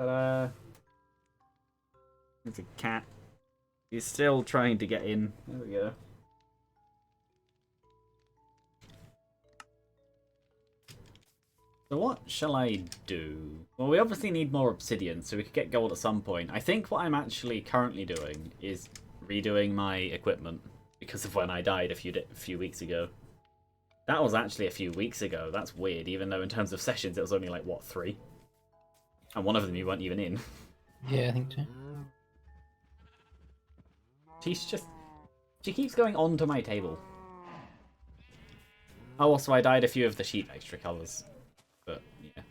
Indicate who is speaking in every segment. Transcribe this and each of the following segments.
Speaker 1: But it's a cat. He's still trying to get in. There we go. So what shall I do? Well, we obviously need more obsidian, so we could get gold at some point. I think what I'm actually currently doing is redoing my equipment because of when I died a few weeks ago. That was actually a few weeks ago. That's weird, even though in terms of sessions it was only like, what, 3? And one of them you weren't even in.
Speaker 2: Yeah, I think so.
Speaker 1: She keeps going onto my table. Oh, also I dyed a few of the sheep extra colours. But, yeah.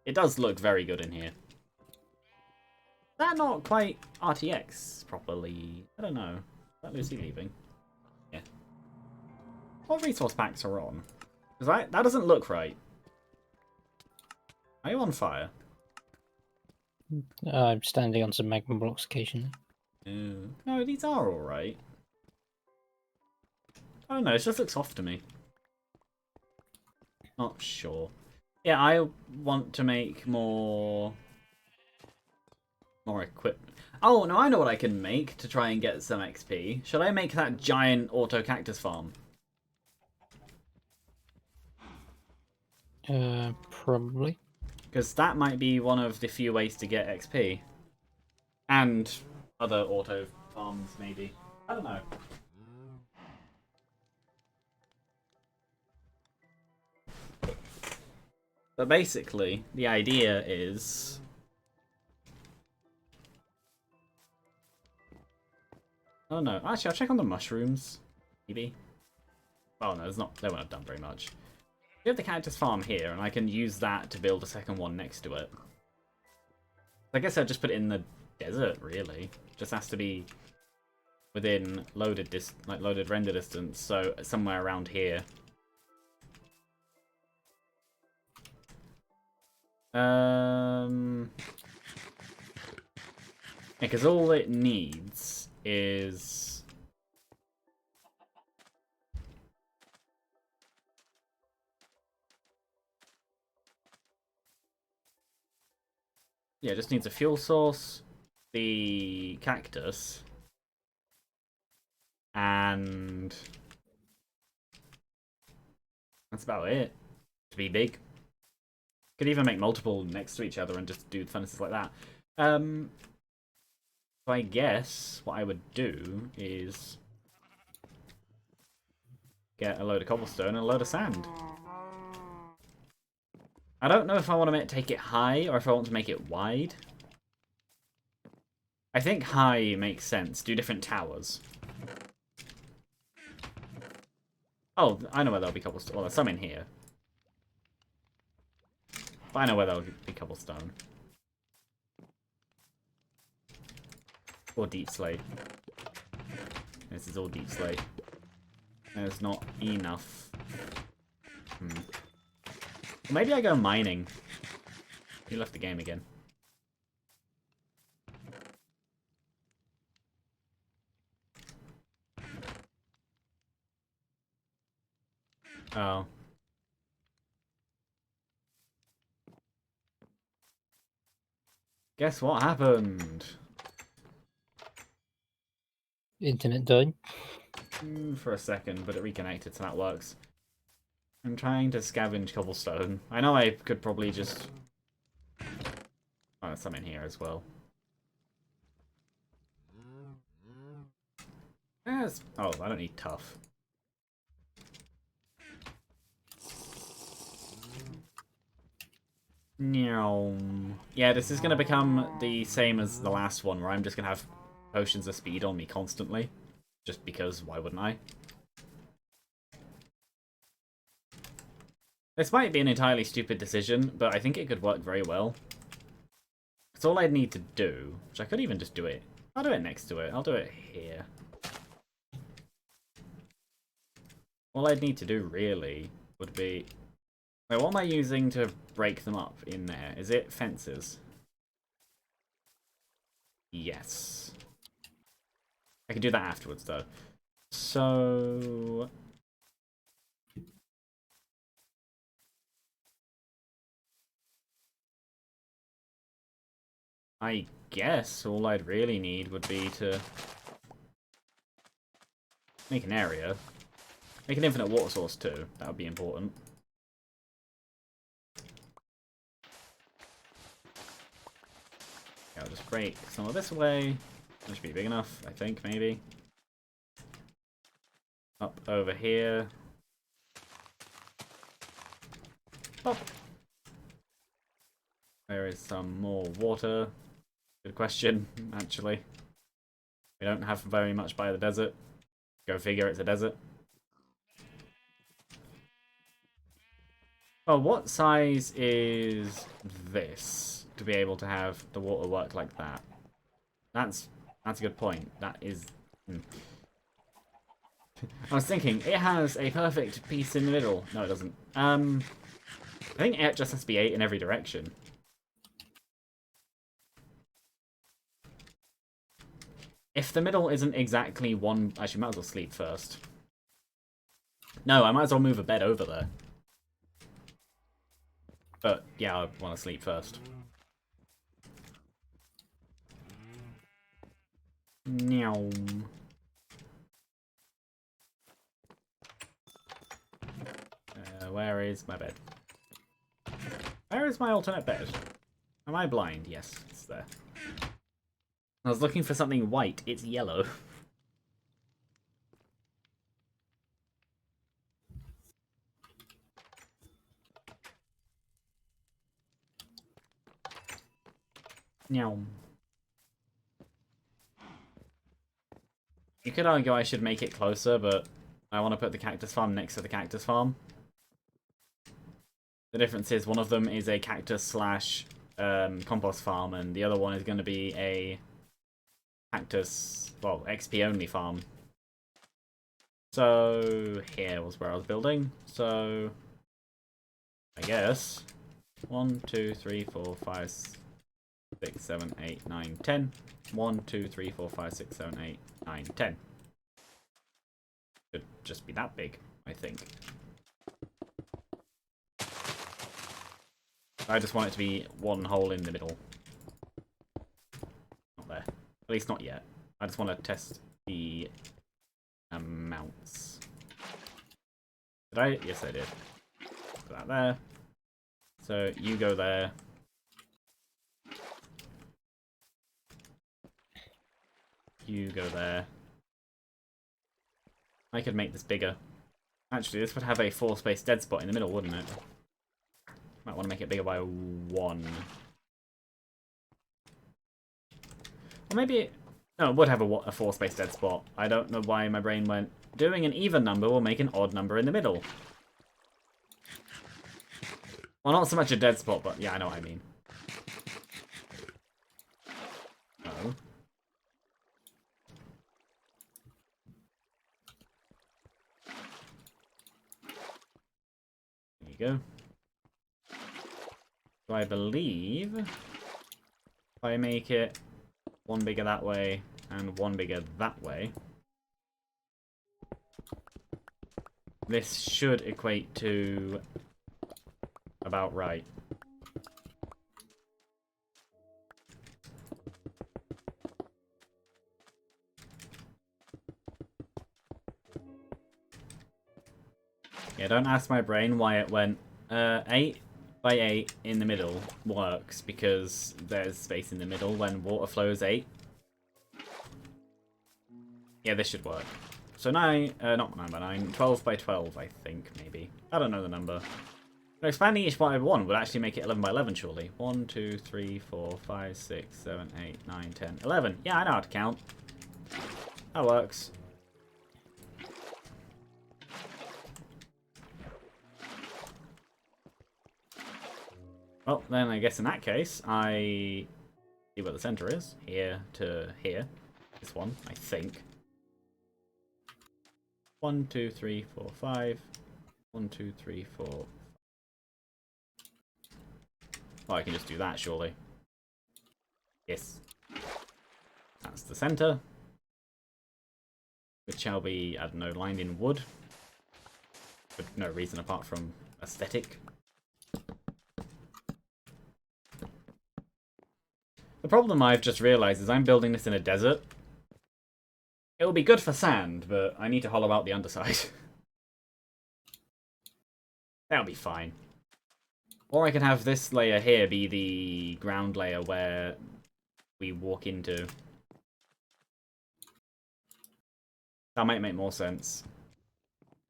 Speaker 1: It does look very good in here. Is that not quite RTX properly? I don't know. Is that Lucy leaving? Yeah. What resource packs are on? Because that doesn't look right. Are you on fire?
Speaker 2: I'm standing on some magma blocks occasionally.
Speaker 1: No, these are alright. I don't know, it just looks off to me. Not sure. Yeah, I want to make more equipment. Oh, no, I know what I can make to try and get some XP. Should I make that giant auto cactus farm?
Speaker 2: Probably.
Speaker 1: Because that might be one of the few ways to get XP. And other auto farms, maybe. I don't know. But basically, the idea is... Oh no, actually I'll check on the mushrooms. Maybe. Oh no, they won't have done very much. We have the cactus farm here, and I can use that to build a second one next to it. I guess I'll just put it in the desert, really. Just has to be within loaded render distance, so somewhere around here. Yeah, because all it needs is... Yeah, it just needs a fuel source, the cactus, and that's about it. To be big. Could even make multiple next to each other and just do furnaces like that. So I guess what I would do is get a load of cobblestone and a load of sand. I don't know if I want to take it high or if I want to make it wide. I think high makes sense. Do different towers. Oh, I know where there'll be cobblestone. Well, there's some in here. But I know where there'll be cobblestone. Or deep slate. This is all deep slate. There's not enough. Maybe I go mining. He left the game again. Oh. Guess what happened?
Speaker 2: Internet died.
Speaker 1: For a second, but it reconnected, so that works. I'm trying to scavenge cobblestone. I know I could probably just... Oh, there's some in here as well. Yes. Oh, I don't need tough. Yeah, this is going to become the same as the last one, where I'm just going to have potions of speed on me constantly. Just because, why wouldn't I? This might be an entirely stupid decision, but I think it could work very well. It's all I'd need to do, which I could even just do it. I'll do it next to it. I'll do it here. All I'd need to do, really, would be... Wait, what am I using to break them up in there? Is it fences? Yes. I can do that afterwards, though. So... I guess all I'd really need would be to make an area. Make an infinite water source too. That would be important. Okay, I'll just break some of this away. That should be big enough, I think, maybe. Up over here. Oh. There is some more water. Good question, actually. We don't have very much by the desert. Go figure, it's a desert. Well, what size is this to be able to have the water work like that? That's a good point. That is... I was thinking, it has a perfect piece in the middle. No, it doesn't. I think it just has to be 8 in every direction. If the middle isn't exactly one... Actually, might as well sleep first. No, I might as well move a bed over there. But, yeah, I want to sleep first. Meow. Where is my bed? Where is my alternate bed? Am I blind? Yes, it's there. I was looking for something white. It's yellow. Meow. You could argue I should make it closer, but I want to put the cactus farm next to the cactus farm. The difference is one of them is a cactus slash compost farm, and the other one is going to be a cactus, well, XP only farm. So here was where I was building. So I guess 1, 2, 3, 4, 5, 6, 7, 8, 9, 10. 1, 2, 3, 4, 5, 6, 7, 8, 9, 10. Should just be that big, I think. I just want it to be one hole in the middle. Not there. At least not yet. I just want to test the amounts. Did I? Yes, I did. Put that there. So you go there. You go there. I could make this bigger. Actually, this would have a 4-space dead spot in the middle, wouldn't it? Might want to make it bigger by 1. Or maybe... No, it would have a 4-space dead spot. I don't know why my brain went... Doing an even number will make an odd number in the middle. Well, not so much a dead spot, but yeah, I know what I mean. Oh. There you go. So I believe if I make it 1 bigger that way and 1 bigger that way, this should equate to about right. Yeah, don't ask my brain why it went 8 by 8 in the middle works, because there's space in the middle when water flows 8. Yeah, this should work. So 9, not 9 by 9, 12 by 12, I think, maybe. I don't know the number. But expanding each by 1 would actually make it 11 by 11, surely. 1, 2, 3, 4, 5, 6, 7, 8, 9, 10, 11. Yeah, I know how to count. That works. Well, then I guess in that case, I see where the center is. Here to here. This one, I think. 1, 2, 3, 4, 5. 1, 2, 3, 4. Well, I can just do that, surely. Yes. That's the center. Which shall be, I don't know, lined in wood. For no reason apart from aesthetic. The problem I've just realised is I'm building this in a desert. It will be good for sand, but I need to hollow out the underside. That'll be fine. Or I can have this layer here be the ground layer where we walk into. That might make more sense.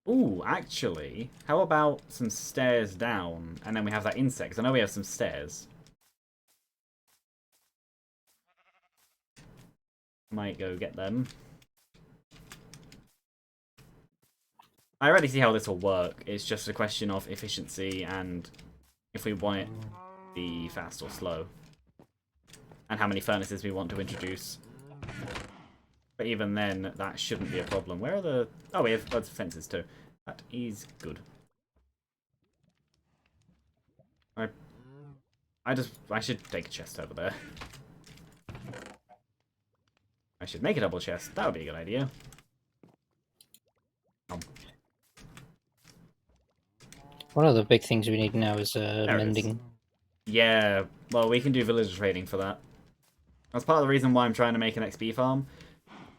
Speaker 1: Ooh, actually, how about some stairs down, and then we have that insect? 'Cause I know we have some stairs. Might go get them. I already see how this will work. It's just a question of efficiency and if we want it to be fast or slow. And how many furnaces we want to introduce. But even then, that shouldn't be a problem. Where are the... Oh, we have loads of fences too. That is good. I should take a chest over there. I should make a double chest. That would be a good idea.
Speaker 2: One of the big things we need now is mending.
Speaker 1: Yeah, well, we can do villager trading for that. That's part of the reason why I'm trying to make an XP farm.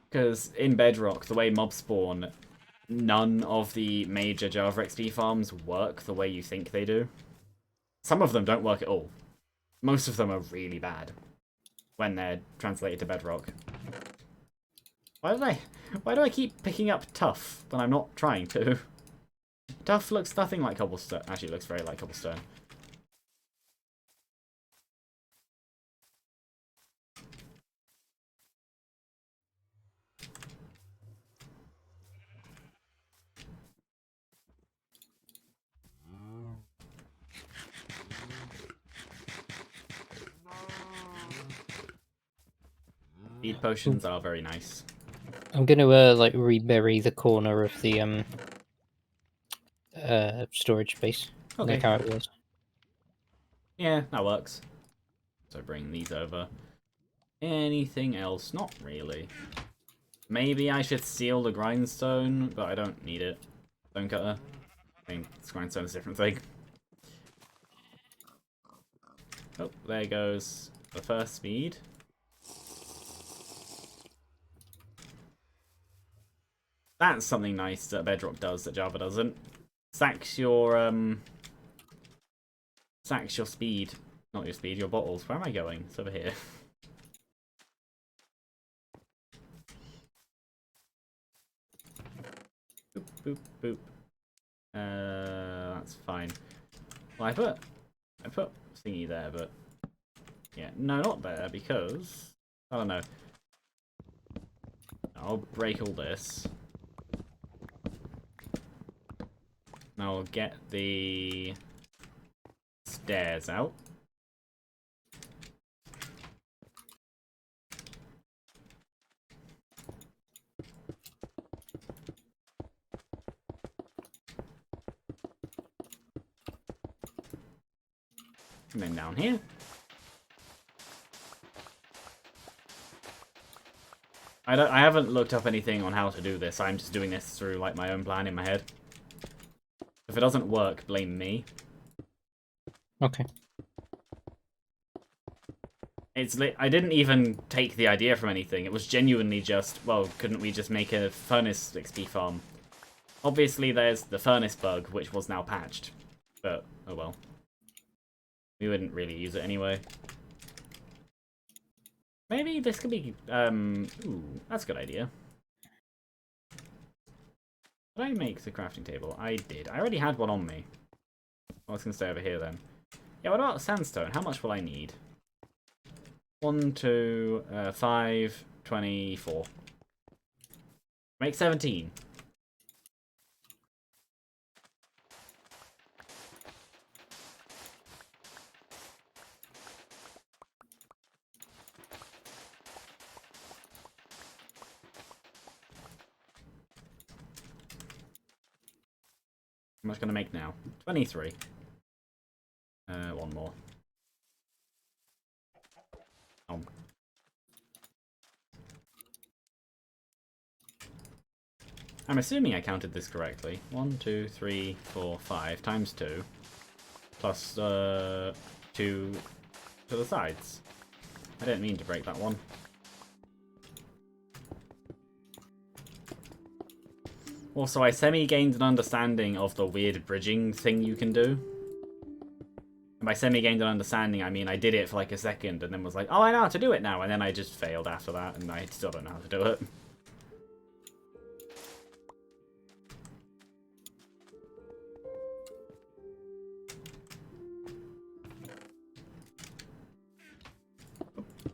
Speaker 1: Because in Bedrock, the way mobs spawn, none of the major Java XP farms work the way you think they do. Some of them don't work at all. Most of them are really bad when they're translated to Bedrock. Why do I keep picking up Tough when I'm not trying to? Tough looks nothing like cobblestone. Actually, it looks very like cobblestone. Speed potions are very nice.
Speaker 2: I'm gonna like rebury the corner of the storage space.
Speaker 1: Okay.
Speaker 2: Like how it was.
Speaker 1: Yeah, that works. So bring these over. Anything else? Not really. Maybe I should seal the grindstone, but I don't need it. Stone cutter. I think grindstone is a different thing. Oh, there goes the first speed. That's something nice that Bedrock does that Java doesn't. Sacks your speed. Not your speed, your bottles. Where am I going? It's over here. Boop, boop, boop. That's fine. Well, I put thingy there, but yeah, no, not there because I don't know. I'll break all this. I'll get the stairs out. And then down here. I haven't looked up anything on how to do this. I'm just doing this through like my own plan in my head. If it doesn't work, blame me.
Speaker 2: Okay.
Speaker 1: I didn't even take the idea from anything. It was genuinely just, well, couldn't we just make a furnace XP farm? Obviously, there's the furnace bug, which was now patched. But, oh well. We wouldn't really use it anyway. Maybe this could be, ooh, that's a good idea. Did I make the crafting table? I did. I already had one on me. I was going to stay over here then. Yeah, what about sandstone? How much will I need? 1, 2, 5, 24. Make 17. How much can I make now? 23. One more. Oh. I'm assuming I counted this correctly. 1, 2, 3, 4, 5 times 2. Plus 2 to the sides. I didn't mean to break that one. Also, I semi-gained an understanding of the weird bridging thing you can do. And by semi-gained an understanding, I mean I did it for like a second and then was like, oh, I know how to do it now. And then I just failed after that, and I still don't know how to do it.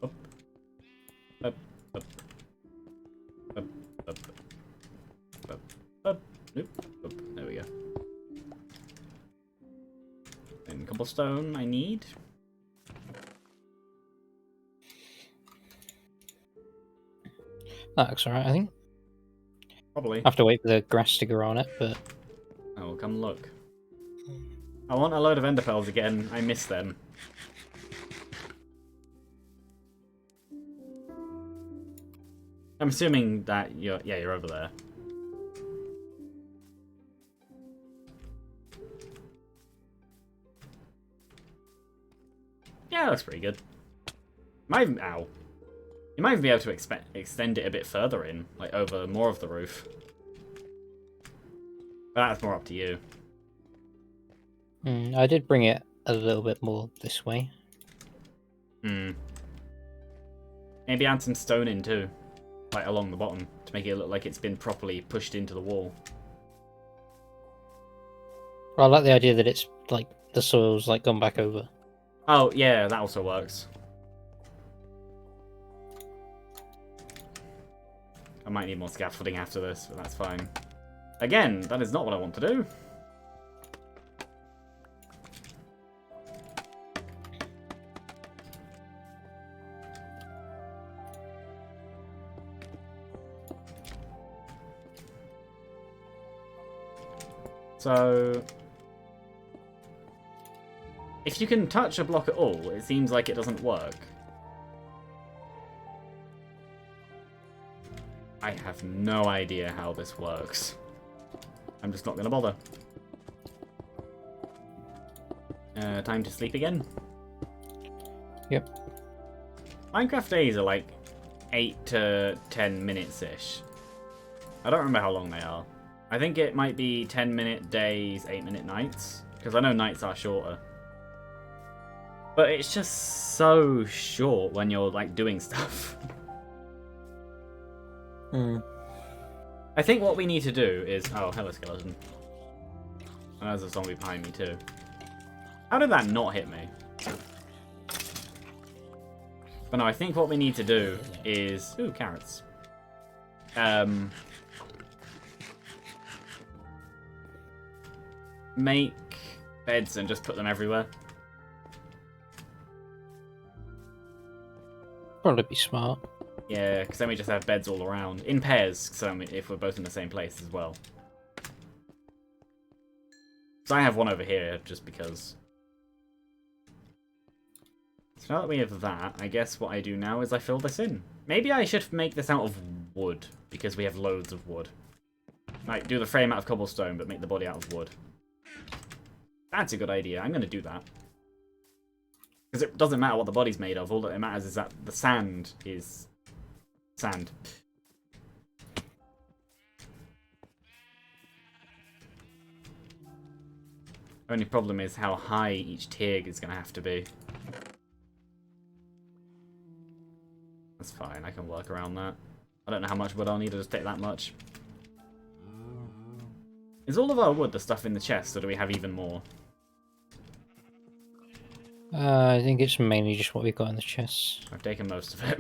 Speaker 1: Up, up, up, up, up, up, up, nope, up. There we go. And cobblestone I need.
Speaker 2: That looks alright, I think.
Speaker 1: Probably.
Speaker 2: I have to wait for the grass to grow on it, but...
Speaker 1: Oh, come look. I want a load of ender pearls again. I miss them. I'm assuming that you're over there. Yeah, that looks pretty good. Might even, ow. You might even be able to extend it a bit further in, like over more of the roof. But that's more up to you.
Speaker 2: I did bring it a little bit more this way.
Speaker 1: Maybe add some stone in too, like along the bottom, to make it look like it's been properly pushed into the wall.
Speaker 2: Well, I like the idea that it's like the soil's like gone back over.
Speaker 1: Oh, yeah, that also works. I might need more scaffolding after this, but that's fine. Again, that is not what I want to do. So, if you can touch a block at all, it seems like it doesn't work. I have no idea how this works. I'm just not going to bother. Time to sleep again.
Speaker 2: Yep.
Speaker 1: Minecraft days are like 8 to 10 minutes-ish. I don't remember how long they are. I think it might be 10-minute days, 8-minute nights. Because I know nights are shorter. But it's just so short when you're like doing stuff. I think what we need to do is... Oh, hello, skeleton. And there's a zombie behind me, too. How did that not hit me? But no, I think what we need to do is... Ooh, carrots. Make beds and just put them everywhere.
Speaker 2: Probably be smart.
Speaker 1: Yeah, because then we just have beds all around. In pairs, so if we're both in the same place as well. So I have one over here, just because. So now that we have that, I guess what I do now is I fill this in. Maybe I should make this out of wood, because we have loads of wood. Like, do the frame out of cobblestone, but make the body out of wood. That's a good idea. I'm going to do that. Because it doesn't matter what the body's made of. All that matters is that the sand is sand. Only problem is how high each tier is going to have to be. That's fine. I can work around that. I don't know how much wood I'll need. I'll just take that much. Is all of our wood the stuff in the chest, or do we have even more?
Speaker 2: I think it's mainly just what we've got in the chest.
Speaker 1: I've taken most of it.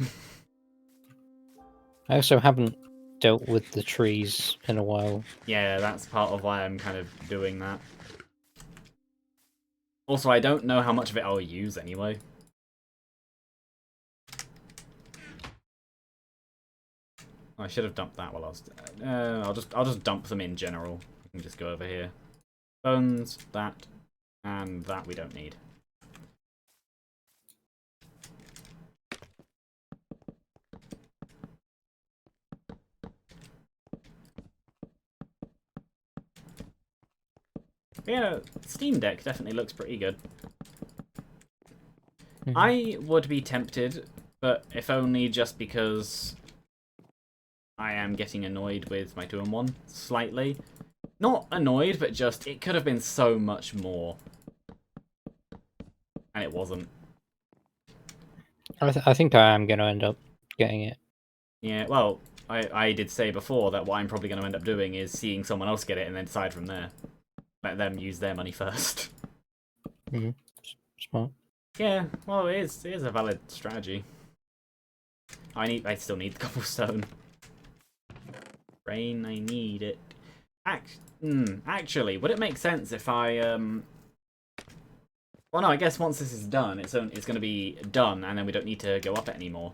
Speaker 2: I also haven't dealt with the trees in a while.
Speaker 1: Yeah, that's part of why I'm kind of doing that. Also, I don't know how much of it I'll use anyway. I should have dumped that while I was... I'll just dump them in general. I can just go over here. Bones, that, and that we don't need. Yeah, Steam Deck definitely looks pretty good. I would be tempted But if only just because I am getting annoyed with my 2-in-1 slightly. Not annoyed, but just it could have been so much more. And it wasn't.
Speaker 2: I think I am going to end up getting it.
Speaker 1: Yeah, well, I did say before that what I'm probably going to end up doing is seeing someone else get it and then decide from there. Let them use their money first.
Speaker 2: Mm-hmm. Smart.
Speaker 1: Yeah, well, it is a valid strategy. I still need the cobblestone. Rain, I need it. Actually, would it make sense if I Well, no, I guess once this is done, it's going to be done, and then we don't need to go up it anymore.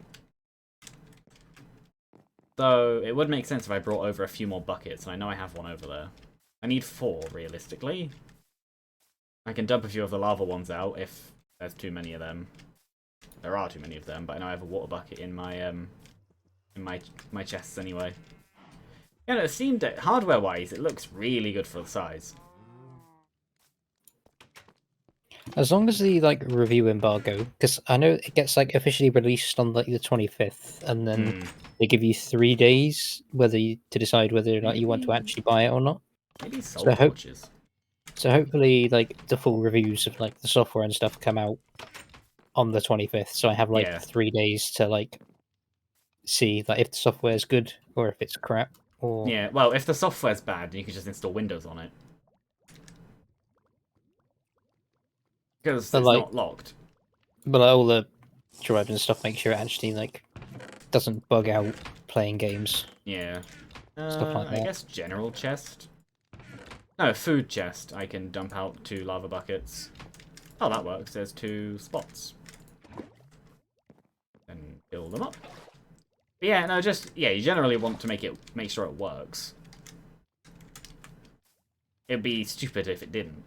Speaker 1: Though it would make sense if I brought over a few more buckets, and I know I have one over there. I need 4, realistically. I can dump a few of the lava ones out if there's too many of them. There are too many of them, but I know I have a water bucket in my chests anyway. Yeah, no, it seemed that hardware-wise, it looks really good for the size.
Speaker 2: As long as the review embargo, because I know it gets officially released on the 25th, and then they give you 3 days to decide whether or not you want to actually buy it or not.
Speaker 1: Maybe soul torches.
Speaker 2: So hopefully, the full reviews of the software and stuff come out on the 25th. So I have 3 days to see if the software is good or if it's crap. Or
Speaker 1: yeah, well, if the software's bad, you can just install Windows on it. Because it's not locked.
Speaker 2: But all the drivers and stuff make sure it actually doesn't bug out playing games.
Speaker 1: Yeah.
Speaker 2: Stuff like that.
Speaker 1: I guess general chest. No, food chest. I can dump out 2 lava buckets. Oh, that works. There's 2 spots. Then fill them up. But yeah, no, you generally want to make sure it works. It'd be stupid if it didn't.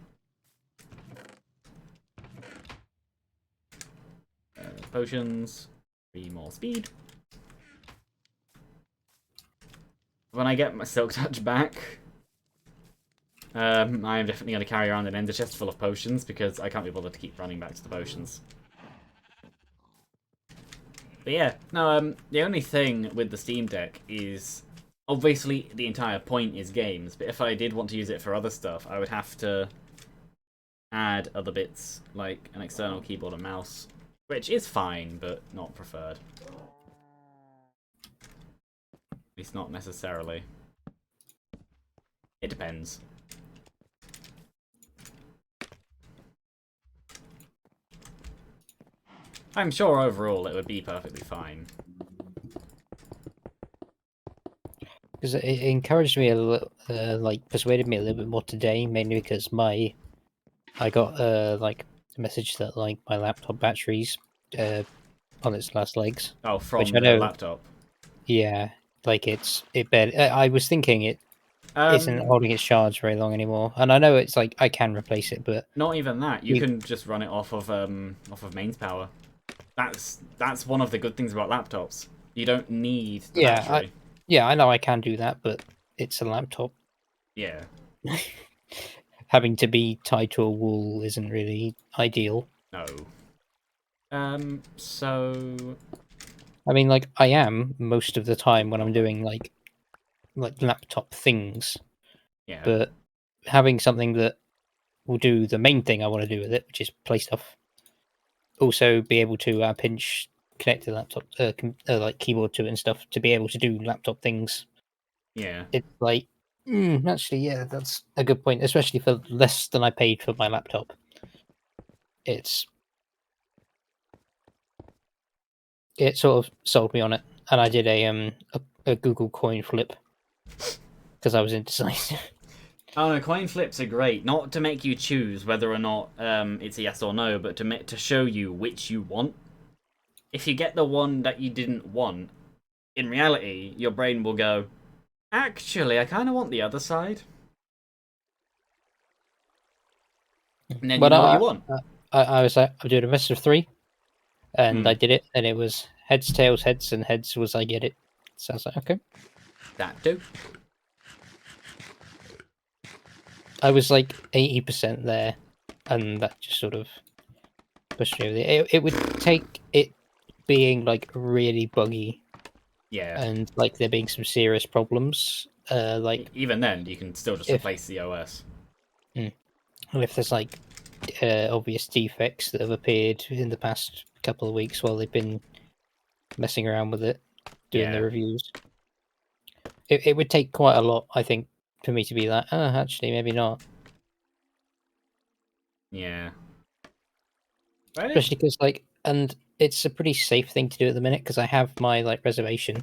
Speaker 1: Potions. 3 more speed. When I get my Silk Touch back, I am definitely going to carry around an ender chest full of potions because I can't be bothered to keep running back to the potions. But yeah, no, the only thing with the Steam Deck is, obviously the entire point is games, but if I did want to use it for other stuff, I would have to add other bits, like an external keyboard and mouse, which is fine, but not preferred. At least not necessarily. It depends. I'm sure overall it would be perfectly fine.
Speaker 2: Because it encouraged me a little, persuaded me a little bit more today, mainly because I got a message that my laptop battery's on its last legs.
Speaker 1: Oh, from
Speaker 2: which
Speaker 1: the laptop.
Speaker 2: Yeah, I was thinking it isn't holding its charge very long anymore, and I know it's I can replace it, but
Speaker 1: not even that. You can just run it off of mains power. That's one of the good things about laptops. You don't need the battery.
Speaker 2: I know I can do that, but it's a laptop.
Speaker 1: Yeah.
Speaker 2: Having to be tied to a wall isn't really ideal.
Speaker 1: No. So
Speaker 2: I mean, I am most of the time when I'm doing laptop things.
Speaker 1: Yeah.
Speaker 2: But having something that will do the main thing I want to do with it, which is play stuff, also be able to pinch connect the laptop keyboard to it and stuff to be able to do laptop things.
Speaker 1: Yeah.
Speaker 2: It's actually, yeah, that's a good point, especially for less than I paid for my laptop. It sort of sold me on it, and I did a Google coin flip because I was indecisive.
Speaker 1: Oh no, coin flips are great. Not to make you choose whether or not it's a yes or no, but to show you which you want. If you get the one that you didn't want, in reality, your brain will go, actually, I kind of want the other side. And then you know what you want.
Speaker 2: I was I'm doing a best of 3, and I did it, and it was heads, tails, heads, and heads was I get it. So I was like, okay.
Speaker 1: That do.
Speaker 2: I was 80% there, and that just sort of pushed me over. It would take it being like really buggy
Speaker 1: Yeah.
Speaker 2: and like there being some serious problems, like
Speaker 1: Even then, you can still just
Speaker 2: if
Speaker 1: replace the OS.
Speaker 2: if there's like obvious defects that have appeared in the past couple of weeks while they've been messing around with it, doing the
Speaker 1: Yeah.
Speaker 2: reviews. It would take quite a lot, I think, for me to be like, oh, actually, maybe not.
Speaker 1: Yeah. Right?
Speaker 2: Especially because, like, and it's a pretty safe thing to do at the minute because I have my like reservation,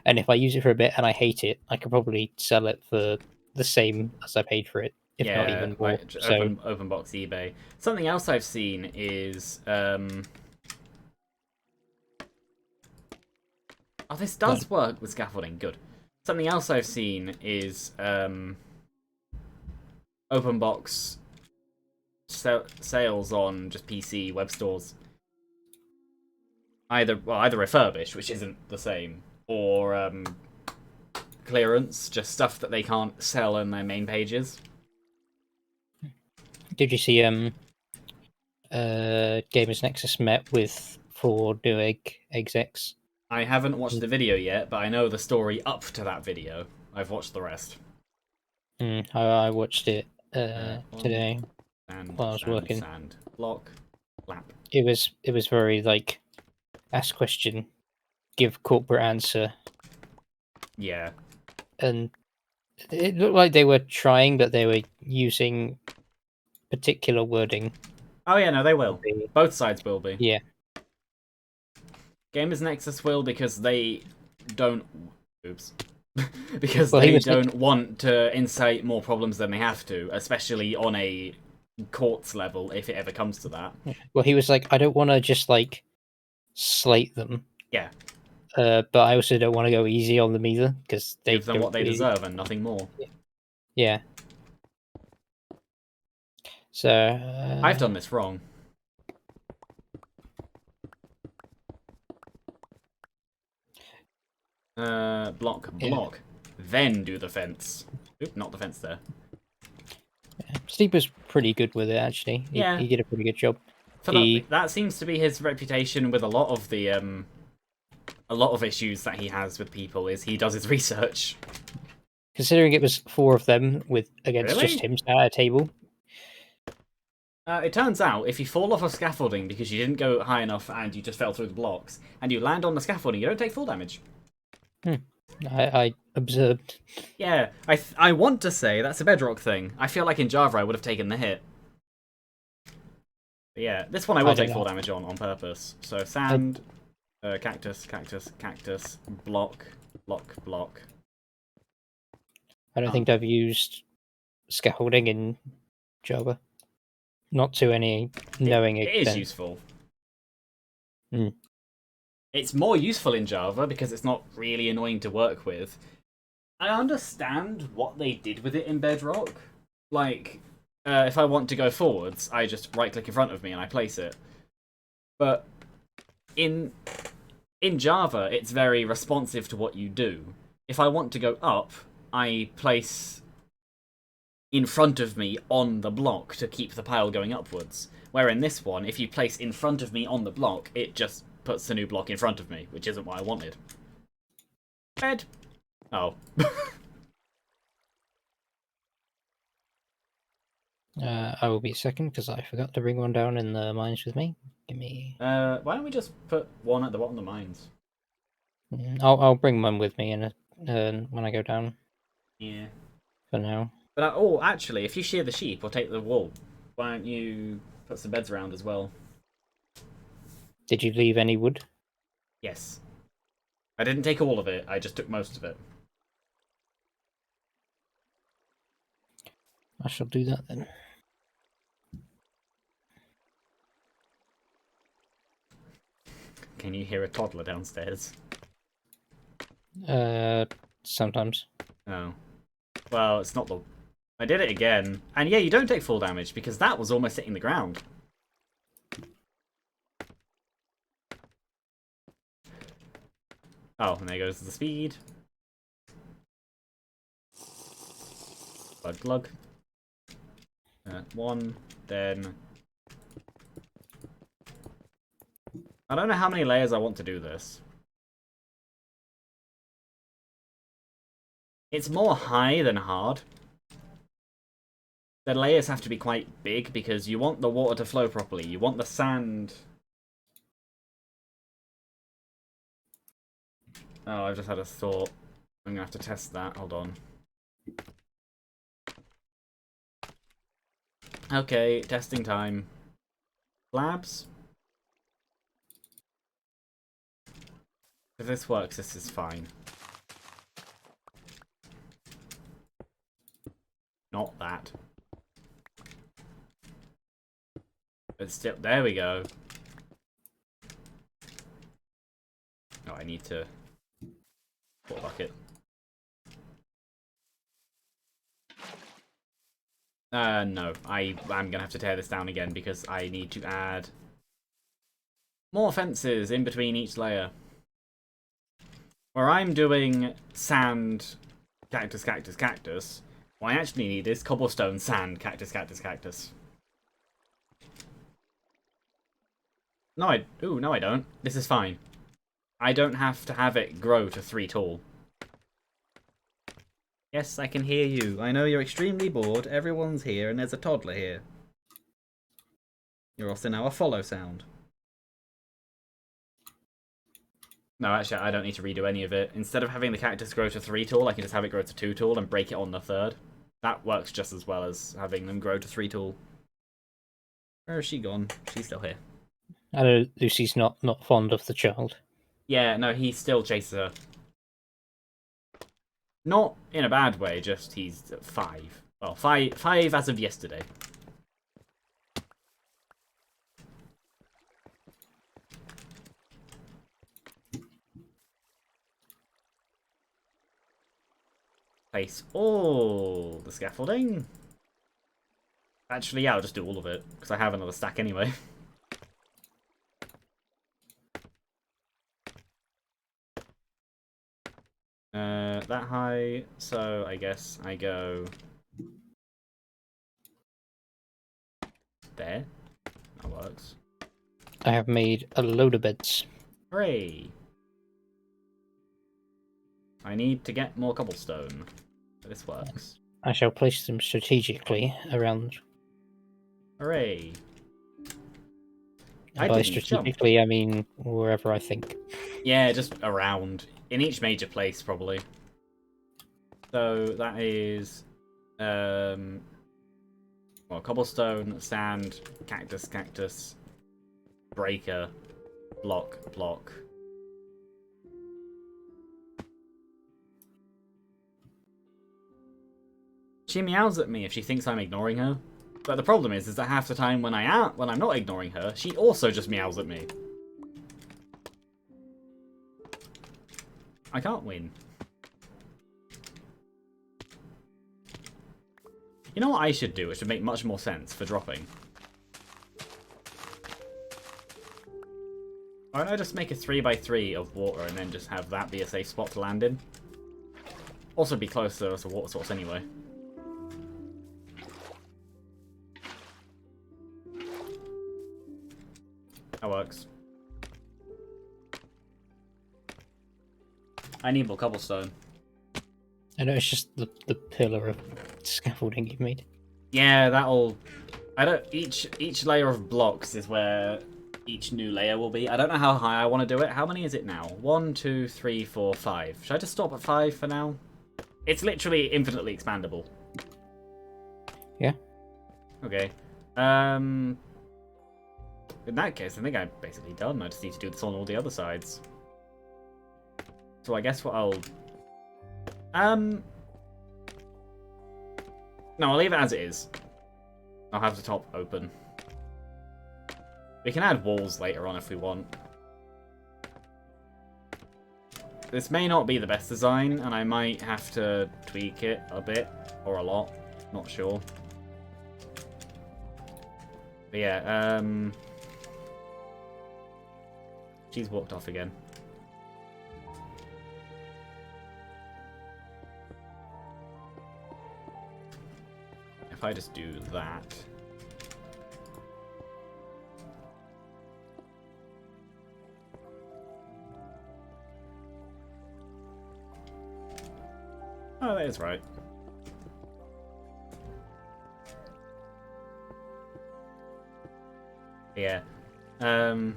Speaker 2: and if I use it for a bit and I hate it, I could probably sell it for the same as I paid for it, if not
Speaker 1: Yeah,
Speaker 2: even more.
Speaker 1: like
Speaker 2: So,
Speaker 1: open box eBay. Something else I've seen is oh, this
Speaker 2: like,
Speaker 1: does work with scaffolding. Good. Something else I've seen is open box sales on just PC web stores. Either refurbished, which isn't the same, or clearance, just stuff that they can't sell on their main pages.
Speaker 2: did you see Gamers Nexus met with 4 new execs?
Speaker 1: I haven't watched the video yet, but I know the story up to that video. I've watched the rest.
Speaker 2: I watched it
Speaker 1: One,
Speaker 2: today
Speaker 1: sand,
Speaker 2: while I was
Speaker 1: sand,
Speaker 2: working.
Speaker 1: sand, block, lap.
Speaker 2: It was very like ask question, give corporate answer,
Speaker 1: Yeah.
Speaker 2: and it looked like they were trying, but they were using particular wording.
Speaker 1: Oh yeah, no, they will.
Speaker 2: Be,
Speaker 1: Both sides will be.
Speaker 2: yeah,
Speaker 1: Gamers Nexus will because they don't. Oops. Because
Speaker 2: well, he
Speaker 1: they
Speaker 2: was
Speaker 1: don't want to incite more problems than they have to, especially on a courts level, if it ever comes to that.
Speaker 2: like, I don't want to just like slate them,
Speaker 1: Yeah,
Speaker 2: but I also don't want to go easy on them either because they
Speaker 1: give them
Speaker 2: don't
Speaker 1: what they
Speaker 2: really,
Speaker 1: deserve and nothing more.
Speaker 2: yeah. So
Speaker 1: I've done this wrong. Block,
Speaker 2: yeah.
Speaker 1: block. Then do the fence. Oop, not the fence there.
Speaker 2: Steve was pretty good with it actually. He
Speaker 1: Yeah,
Speaker 2: he did a pretty good job.
Speaker 1: for
Speaker 2: He
Speaker 1: that seems to be his reputation with a lot of the issues that he has with people is he does his research.
Speaker 2: considering it was 4 of them with against just
Speaker 1: Really?
Speaker 2: him at a table.
Speaker 1: It turns out if you fall off of scaffolding because you didn't go high enough and you just fell through the blocks, and you land on the scaffolding, you don't take full damage.
Speaker 2: I observed.
Speaker 1: Yeah, I want to say that's a bedrock thing. I feel like in Java I would have taken the hit. But yeah, this one I will
Speaker 2: I don't
Speaker 1: take full
Speaker 2: know.
Speaker 1: damage on purpose. So sand, cactus, cactus, cactus, block, block, block.
Speaker 2: I don't
Speaker 1: Oh.
Speaker 2: think I've used scaffolding in Java. Not to any knowing
Speaker 1: It is
Speaker 2: extent.
Speaker 1: useful.
Speaker 2: Mm.
Speaker 1: It's more useful in Java because it's not really annoying to work with. I understand what they did with it in Bedrock. Like, if I want to go forwards, I just right-click in front of me and I place it. But in Java, it's very responsive to what you do. If I want to go up, I place in front of me on the block to keep the pile going upwards. Where in this one, if you place in front of me on the block, it just puts a new block in front of me, which isn't what I wanted. Bed. Oh.
Speaker 2: I will be a second because I forgot to bring one down in the mines with me. Give me.
Speaker 1: Why don't we just put one at the bottom of the mines?
Speaker 2: I'll bring one with me in when I go down.
Speaker 1: Yeah.
Speaker 2: For now.
Speaker 1: But oh, actually, if you shear the sheep or take the wool, why don't you put some beds around as well?
Speaker 2: Did you leave any wood?
Speaker 1: Yes. I didn't take all of it. I just took most of it.
Speaker 2: I shall do that then.
Speaker 1: Can you hear a toddler downstairs?
Speaker 2: Sometimes.
Speaker 1: Oh. Well, it's not the... I did it again. And yeah, you don't take full damage because that was almost hitting the ground. Oh, and there goes the speed. Glug glug. One, then... I don't know how many layers I want to do this. It's more high than hard. The layers have to be quite big because you want the water to flow properly. You want the sand... Oh, I've just had a thought. I'm going to have to test that. Hold on. Okay, testing time. Labs? If this works, this is fine. Not that. But still, there we go. Oh, I need to put a bucket. No. I'm gonna have to tear this down again because I need to add more fences in between each layer. Where I'm doing sand, cactus, cactus, cactus, what I actually need is cobblestone, sand, cactus, cactus, cactus. No, no I don't. This is fine. I don't have to have it grow to 3 tall. Yes, I can hear you. I know you're extremely bored. Everyone's here and there's a toddler here. You're also now a follow sound. No, actually, I don't need to redo any of it. Instead of having the cactus grow to 3 tall, I can just have it grow to 2 tall and break it on the 3rd. That works just as well as having them grow to 3 tall. Where is she gone? She's still here.
Speaker 2: I know Lucy's not fond of the child.
Speaker 1: Yeah, no, he still chases her. Not in a bad way, just he's 5. Well, 5 as of yesterday. Place all the scaffolding. Actually, yeah, I'll just do all of it, because I have another stack anyway. That high, so I guess I go... there. That works.
Speaker 2: I have made a load of beds.
Speaker 1: Hooray! I need to get more cobblestone. This works.
Speaker 2: I shall place them strategically around.
Speaker 1: Hooray!
Speaker 2: And
Speaker 1: I
Speaker 2: by
Speaker 1: didn't jump.
Speaker 2: strategically, I mean wherever I think.
Speaker 1: Yeah, just around. In each major place, probably. So that is... well, cobblestone, sand, cactus, cactus, breaker, block, block. She meows at me if she thinks I'm ignoring her. But the problem is that half the time when I'm not ignoring her, she also just meows at me. I can't win. You know what I should do? It should make much more sense for dropping. Why don't I just make a 3x3 of water and then just have that be a safe spot to land in? Also be closer as a water source anyway. That works. I need more cobblestone.
Speaker 2: I know it's just the pillar of scaffolding you've made.
Speaker 1: Yeah, that'll... Each layer of blocks is where each new layer will be. I don't know how high I want to do it. How many is it now? 1, 2, 3, 4, 5. Should I just stop at 5 for now? It's literally infinitely expandable.
Speaker 2: Yeah.
Speaker 1: Okay. In that case, I think I'm basically done. I just need to do this on all the other sides. So I guess what I'll... No, I'll leave it as it is. I'll have the top open. We can add walls later on if we want. This may not be the best design, and I might have to tweak it a bit, or a lot. Not sure. But yeah, she's walked off again. If I just do that... Oh, that is right. Yeah. I'm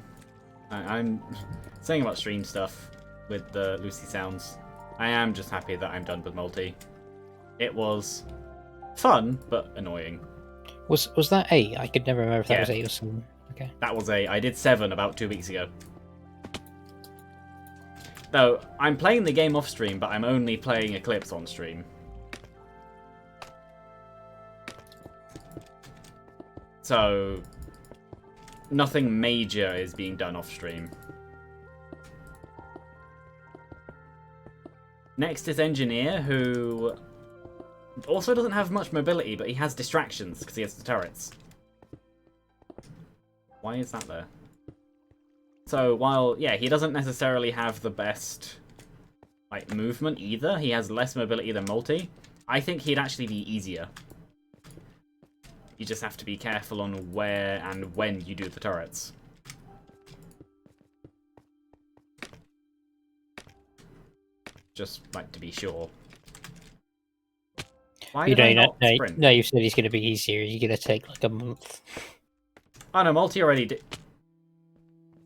Speaker 1: saying about stream stuff with the Lucy sounds. I am just happy that I'm done with multi. It was fun, but annoying.
Speaker 2: Was that 8? I could never remember if that
Speaker 1: Yeah.
Speaker 2: was 8 or 7. Okay.
Speaker 1: That was I did 7 about 2 weeks ago. Though, I'm playing the game off stream, but I'm only playing Eclipse on stream. So, nothing major is being done off stream. Next is Engineer, who also doesn't have much mobility, but he has distractions because he has the turrets. Why is that there? So while, yeah, he doesn't necessarily have the best like movement either, he has less mobility than Multi, I think he'd actually be easier. You just have to be careful on where and when you do the turrets. Just like to be sure. Why
Speaker 2: You
Speaker 1: did I
Speaker 2: know,
Speaker 1: not sprint?
Speaker 2: no, you said he's going to be easier. You're going to take like a month.
Speaker 1: Oh no, Multi already did.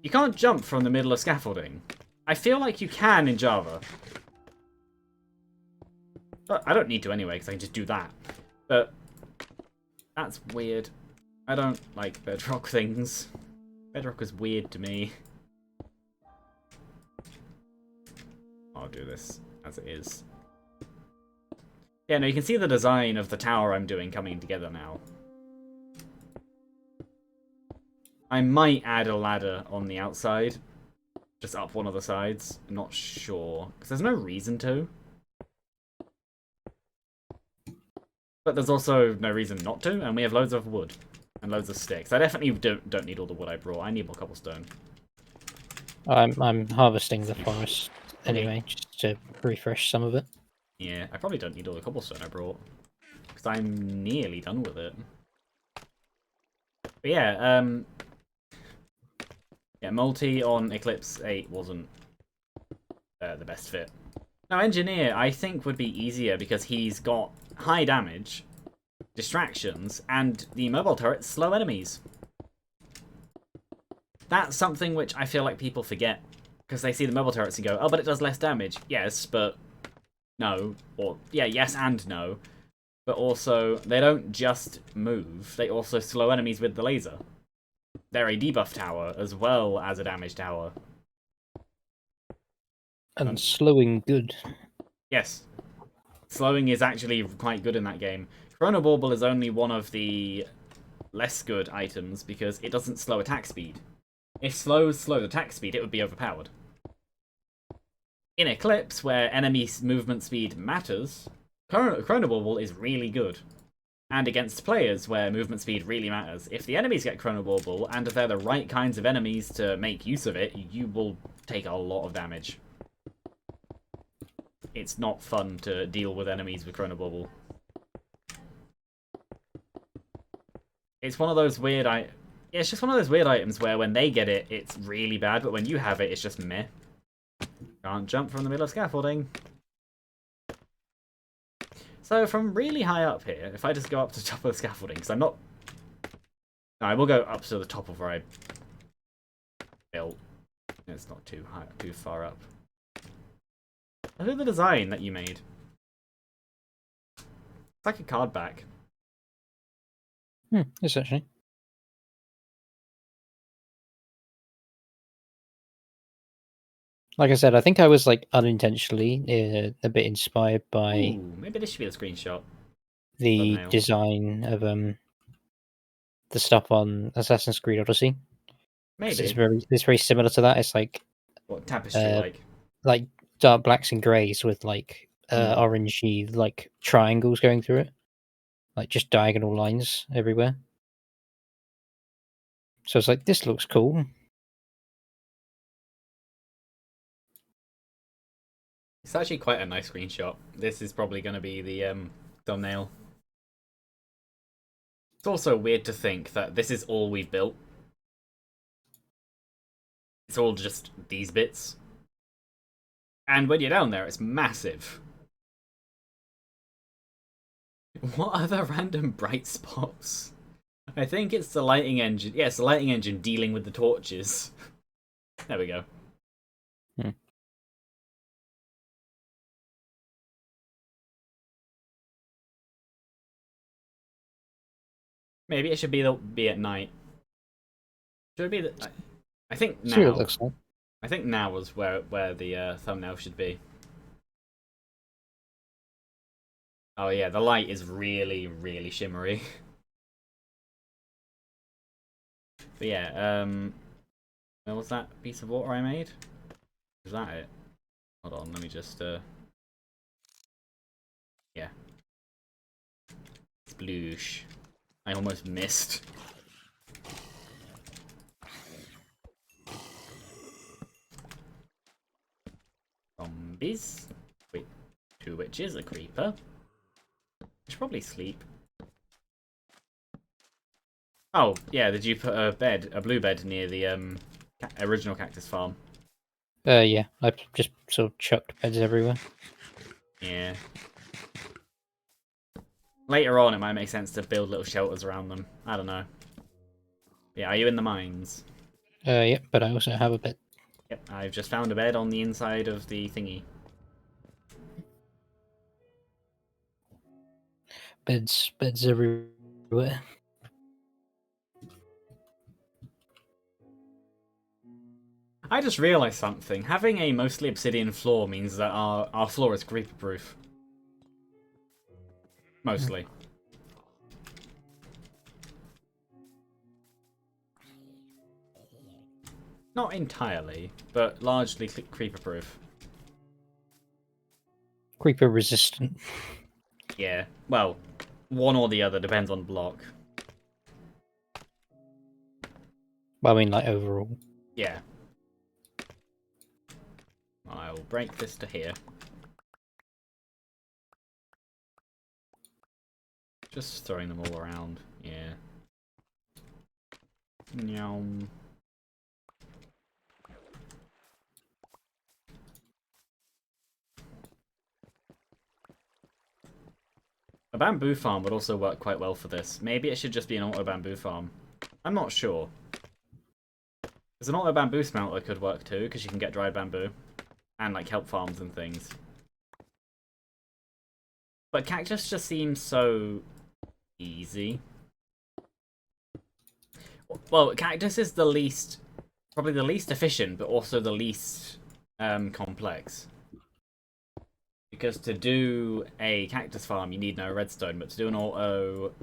Speaker 1: You can't jump from the middle of scaffolding. I feel like you can in Java. But I don't need to anyway, because I can just do that. But that's weird. I don't like Bedrock things. Bedrock is weird to me. I'll do this as it is. Yeah, no, you can see the design of the tower I'm doing coming together now. I might add a ladder on the outside. Just up one of the sides. I'm not sure. Because there's no reason to. But there's also no reason not to, and we have loads of wood. And loads of sticks. I definitely don't need all the wood I brought. I need more cobblestone.
Speaker 2: I'm harvesting the forest
Speaker 1: Okay.
Speaker 2: anyway, just to refresh some of it.
Speaker 1: Yeah, I probably don't need all the cobblestone I brought. Because I'm nearly done with it. But yeah, yeah, multi on Eclipse 8 wasn't the best fit. Now, Engineer, I think, would be easier because he's got high damage, distractions, and the mobile turrets slow enemies. That's something which I feel like people forget. Because they see the mobile turrets and go, oh, but it does less damage. Yes, but no. Or, yeah, yes and no. But also, they don't just move. They also slow enemies with the laser. They're a debuff tower as well as a damage tower.
Speaker 2: And slowing good.
Speaker 1: Yes. Slowing is actually quite good in that game. Chronobauble is only one of the less good items because it doesn't slow attack speed. If slows slowed attack speed, it would be overpowered. In Eclipse, where enemy movement speed matters, Chronobauble is really good. And against players where movement speed really matters. If the enemies get Chronobauble, and if they're the right kinds of enemies to make use of it, you will take a lot of damage. It's not fun to deal with enemies with Chronobauble. It's one of those weird yeah, it's just one of those weird items where when they get it, it's really bad, but when you have it, it's just meh. Can't jump from the middle of scaffolding. So from really high up here, if I just go up to the top of the scaffolding, because I'm not... No, I will go up to the top of where I built. It's not too high, too far up. Look at the design that you made. It's like a card back.
Speaker 2: It's actually. Like I said, I think I was like unintentionally a bit inspired by
Speaker 1: Ooh, maybe this should be the screenshot.
Speaker 2: the
Speaker 1: Thumbnail.
Speaker 2: design of the stuff on Assassin's Creed Odyssey.
Speaker 1: Maybe.
Speaker 2: It's very similar to that. It's like
Speaker 1: What, tapestry
Speaker 2: like dark blacks and greys with like orangey like triangles going through it, like just diagonal lines everywhere. So it's like, this looks cool.
Speaker 1: It's actually quite a nice screenshot. This is probably going to be the thumbnail. It's also weird to think that this is all we've built. It's all just these bits. And when you're down there, it's massive. What other random bright spots? I think it's the lighting engine. Yeah, it's the lighting engine dealing with the torches. There we go.
Speaker 2: Hmm.
Speaker 1: Maybe it should be at night. Should it be? I think
Speaker 2: See what it
Speaker 1: now.
Speaker 2: looks like.
Speaker 1: I think now was where the thumbnail should be. Oh yeah, the light is really, really shimmery. But yeah, what was that piece of water I made? Was that it? Hold on, let me just yeah. Sploosh. I almost missed. Zombies. Wait, 2 witches, a creeper. I should probably sleep. Oh, yeah, did you put a blue bed near the original cactus farm?
Speaker 2: Yeah, I've just sort of chucked beds everywhere.
Speaker 1: Yeah. Later on, it might make sense to build little shelters around them. I don't know. Yeah, are you in the mines?
Speaker 2: Yeah, but I also have a bed.
Speaker 1: Yep, I've just found a bed on the inside of the thingy.
Speaker 2: Beds everywhere.
Speaker 1: I just realised something. Having a mostly obsidian floor means that our floor is creeper proof. Mostly. Not entirely, but largely creeper proof.
Speaker 2: Creeper resistant.
Speaker 1: Yeah, well, one or the other, depends on block.
Speaker 2: Well, I mean, like overall.
Speaker 1: Yeah. I'll break this to here. Just throwing them all around. Yeah. Nyam. A bamboo farm would also work quite well for this. Maybe it should just be an auto bamboo farm. I'm not sure. Because an auto bamboo smelter could work too, because you can get dried bamboo. And like help farms and things. But cactus just seems so easy. Well, cactus is the least, probably the least efficient, but also the least complex. Because to do a cactus farm, you need no redstone, but to do an auto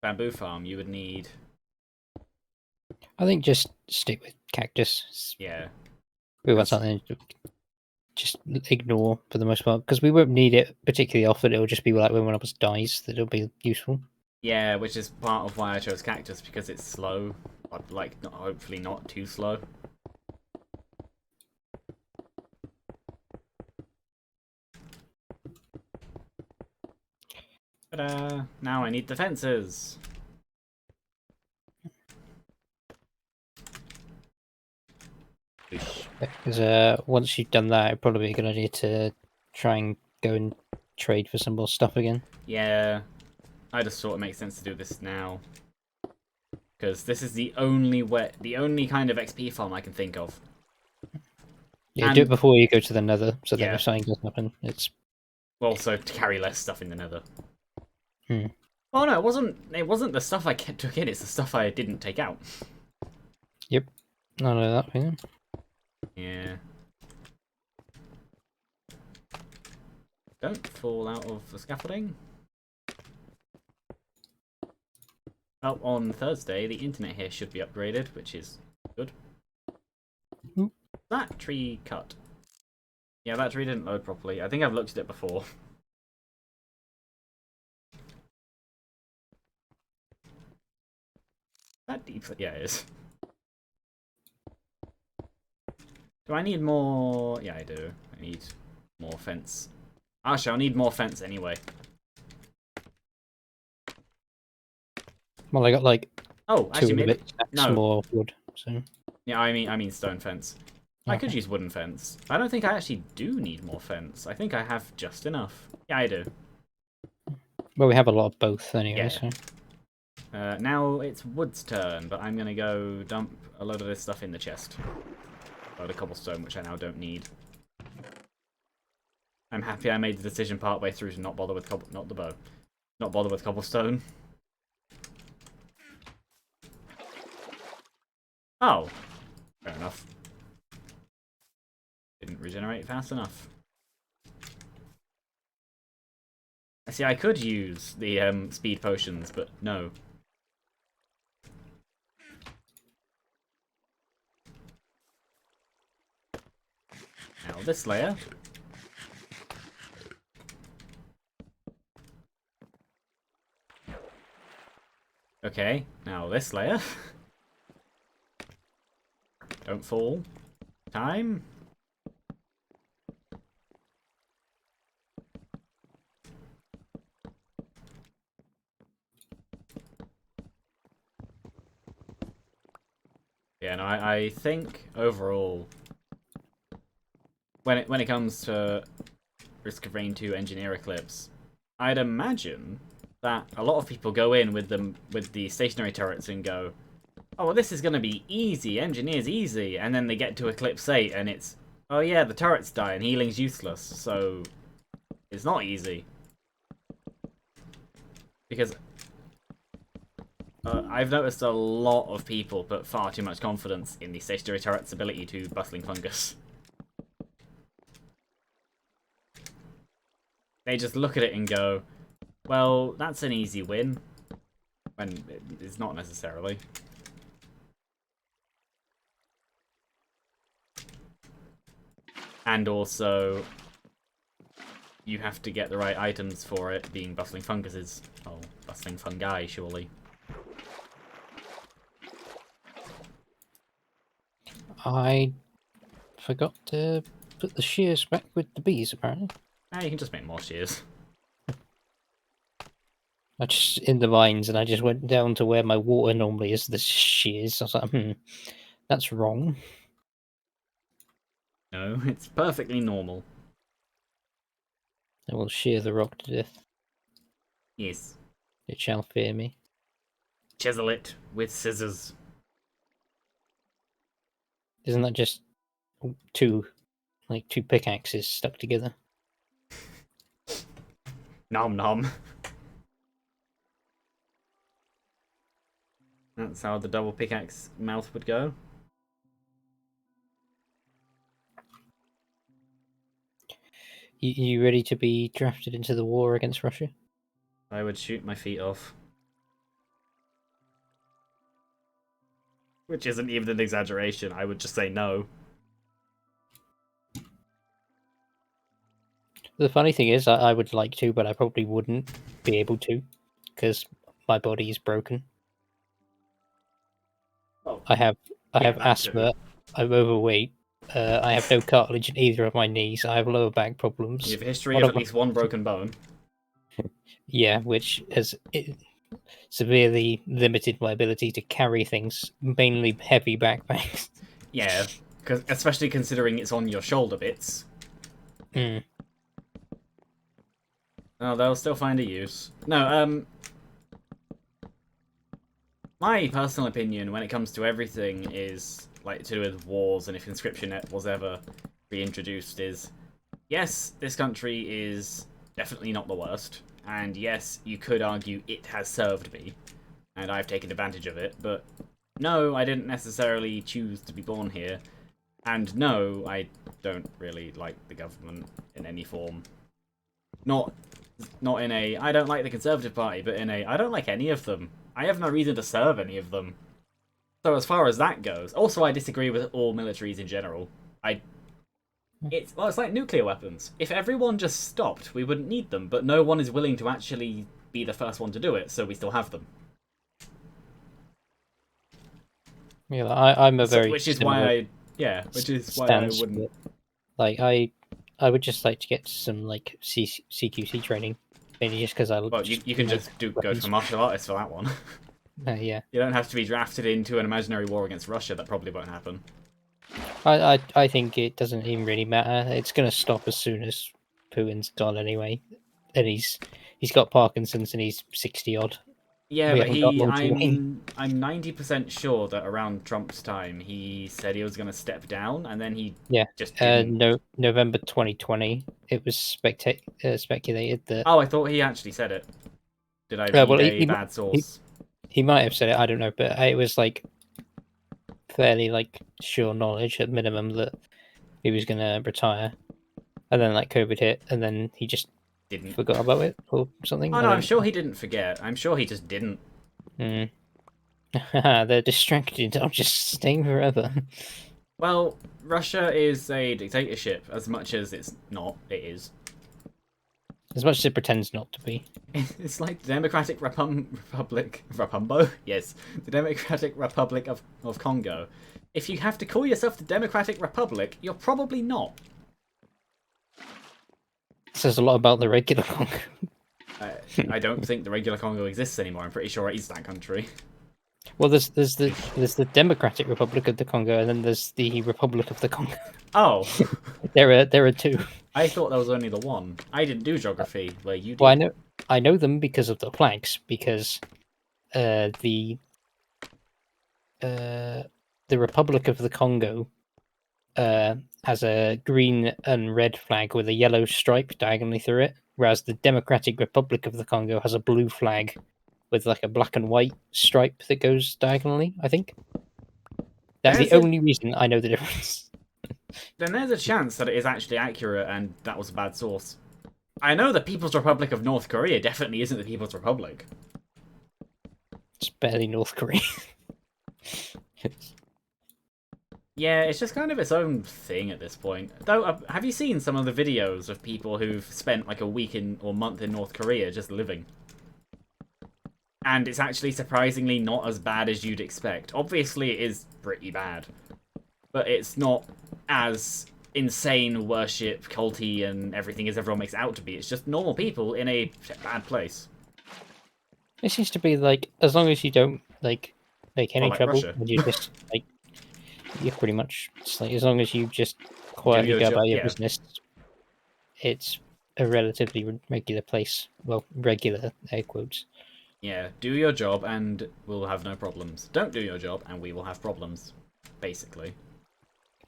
Speaker 1: bamboo farm, you would need...
Speaker 2: I think just stick with cactus.
Speaker 1: Yeah.
Speaker 2: We want something to just ignore for the most part, because we won't need it particularly often. It'll just be like when one of us dies that it'll be useful.
Speaker 1: Yeah, which is part of why I chose cactus, because it's slow. Like, hopefully not too slow. Ta-da! Now I need the fences.
Speaker 2: Because once you've done that, it'd probably be a good idea to try and go and trade for some more stuff again.
Speaker 1: Yeah, I just thought it makes sense to do this now. Because this is the only kind of XP farm I can think of.
Speaker 2: Yeah,
Speaker 1: And,
Speaker 2: do it before you go to the Nether, so that
Speaker 1: yeah.
Speaker 2: if something does happen, it's
Speaker 1: Also, to carry less stuff in the Nether.
Speaker 2: Hmm.
Speaker 1: Well, no, it wasn't the stuff I took in, it's the stuff I didn't take out.
Speaker 2: Yep. I know that feeling.
Speaker 1: Yeah. Don't fall out of the scaffolding. Oh, on Thursday, the internet here should be upgraded, which is good.
Speaker 2: Oop.
Speaker 1: That tree cut. Yeah, that tree didn't load properly. I think I've looked at it before. That deep... Yeah, it is. Do I need more... Yeah, I do. I need more fence. Actually, I'll need more fence anyway.
Speaker 2: Well, I got like
Speaker 1: Oh,
Speaker 2: two
Speaker 1: actually,
Speaker 2: and a
Speaker 1: maybe...
Speaker 2: bit stacks
Speaker 1: No.
Speaker 2: more wood, so...
Speaker 1: Yeah, I mean stone fence. I could use wooden fence. I don't think I actually do need more fence. I think I have just enough. Yeah, I do.
Speaker 2: Well, we have a lot of both anyway,
Speaker 1: Yeah.
Speaker 2: so.
Speaker 1: Now it's Wood's turn, but I'm gonna go dump a load of this stuff in the chest. A load of cobblestone, which I now don't need. I'm happy I made the decision partway through to not bother with not bother with cobblestone. Oh, fair enough. Didn't regenerate fast enough. I see. I could use the speed potions, but no. Now this layer. Okay, now this layer. Don't fall. Time. Yeah, no, I think overall, when it comes to Risk of Rain 2 Engineer Eclipse, I'd imagine that a lot of people go in with the stationary turrets and go, oh, well, this is going to be easy, Engineer's easy, and then they get to Eclipse 8 and it's, oh yeah, the turrets die and healing's useless, so it's not easy. Because I've noticed a lot of people put far too much confidence in the stationary turret's ability to bustling fungus. They just look at it and go, well, that's an easy win. When it's not necessarily. And also, you have to get the right items for it, being bustling funguses. Oh, bustling fungi, surely.
Speaker 2: I forgot to put the shears back with the bees, apparently.
Speaker 1: Ah, you can just make more shears.
Speaker 2: I just in the mines, and I just went down to where my water normally is. The shears. I was like, that's wrong.
Speaker 1: No, it's perfectly normal.
Speaker 2: I will shear the rock to death.
Speaker 1: Yes.
Speaker 2: It shall fear me.
Speaker 1: Chisel it with scissors.
Speaker 2: Isn't that just two pickaxes stuck together?
Speaker 1: Nom nom. That's how the double pickaxe mouth would go.
Speaker 2: You ready to be drafted into the war against Russia?
Speaker 1: I would shoot my feet off. Which isn't even an exaggeration. I would just say no.
Speaker 2: The funny thing is, I would like to, but I probably wouldn't be able to, because my body is broken.
Speaker 1: Oh,
Speaker 2: I have
Speaker 1: yeah, that
Speaker 2: asthma.
Speaker 1: too.
Speaker 2: I'm overweight. I have no cartilage in either of my knees. I have lower back problems.
Speaker 1: You have a history
Speaker 2: What
Speaker 1: of
Speaker 2: am
Speaker 1: at least one broken bone.
Speaker 2: Yeah, which has severely limited my ability to carry things, mainly heavy backpacks.
Speaker 1: Yeah, especially considering it's on your shoulder bits.
Speaker 2: Mm.
Speaker 1: Oh, they'll still find a use. No, my personal opinion when it comes to everything is, like, to do with wars and if conscription was ever reintroduced is, yes, this country is definitely not the worst. And yes, you could argue it has served me, and I've taken advantage of it, but no, I didn't necessarily choose to be born here. And no, I don't really like the government in any form. Not in a, I don't like the Conservative Party, but in a, I don't like any of them. I have no reason to serve any of them. So as far as that goes, also I disagree with all militaries in general. It's like nuclear weapons. If everyone just stopped, we wouldn't need them, but no one is willing to actually be the first one to do it, so we still have them.
Speaker 2: Yeah, I'm a very
Speaker 1: which is
Speaker 2: similar
Speaker 1: why I
Speaker 2: stance.
Speaker 1: wouldn't.
Speaker 2: Like I would just like to get some like CQC training, mainly just because I.
Speaker 1: Well, you can just go for martial artists for that one.
Speaker 2: Yeah.
Speaker 1: You don't have to be drafted into an imaginary war against Russia. That probably won't happen.
Speaker 2: I think it doesn't even really matter. It's going to stop as soon as Putin's gone anyway. and he's got Parkinson's and he's 60 odd.
Speaker 1: Yeah,
Speaker 2: We
Speaker 1: but
Speaker 2: haven't got loads of Wayne.
Speaker 1: I'm 90% sure that around Trump's time he said he was going to step down, and then he
Speaker 2: Yeah,
Speaker 1: just didn't.
Speaker 2: no, November 2020. It was speculated that.
Speaker 1: Oh, I thought he actually said it. Did I
Speaker 2: Well,
Speaker 1: read a bad
Speaker 2: he
Speaker 1: source?
Speaker 2: he might have said it. I don't know, but it was like fairly like sure knowledge at minimum that he was gonna retire, and then like COVID hit, and then he just
Speaker 1: Didn't.
Speaker 2: forgot about it or something.
Speaker 1: Oh
Speaker 2: I
Speaker 1: no, I'm
Speaker 2: don't.
Speaker 1: sure he didn't forget. I'm sure he just didn't.
Speaker 2: Mm. They're distracted. I'm just staying forever.
Speaker 1: Well, Russia is a dictatorship as much as it's not. It is.
Speaker 2: As much as it pretends not to be.
Speaker 1: It's like the Democratic Republic Rapumbo? Yes, the Democratic Republic of Congo. If you have to call yourself the Democratic Republic, you're probably not.
Speaker 2: It says a lot about the regular Congo.
Speaker 1: I don't think the regular Congo exists anymore. I'm pretty sure it is that country.
Speaker 2: Well, there's the Democratic Republic of the Congo, and then there's the Republic of the Congo.
Speaker 1: Oh,
Speaker 2: There are two.
Speaker 1: I thought there was only the one. I didn't do geography where you did.
Speaker 2: Well, I know them because of the flags, because the Republic of the Congo has a green and red flag with a yellow stripe diagonally through it, whereas the Democratic Republic of the Congo has a blue flag with like a black and white stripe that goes diagonally. I think that's the only reason I know the difference.
Speaker 1: Then there's a chance that it is actually accurate and that was a bad source. I know the People's Republic of North Korea definitely isn't the People's Republic.
Speaker 2: It's barely North Korea.
Speaker 1: Yeah, it's just kind of its own thing at this point. Though, have you seen some of the videos of people who've spent like a week or month in North Korea just living? And it's actually surprisingly not as bad as you'd expect. Obviously, it is pretty bad. But it's not as insane worship, culty, and everything as everyone makes it out to be. It's just normal people in a bad place.
Speaker 2: It seems to be like, as long as you don't like make any
Speaker 1: like
Speaker 2: trouble,
Speaker 1: Russia.
Speaker 2: and you just like, you're pretty much just, like, as long as you just quietly
Speaker 1: your
Speaker 2: go
Speaker 1: job,
Speaker 2: about your
Speaker 1: yeah.
Speaker 2: business, it's a relatively regular place. Well, regular air quotes.
Speaker 1: Yeah, do your job and we'll have no problems. Don't do your job and we will have problems, basically.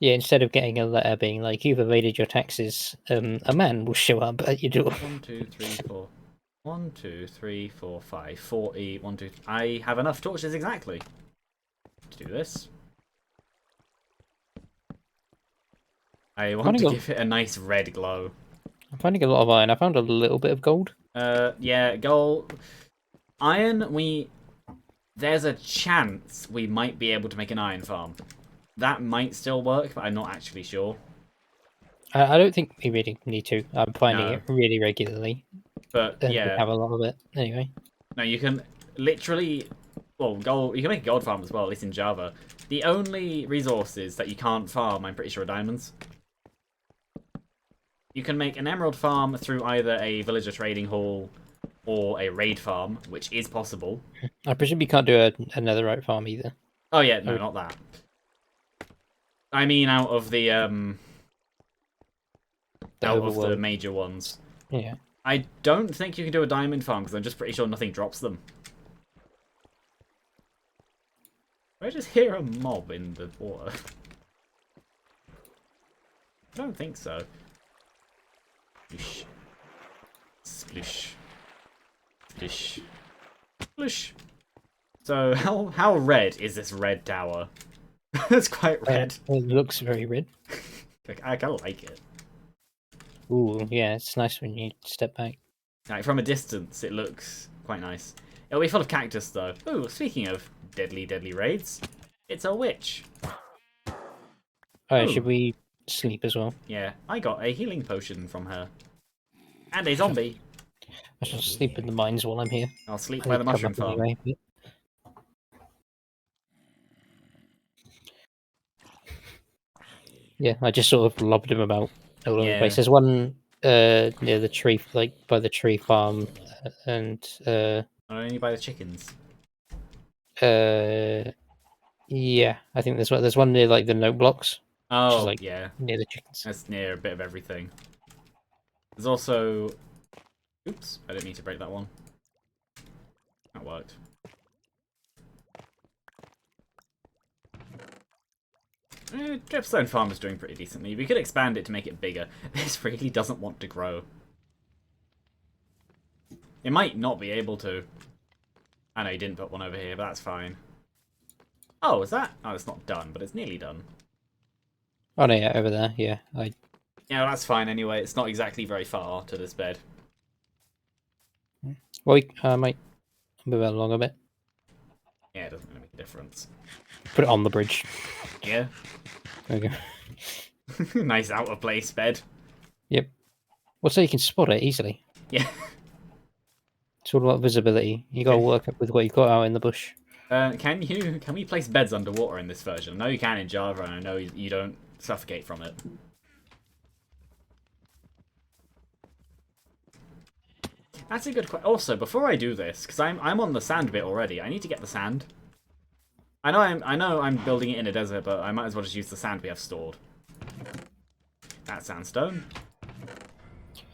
Speaker 2: Yeah, instead of getting a letter being like, you've evaded your taxes, a man will show up at your door.
Speaker 1: 1, 2, 3, 4. 1, 2, 3, 4, 5, 40, 1, 2, 3. I have enough torches exactly to do this. I want to give it a nice red glow.
Speaker 2: I'm finding a lot of iron. I found a little bit of gold.
Speaker 1: Yeah, gold. Iron, there's a chance we might be able to make an iron farm. That might still work, but I'm not actually sure.
Speaker 2: I don't think we really need to. I'm finding it really regularly.
Speaker 1: But yeah,
Speaker 2: we have a lot of it anyway.
Speaker 1: No, you can literally, well, gold. You can make a gold farm as well, at least in Java. The only resources that you can't farm, I'm pretty sure, are diamonds. You can make an emerald farm through either a villager trading hall or a raid farm, which is possible.
Speaker 2: I presume you can't do another netherite farm either.
Speaker 1: Oh yeah, no, not that. I mean, out of the major ones.
Speaker 2: Yeah.
Speaker 1: I don't think you can do a diamond farm because I'm just pretty sure nothing drops them. I just hear a mob in the water. I don't think so. Sploosh. Sploosh. Sploosh. Sploosh. So, how red is this red tower? It's quite red.
Speaker 2: It looks very red.
Speaker 1: I kind of like it.
Speaker 2: Ooh, yeah, it's nice when you step back.
Speaker 1: Like, from a distance, it looks quite nice. It'll be full of cactus, though. Ooh, speaking of deadly raids, it's a witch.
Speaker 2: Alright, should we sleep as well?
Speaker 1: Yeah, I got a healing potion from her. And a zombie.
Speaker 2: I shall sleep in the mines while I'm here.
Speaker 1: I'll sleep by the mushroom farm. Anyway.
Speaker 2: Yeah, I just sort of lobbed him about all over the place. There's one near the tree, like by the tree farm, and
Speaker 1: only by the chickens.
Speaker 2: Yeah, I think there's one near like the note blocks.
Speaker 1: Oh,
Speaker 2: which is, like,
Speaker 1: yeah,
Speaker 2: near the chickens.
Speaker 1: That's near a bit of everything. There's also Oops, I didn't mean to break that one. That worked. Dripstone Farm is doing pretty decently. We could expand it to make it bigger. This really doesn't want to grow. It might not be able to. I know you didn't put one over here, but that's fine. Oh, is that? Oh, it's not done, but it's nearly done.
Speaker 2: Oh no, yeah, over there. Yeah,
Speaker 1: Yeah, that's fine anyway. It's not exactly very far to this bed.
Speaker 2: well, I might move it along a bit.
Speaker 1: Yeah, it doesn't really make a difference.
Speaker 2: Put it on the bridge.
Speaker 1: Yeah.
Speaker 2: There we go.
Speaker 1: Nice out of place bed.
Speaker 2: Yep. Well, so you can spot it easily.
Speaker 1: Yeah.
Speaker 2: It's all about visibility. You got to work up with what you've got out in the bush.
Speaker 1: Can we place beds underwater in this version? I know you can in Java, and I know you don't suffocate from it. That's a good question. Also, before I do this, because I'm on the sand bit already, I need to get the sand. I know I'm building it in a desert, but I might as well just use the sand we have stored. That's sandstone.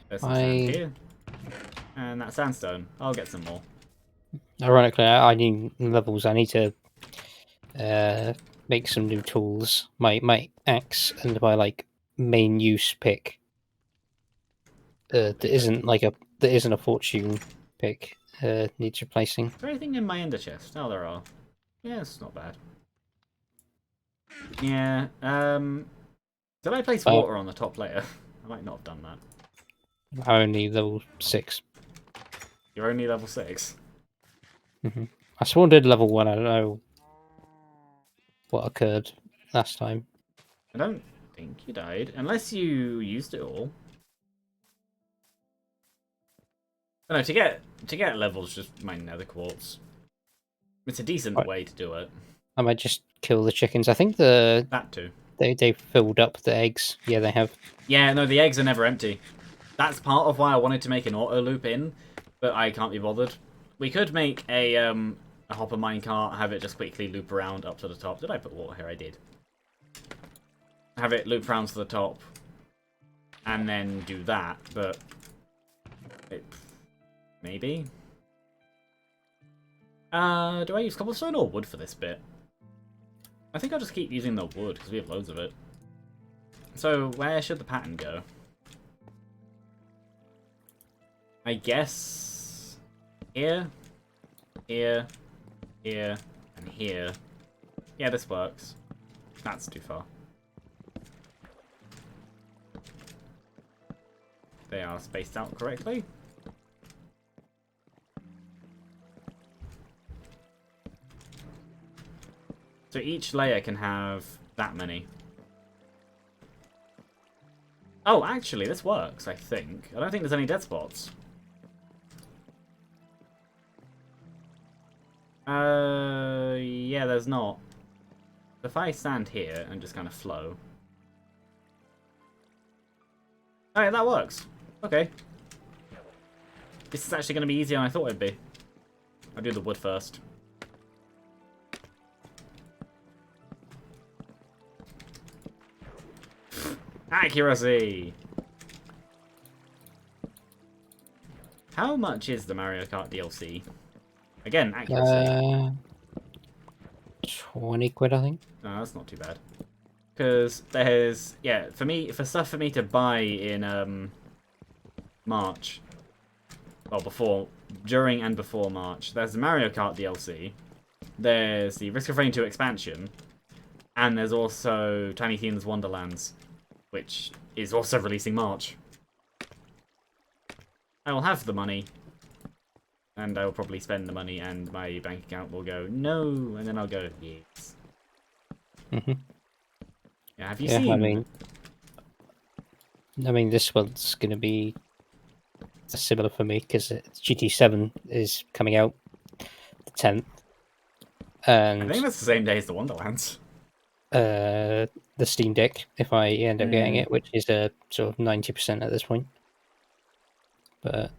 Speaker 1: There's some sand here. And that's sandstone. I'll get some more.
Speaker 2: Ironically, I need levels. I need to make some new tools. My axe and my main use pick that isn't a fortune pick needs replacing.
Speaker 1: Is there anything in my ender chest? Oh, there are. Yeah, it's not bad. Yeah. Did I place water on the top layer? I might not have done that.
Speaker 2: I only level 6.
Speaker 1: You're only level 6.
Speaker 2: I spawned at level 1. I don't know what occurred last time.
Speaker 1: I don't think you died, unless you used it all. Oh, no, to get levels, just mine nether quartz. It's a decent way to do it.
Speaker 2: I might just kill the chickens. I think that
Speaker 1: too.
Speaker 2: They filled up the eggs. Yeah, they have.
Speaker 1: Yeah, no, the eggs are never empty. That's part of why I wanted to make an auto loop in, but I can't be bothered. We could make a hopper minecart, have it just quickly loop around up to the top. Did I put water here? I did. Have it loop around to the top, and then do that, but maybe. Do I use cobblestone or wood for this bit? I think I'll just keep using the wood, because we have loads of it. So, where should the pattern go? I guess here, here, here, and here. Yeah, this works. That's too far. They are spaced out correctly. So each layer can have that many. Oh, actually, this works, I think. I don't think there's any dead spots. Yeah, there's not. If I stand here and just kind of flow. Alright, that works. Okay. This is actually going to be easier than I thought it'd be. I'll do the wood first. Accuracy! How much is the Mario Kart DLC? Again, accuracy.
Speaker 2: 20 quid, I think.
Speaker 1: No, that's not too bad. Because there's, yeah, for stuff for me to buy in March. Well, during and before March. There's the Mario Kart DLC. There's the Risk of Rain 2 expansion. And there's also Tiny Tina's Wonderlands, which is also releasing March. I will have the money, and I will probably spend the money, and my bank account will go, no, and then I'll go, yes. Yeah, have you seen...
Speaker 2: I mean, this one's going to be similar for me, because GT7 is coming out the 10th. And
Speaker 1: I think that's the same day as the Wonderlands.
Speaker 2: The Steam Deck, if I end up getting it, which is sort of 90% at this point. But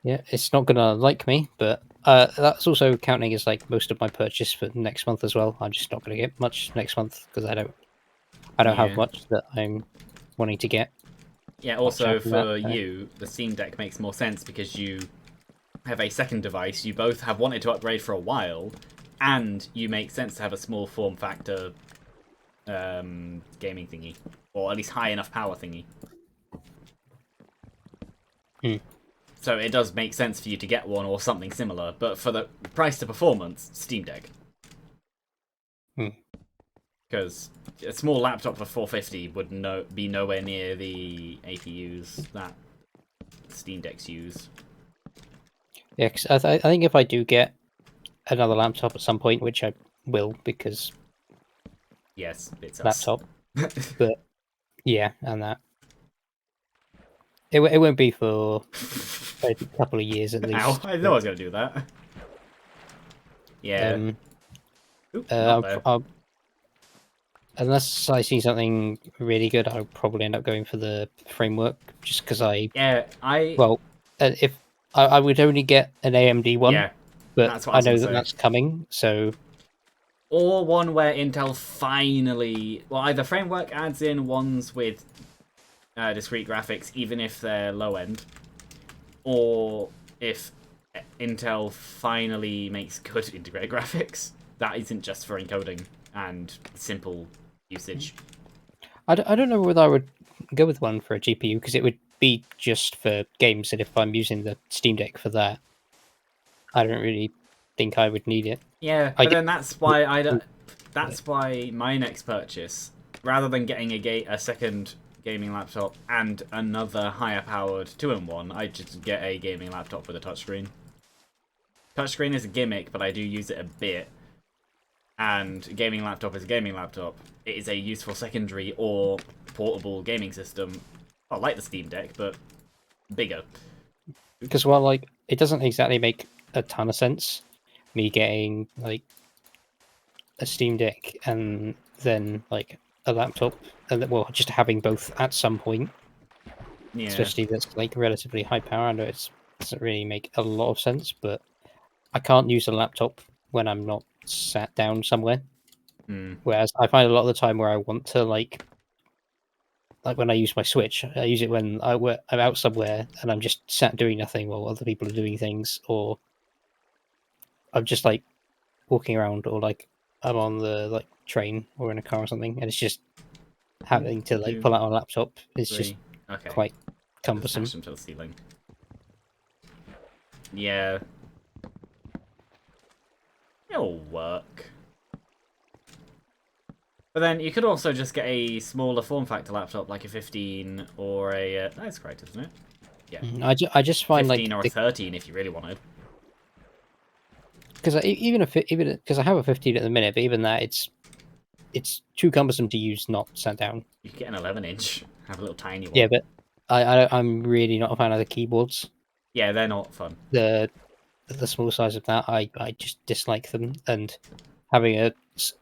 Speaker 2: yeah, it's not gonna like me. But that's also counting as most of my purchase for next month as well. I'm just not gonna get much next month because I don't have much that I'm wanting to get.
Speaker 1: Yeah,
Speaker 2: watch
Speaker 1: also
Speaker 2: out for that.
Speaker 1: for you, the Steam Deck makes more sense because you have a second device. You both have wanted to upgrade for a while, and you make sense to have a small form factor gaming thingy, or at least high enough power thingy.
Speaker 2: Hmm.
Speaker 1: So it does make sense for you to get one or something similar, but for the price to performance, Steam Deck.
Speaker 2: Hmm.
Speaker 1: Because a small laptop for 450 would be nowhere near the APUs that Steam Decks use.
Speaker 2: Yeah, 'cause I think if I do get another laptop at some point, which I will because
Speaker 1: Yes, it's us.
Speaker 2: laptop, but yeah, and that it won't be for a couple of years at
Speaker 1: Ow,
Speaker 2: least.
Speaker 1: I know I was going to do that. Yeah.
Speaker 2: Um,
Speaker 1: Oop, not there.
Speaker 2: unless I see something really good, I'll probably end up going for the framework, just because
Speaker 1: Yeah,
Speaker 2: well, if I would only get an AMD one,
Speaker 1: yeah,
Speaker 2: but
Speaker 1: that's what I
Speaker 2: I
Speaker 1: was going
Speaker 2: know
Speaker 1: to
Speaker 2: that
Speaker 1: say.
Speaker 2: that's coming, so
Speaker 1: Or one where Intel finally... Well, either Framework adds in ones with discrete graphics, even if they're low-end, or if Intel finally makes good integrated graphics that isn't just for encoding and simple usage.
Speaker 2: I don't know whether I would go with one for a GPU because it would be just for games, and if I'm using the Steam Deck for that, I don't really think I would need it.
Speaker 1: Yeah,
Speaker 2: I
Speaker 1: but
Speaker 2: get
Speaker 1: then that's
Speaker 2: it,
Speaker 1: why that's why my next purchase, rather than getting a second gaming laptop and another higher powered 2-in-1, I just get a gaming laptop with a touchscreen. Touchscreen is a gimmick, but I do use it a bit. And a gaming laptop is a gaming laptop. It is a useful secondary or portable gaming system. I like the Steam Deck, but bigger.
Speaker 2: because well, like it doesn't exactly make a ton of sense me getting like a Steam Deck and then like a laptop, and well, just having both at some point,
Speaker 1: Yeah.
Speaker 2: especially that's like relatively high power. I know it doesn't really make a lot of sense, but I can't use a laptop when I'm not sat down somewhere.
Speaker 1: Hmm.
Speaker 2: Whereas I find a lot of the time where I want to like when I use my Switch, I use it when I'm out somewhere and I'm just sat doing nothing while other people are doing things, or I'm just like walking around, or like I'm on the like train or in a car or something, and it's just
Speaker 1: One,
Speaker 2: having to like
Speaker 1: two,
Speaker 2: pull out a laptop is just
Speaker 1: three. Okay.
Speaker 2: quite
Speaker 1: Just smash
Speaker 2: cumbersome.
Speaker 1: them to the ceiling. Yeah. It'll work. But then you could also just get a smaller form factor laptop, like a 15 or a... that's correct, isn't it? Yeah.
Speaker 2: I just find
Speaker 1: 15
Speaker 2: like
Speaker 1: or a 13 if you really wanted.
Speaker 2: because even because I have a 15 at the minute, but even that it's too cumbersome to use not sat down.
Speaker 1: You could get an 11-inch. Have a little tiny
Speaker 2: Yeah,
Speaker 1: one.
Speaker 2: but I'm really not a fan of the keyboards.
Speaker 1: Yeah, they're not fun.
Speaker 2: The small size of that, I just dislike them. And having a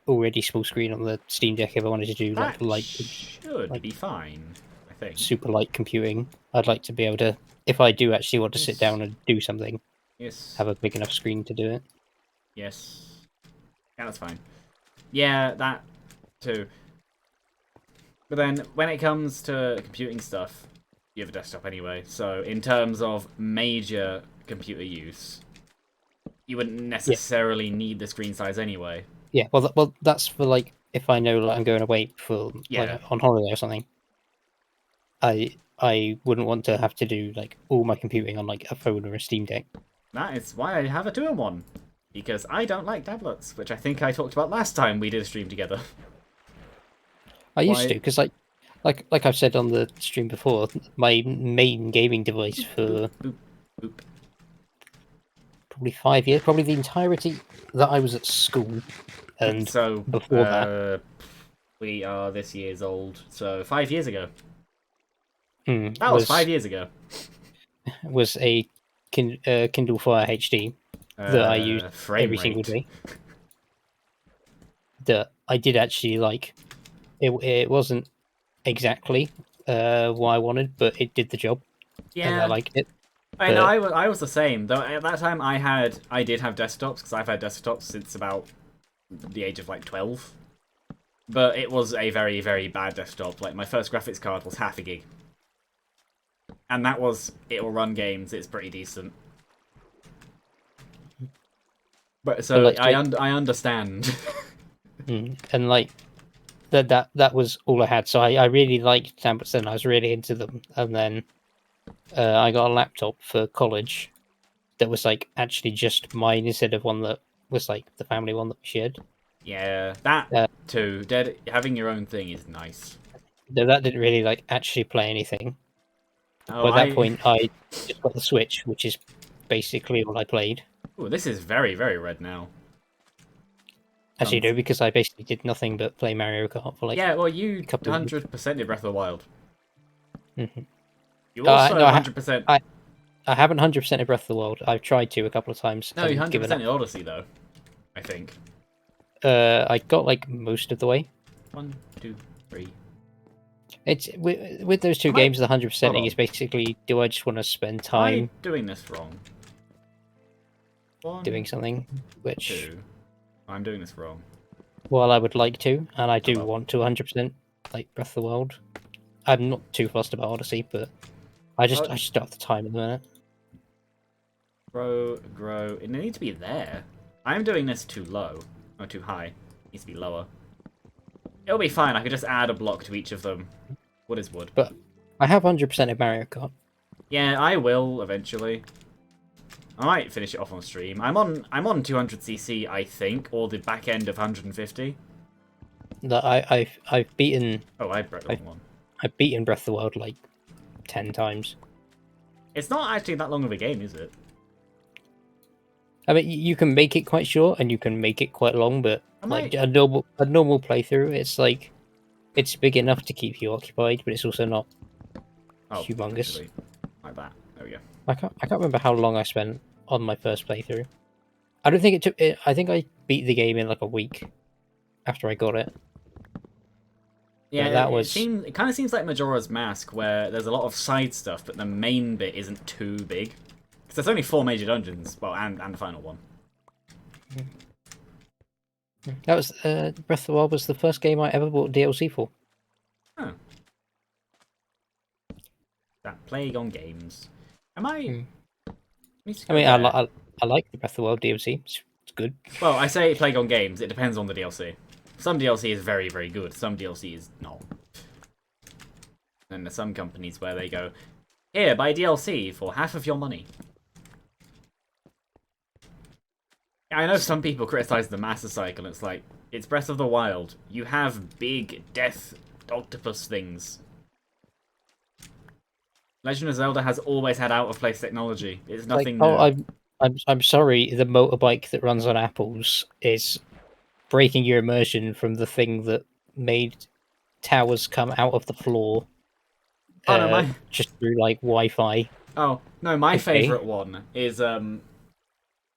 Speaker 2: already small screen on the Steam Deck, if I wanted to do like
Speaker 1: That should
Speaker 2: like
Speaker 1: be fine, I think.
Speaker 2: super light computing, I'd like to be able to, if I do actually want to sit
Speaker 1: Yes.
Speaker 2: down and do something,
Speaker 1: Yes.
Speaker 2: have a big enough screen to do it.
Speaker 1: Yes. Yeah, that's fine. Yeah, that too. But then, when it comes to computing stuff, you have a desktop anyway. So, in terms of major computer use, you wouldn't
Speaker 2: Yeah,
Speaker 1: necessarily need the screen size anyway.
Speaker 2: yeah. Well, that's for like if I know like I'm going away for like
Speaker 1: Yeah,
Speaker 2: on holiday or something. I wouldn't want to have to do like all my computing on like a phone or a Steam Deck.
Speaker 1: that is why I have a 2-in-1. Because I don't like tablets, which I think I talked about last time we did a stream together.
Speaker 2: I used to
Speaker 1: Why?
Speaker 2: because like I've said on the stream before, my main gaming device
Speaker 1: Boop,
Speaker 2: for
Speaker 1: boop, boop.
Speaker 2: probably 5 years, probably the entirety that I was at school, and
Speaker 1: So,
Speaker 2: before that
Speaker 1: we are this year's old. So, 5 years ago.
Speaker 2: mm,
Speaker 1: That was 5 years ago.
Speaker 2: was a Kindle Fire HD that I used
Speaker 1: Frame
Speaker 2: every single
Speaker 1: rate.
Speaker 2: day. That I did actually like. It wasn't exactly what I wanted, but it did the job, and I
Speaker 1: Yeah.
Speaker 2: liked it.
Speaker 1: I know,
Speaker 2: But
Speaker 1: I was the same. Though at that time I did have desktops, because I've had desktops since about the age of like 12. But it was a very, very bad desktop. Like, my first graphics card was half a gig. And that was it'll run games. It's pretty decent. But so
Speaker 2: like,
Speaker 1: I understand.
Speaker 2: and like that was all I had. So I really liked Amberson. I was really into them, and then I got a laptop for college that was like actually just mine instead of one that was like the family one that we shared.
Speaker 1: Yeah, that
Speaker 2: Uh,
Speaker 1: too. Having your own thing is nice.
Speaker 2: Though that didn't really like actually play anything.
Speaker 1: Oh,
Speaker 2: By that point, I just got the Switch, which is basically all I played.
Speaker 1: Ooh, this is very, very red now.
Speaker 2: As you know, because I basically did nothing but play Mario Kart for like
Speaker 1: Yeah, well,
Speaker 2: a
Speaker 1: you
Speaker 2: couple of years.
Speaker 1: 100% did Breath of the Wild.
Speaker 2: Mm-hmm.
Speaker 1: You also
Speaker 2: No,
Speaker 1: 100%.
Speaker 2: I haven't 100% of Breath of the Wild. I've tried to a couple of times
Speaker 1: No, you
Speaker 2: and given
Speaker 1: 100%
Speaker 2: up.
Speaker 1: in Odyssey though. I think.
Speaker 2: I got like most of the way.
Speaker 1: 1, 2, 3.
Speaker 2: It's with those two
Speaker 1: Am I-
Speaker 2: games, the
Speaker 1: Hold
Speaker 2: 100%ing
Speaker 1: on.
Speaker 2: is basically, do I just want to spend
Speaker 1: Am I
Speaker 2: time
Speaker 1: doing this wrong? 1,
Speaker 2: doing something, which
Speaker 1: 2. I'm doing this wrong.
Speaker 2: while I would like to, and I do
Speaker 1: Hold up.
Speaker 2: want to 100% like Breath of the Wild. I'm not too fussed about Odyssey, but I just don't have the time at the minute.
Speaker 1: Grow. It needs to be there. I'm doing this too low. Or too high. It needs to be lower. It'll be fine. I could just add a block to each of them. Wood is wood.
Speaker 2: But I have 100% of Mario Kart.
Speaker 1: Yeah, I will eventually. I might finish it off on stream. I'm on 200cc, I think, or the back end of 150.
Speaker 2: That I've beaten.
Speaker 1: Oh, I broke the wrong one.
Speaker 2: I've beaten Breath of the Wild like 10 times.
Speaker 1: It's not actually that long of a game, is it?
Speaker 2: I mean, you can make it quite short and you can make it quite long, but like a normal playthrough, it's like it's big enough to keep you occupied, but it's also not humongous.
Speaker 1: Literally. Like that. There we go.
Speaker 2: I can't remember how long I spent on my first playthrough. I don't think it took. I think I beat the game in like a week after I got it.
Speaker 1: Yeah,
Speaker 2: that was.
Speaker 1: It kind of seems like Majora's Mask, where there's a lot of side stuff, but the main bit isn't too big. Because there's only 4 major dungeons, well, and the final one.
Speaker 2: That was Breath of the Wild was the first game I ever bought DLC for.
Speaker 1: Oh. That plague on games. Am I?
Speaker 2: I mean, I like the Breath of the Wild DLC. It's good.
Speaker 1: Well, I say plague on games. It depends on the DLC. Some DLC is very, very good. Some DLC is not. And there's some companies where they go, here, buy DLC for half of your money. I know some people criticize the Master Cycle. It's like, it's Breath of the Wild. You have big death octopus things. Legend of Zelda has always had out-of-place technology. It's nothing new.
Speaker 2: Oh, I'm sorry. The motorbike that runs on apples is breaking your immersion from the thing that made towers come out of the floor. Just through like Wi-Fi.
Speaker 1: Oh no, my favorite one is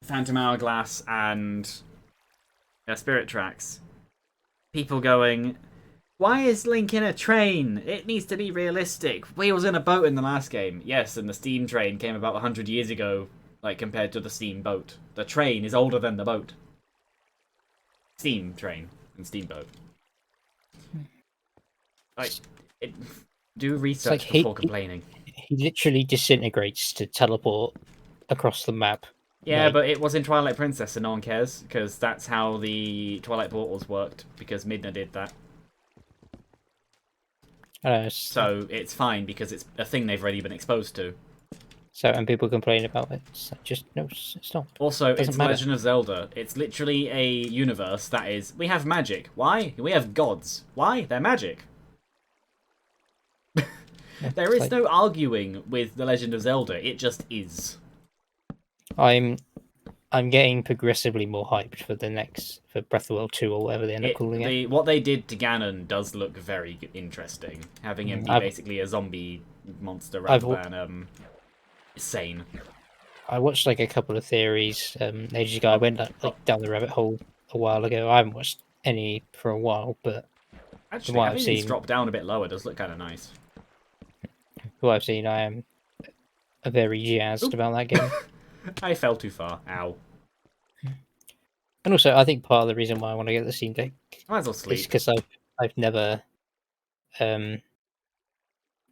Speaker 1: Phantom Hourglass and Spirit Tracks. People going, why is Link in a train? It needs to be realistic. We was in a boat in the last game. Yes, and the steam train came about 100 years ago, like compared to the steamboat. The train is older than the boat. Steam train and steamboat. Like, do research before complaining.
Speaker 2: He literally disintegrates to teleport across the map.
Speaker 1: Yeah, but it was in Twilight Princess, and no one cares, because that's how the Twilight portals worked, because Midna did that. So it's fine, because it's a thing they've already been exposed to.
Speaker 2: So, and people complain about it. So just, no, it's not.
Speaker 1: Also, it's Legend of Zelda. It's literally a universe that is, we have magic. Why? We have gods. Why? They're magic. There is no arguing with The Legend of Zelda. It just is.
Speaker 2: I'm getting progressively more hyped for for Breath of the Wild 2 or whatever they end up calling it.
Speaker 1: What they did to Ganon does look very interesting. Having him be basically a zombie monster rather than sane.
Speaker 2: I watched like a couple of theories ages ago. I went like down the rabbit hole a while ago. I haven't watched any for a while, but
Speaker 1: actually, having these drop down a bit lower does look kind of nice.
Speaker 2: What I've seen, I am very jazzed about that game.
Speaker 1: I fell too far. Ow.
Speaker 2: And also, I think part of the reason why I want to get the Steam Deck
Speaker 1: is
Speaker 2: because I've never got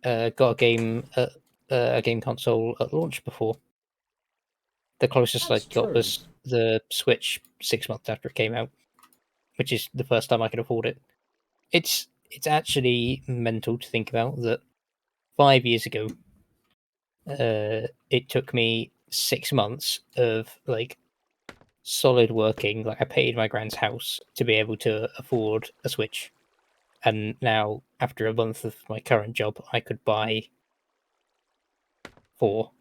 Speaker 2: a game a game console at launch before. The closest I
Speaker 1: That's
Speaker 2: got
Speaker 1: true.
Speaker 2: was the Switch 6 months after it came out, which is the first time I could afford it. It's actually mental to think about that 5 years ago, it took me 6 months of like solid working. Like I paid my grand's house to be able to afford a Switch, and now after a month of my current job, I could buy 4.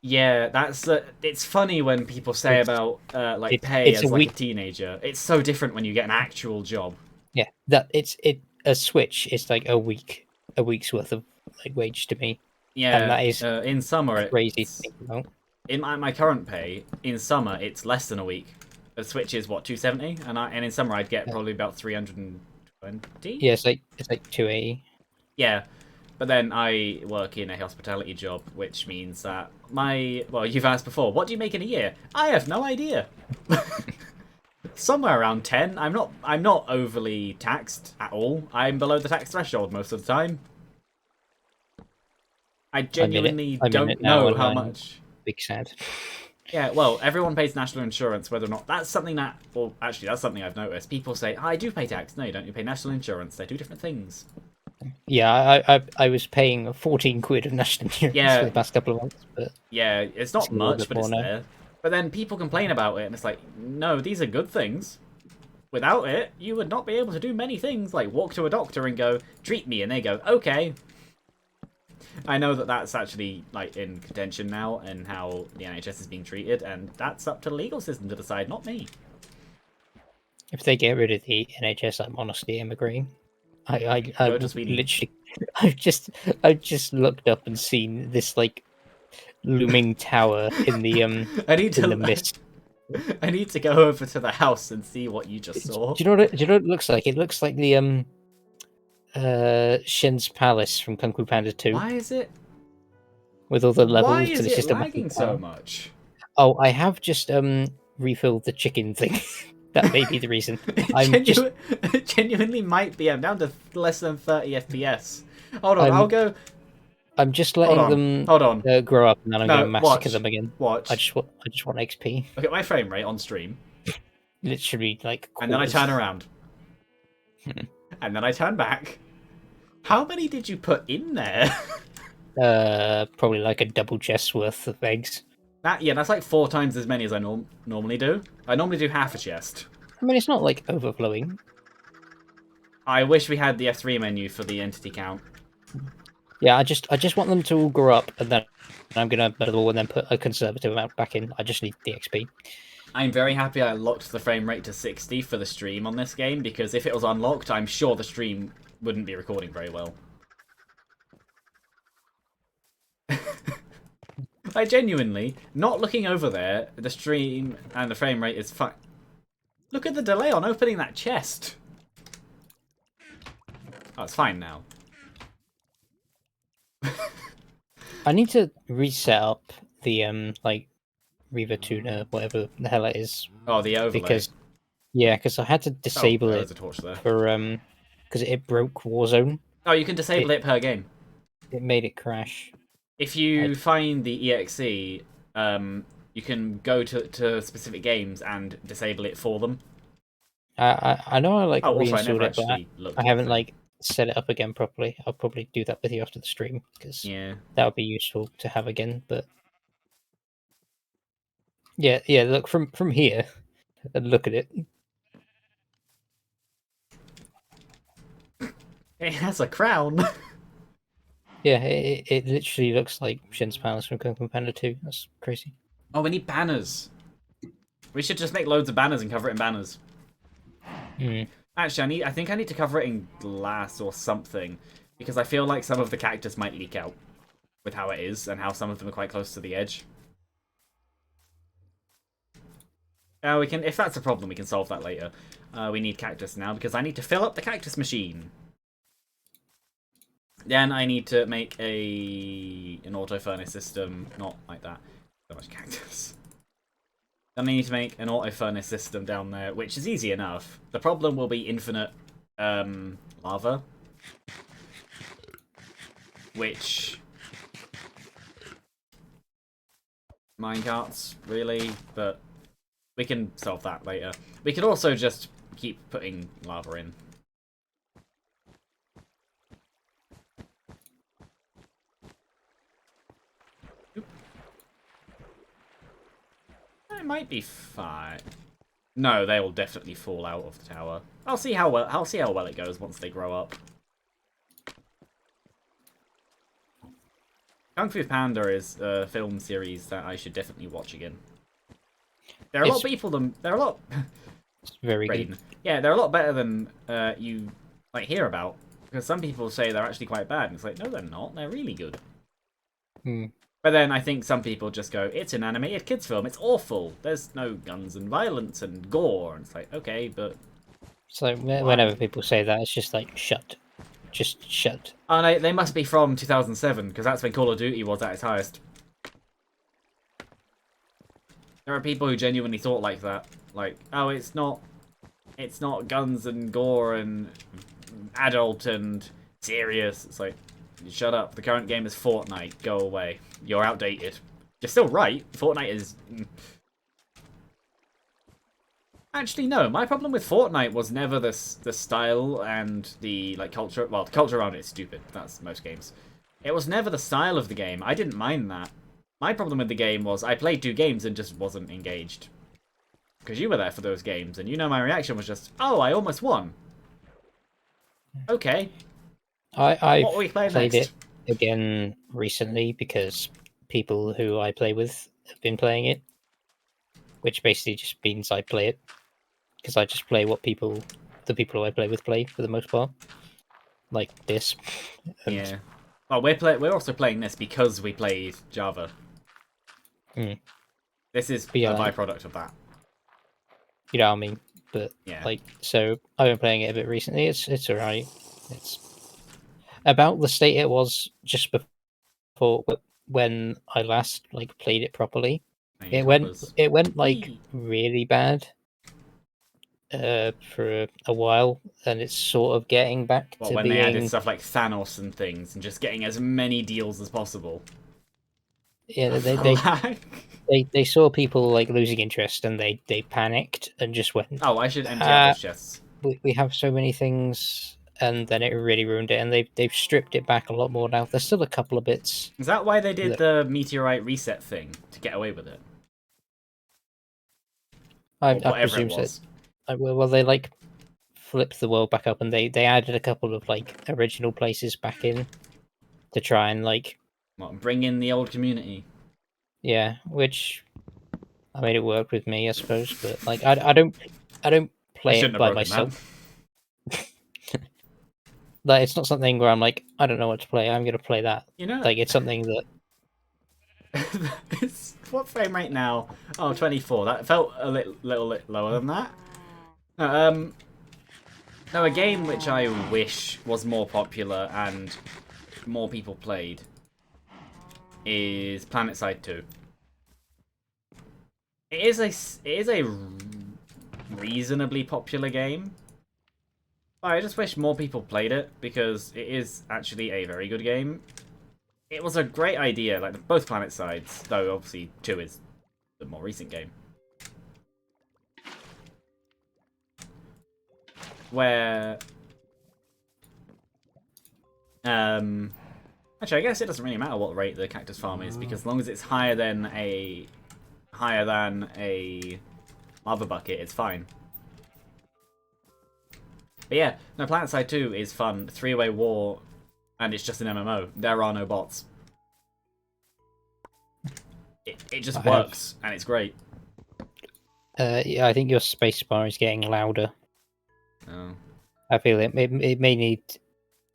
Speaker 1: Yeah, that's it's funny when people say
Speaker 2: It's
Speaker 1: about like
Speaker 2: it's
Speaker 1: pay
Speaker 2: it's a
Speaker 1: as like a
Speaker 2: week.
Speaker 1: teenager. It's so different when you get an actual job.
Speaker 2: Yeah, that it a Switch is like a week's worth of like wage to me, and
Speaker 1: Yeah,
Speaker 2: that is
Speaker 1: in summer
Speaker 2: crazy to
Speaker 1: it's
Speaker 2: think about.
Speaker 1: in my current pay. In summer it's less than a week. The Switch is what 270, and in summer I'd get
Speaker 2: Yeah,
Speaker 1: probably about 320.
Speaker 2: yeah, it's like 280.
Speaker 1: Yeah, but then I work in a hospitality job, which means that well, you've asked before, what do you make in a year? I have no idea. Somewhere around 10. I'm not overly taxed at all. I'm below the tax threshold most of the time. I
Speaker 2: I'm in it.
Speaker 1: genuinely
Speaker 2: I'm in
Speaker 1: don't
Speaker 2: it now,
Speaker 1: know
Speaker 2: and
Speaker 1: how
Speaker 2: I'm
Speaker 1: much.
Speaker 2: big sad.
Speaker 1: Yeah, well, everyone pays national insurance, whether or not that's something that. Well, actually, that's something I've noticed. People say, oh, I do pay tax. No, you don't. You pay national insurance. They're two different things.
Speaker 2: Yeah, I was paying 14 quid of national insurance for
Speaker 1: Yeah,
Speaker 2: the past couple of months, but
Speaker 1: yeah, it's
Speaker 2: it's
Speaker 1: not
Speaker 2: a little
Speaker 1: much,
Speaker 2: bit
Speaker 1: but
Speaker 2: more
Speaker 1: it's
Speaker 2: now.
Speaker 1: there. But then people complain about it, and it's like, no, these are good things. Without it, you would not be able to do many things, like walk to a doctor and go, treat me, and they go, okay. I know that that's actually like in contention now, and how the NHS is being treated, and that's up to the legal system to decide, not me.
Speaker 2: If they get rid of the NHS, I'm honestly emigrating. I
Speaker 1: Go to
Speaker 2: will
Speaker 1: Sweden.
Speaker 2: literally. I've just looked up and seen this like looming tower
Speaker 1: I need
Speaker 2: in the
Speaker 1: to
Speaker 2: mist.
Speaker 1: I need to go over to the house and see what you just
Speaker 2: Do
Speaker 1: saw.
Speaker 2: you know what do you know what it looks like? It looks like the Shin's Palace from Kung Fu Panda 2
Speaker 1: Why is it
Speaker 2: with all the
Speaker 1: why
Speaker 2: levels,
Speaker 1: is
Speaker 2: and it's
Speaker 1: it
Speaker 2: just a massive
Speaker 1: lagging so
Speaker 2: tower.
Speaker 1: much?
Speaker 2: Oh, I have just refilled the chicken thing. That may be the reason.
Speaker 1: It,
Speaker 2: I'm just
Speaker 1: it genuinely might be. I'm down to less than 30 FPS. Hold on, I'll
Speaker 2: I'm
Speaker 1: go.
Speaker 2: I'm just
Speaker 1: Hold
Speaker 2: letting
Speaker 1: on,
Speaker 2: them
Speaker 1: hold on.
Speaker 2: grow up, and then I'm gonna
Speaker 1: No,
Speaker 2: massacre
Speaker 1: watch,
Speaker 2: them again.
Speaker 1: watch.
Speaker 2: I just want XP.
Speaker 1: Look at my frame rate on stream,
Speaker 2: Literally like
Speaker 1: and then I
Speaker 2: quarters.
Speaker 1: turn around, and then I turn back. How many did you put in there?
Speaker 2: Probably like a double chest worth of eggs.
Speaker 1: Yeah, that's like 4 times as many as I normally do. I normally do half a chest.
Speaker 2: I mean, it's not like overflowing.
Speaker 1: I wish we had the F3 menu for the entity count.
Speaker 2: Yeah, I just want them to all grow up, and then I'm gonna murder them all and then put a conservative amount back in. I just need the XP.
Speaker 1: I'm very happy I locked the frame rate to 60 for the stream on this game, because if it was unlocked, I'm sure the stream wouldn't be recording very well. I genuinely, not looking over there, the stream and the frame rate is fine. Look at the delay on opening that chest. Oh, it's fine now.
Speaker 2: I need to reset up the like Reaver Tuner, whatever the hell it is,
Speaker 1: Oh, the overlay.
Speaker 2: because yeah, because I had to
Speaker 1: Oh,
Speaker 2: disable
Speaker 1: there
Speaker 2: it
Speaker 1: is a torch there.
Speaker 2: for because it broke Warzone.
Speaker 1: Oh, you can disable it per game.
Speaker 2: It made it crash.
Speaker 1: If
Speaker 2: I
Speaker 1: you find the EXE, you can go to specific games and disable it for them.
Speaker 2: I know I like
Speaker 1: Oh, also, I
Speaker 2: reinstalled
Speaker 1: never
Speaker 2: it, but
Speaker 1: actually looked
Speaker 2: I
Speaker 1: at the
Speaker 2: haven't
Speaker 1: thing.
Speaker 2: like set it up again properly. I'll probably do that with you after the stream because
Speaker 1: Yeah.
Speaker 2: that would be useful to have again. But yeah, yeah. Look from here and look at it.
Speaker 1: It has a crown.
Speaker 2: Yeah, it literally looks like Shin's Palace from Kung Fu Panda 2. That's crazy.
Speaker 1: Oh, we need banners. We should just make loads of banners and cover it in banners.
Speaker 2: Mm.
Speaker 1: Actually, I think I need to cover it in glass or something, because I feel like some of the cactus might leak out with how it is and how some of them are quite close to the edge. We can, if that's a problem, we can solve that later. We need cactus now because I need to fill up the cactus machine. Then I need to make an auto furnace system, not like that. So much cactus. Then I need to make an auto furnace system down there, which is easy enough. The problem will be infinite lava, which minecarts, really, but we can solve that later. We could also just keep putting lava in. It might be fine. No, they will definitely fall out of the tower. I'll see how well it goes once they grow up. Kung Fu Panda is a film series that I should definitely watch again. There are a lot of people. There are a lot.
Speaker 2: It's very
Speaker 1: Rain.
Speaker 2: good.
Speaker 1: Yeah, they're a lot better than you hear about, because some people say they're actually quite bad, and it's like, no, they're not. They're really good.
Speaker 2: Hmm.
Speaker 1: But then I think some people just go, it's an animated kids film. It's awful. There's no guns and violence and gore. And it's like, okay, but
Speaker 2: So whenever people say that, it's just like shut, just shut.
Speaker 1: oh, no, they must be from 2007, because that's when Call of Duty was at its highest. There are people who genuinely thought like that. Like, oh, it's not guns and gore and adult and serious. It's like, shut up. The current game is Fortnite. Go away. You're outdated. You're still right. Fortnite is... Actually, no. My problem with Fortnite was never the style and the culture. Well, the culture around it is stupid. That's most games. It was never the style of the game. I didn't mind that. My problem with the game was I played 2 games and just wasn't engaged. Because you were there for those games, and my reaction was just, oh, I almost won. Okay.
Speaker 2: I've
Speaker 1: what are we playing
Speaker 2: played
Speaker 1: next?
Speaker 2: it again recently because people who I play with have been playing it, which basically just means I play it because I just play what the people who I play with play for the most part, like this. And,
Speaker 1: Yeah. Well, we're also playing this because we played Java.
Speaker 2: Mm.
Speaker 1: This is
Speaker 2: Yeah,
Speaker 1: a byproduct of that.
Speaker 2: you know what I mean? But
Speaker 1: Yeah.
Speaker 2: so I've been playing it a bit recently. It's alright. It's about the state it was just before when I last played it properly.
Speaker 1: I need
Speaker 2: It went
Speaker 1: hoppers. Whee!
Speaker 2: really bad for a while, and it's sort of getting back
Speaker 1: Well,
Speaker 2: to
Speaker 1: when they added
Speaker 2: being
Speaker 1: stuff like Thanos and things, and just getting as many deals as possible.
Speaker 2: yeah.
Speaker 1: Flag.
Speaker 2: They saw people losing interest, and they panicked and just went,
Speaker 1: Oh, I should empty out those chests.
Speaker 2: we have so many things, and then it really ruined it. And they've stripped it back a lot more now. There's still a couple of bits
Speaker 1: Is that why they did
Speaker 2: that
Speaker 1: the meteorite reset thing to get away with it,
Speaker 2: I
Speaker 1: or whatever it
Speaker 2: presume so.
Speaker 1: was?
Speaker 2: Well, they flipped the world back up, and they added a couple of original places back in to try and
Speaker 1: Well, bring in the old community.
Speaker 2: yeah, which I made it work with me, I suppose. But I don't
Speaker 1: I
Speaker 2: play
Speaker 1: shouldn't
Speaker 2: it
Speaker 1: have
Speaker 2: by
Speaker 1: broken that.
Speaker 2: myself. It's not something where I'm like, I don't know what to play. I'm gonna play that.
Speaker 1: You know,
Speaker 2: It's something that
Speaker 1: what frame rate now? Oh, 24. That felt a little lower than that. No, a game which I wish was more popular and more people played is PlanetSide 2. It is a reasonably popular game. I just wish more people played it because it is actually a very good game. It was a great idea, both PlanetSides, though obviously 2 is the more recent game. Where actually I guess it doesn't really matter what rate the cactus farm is, because as long as it's higher than a lava bucket, it's fine. But yeah, no, PlanetSide 2 is fun. 3-way war, and it's just an MMO. There are no bots. It just works, and it's great.
Speaker 2: yeah, I think your spacebar is getting louder.
Speaker 1: Oh.
Speaker 2: I feel it may need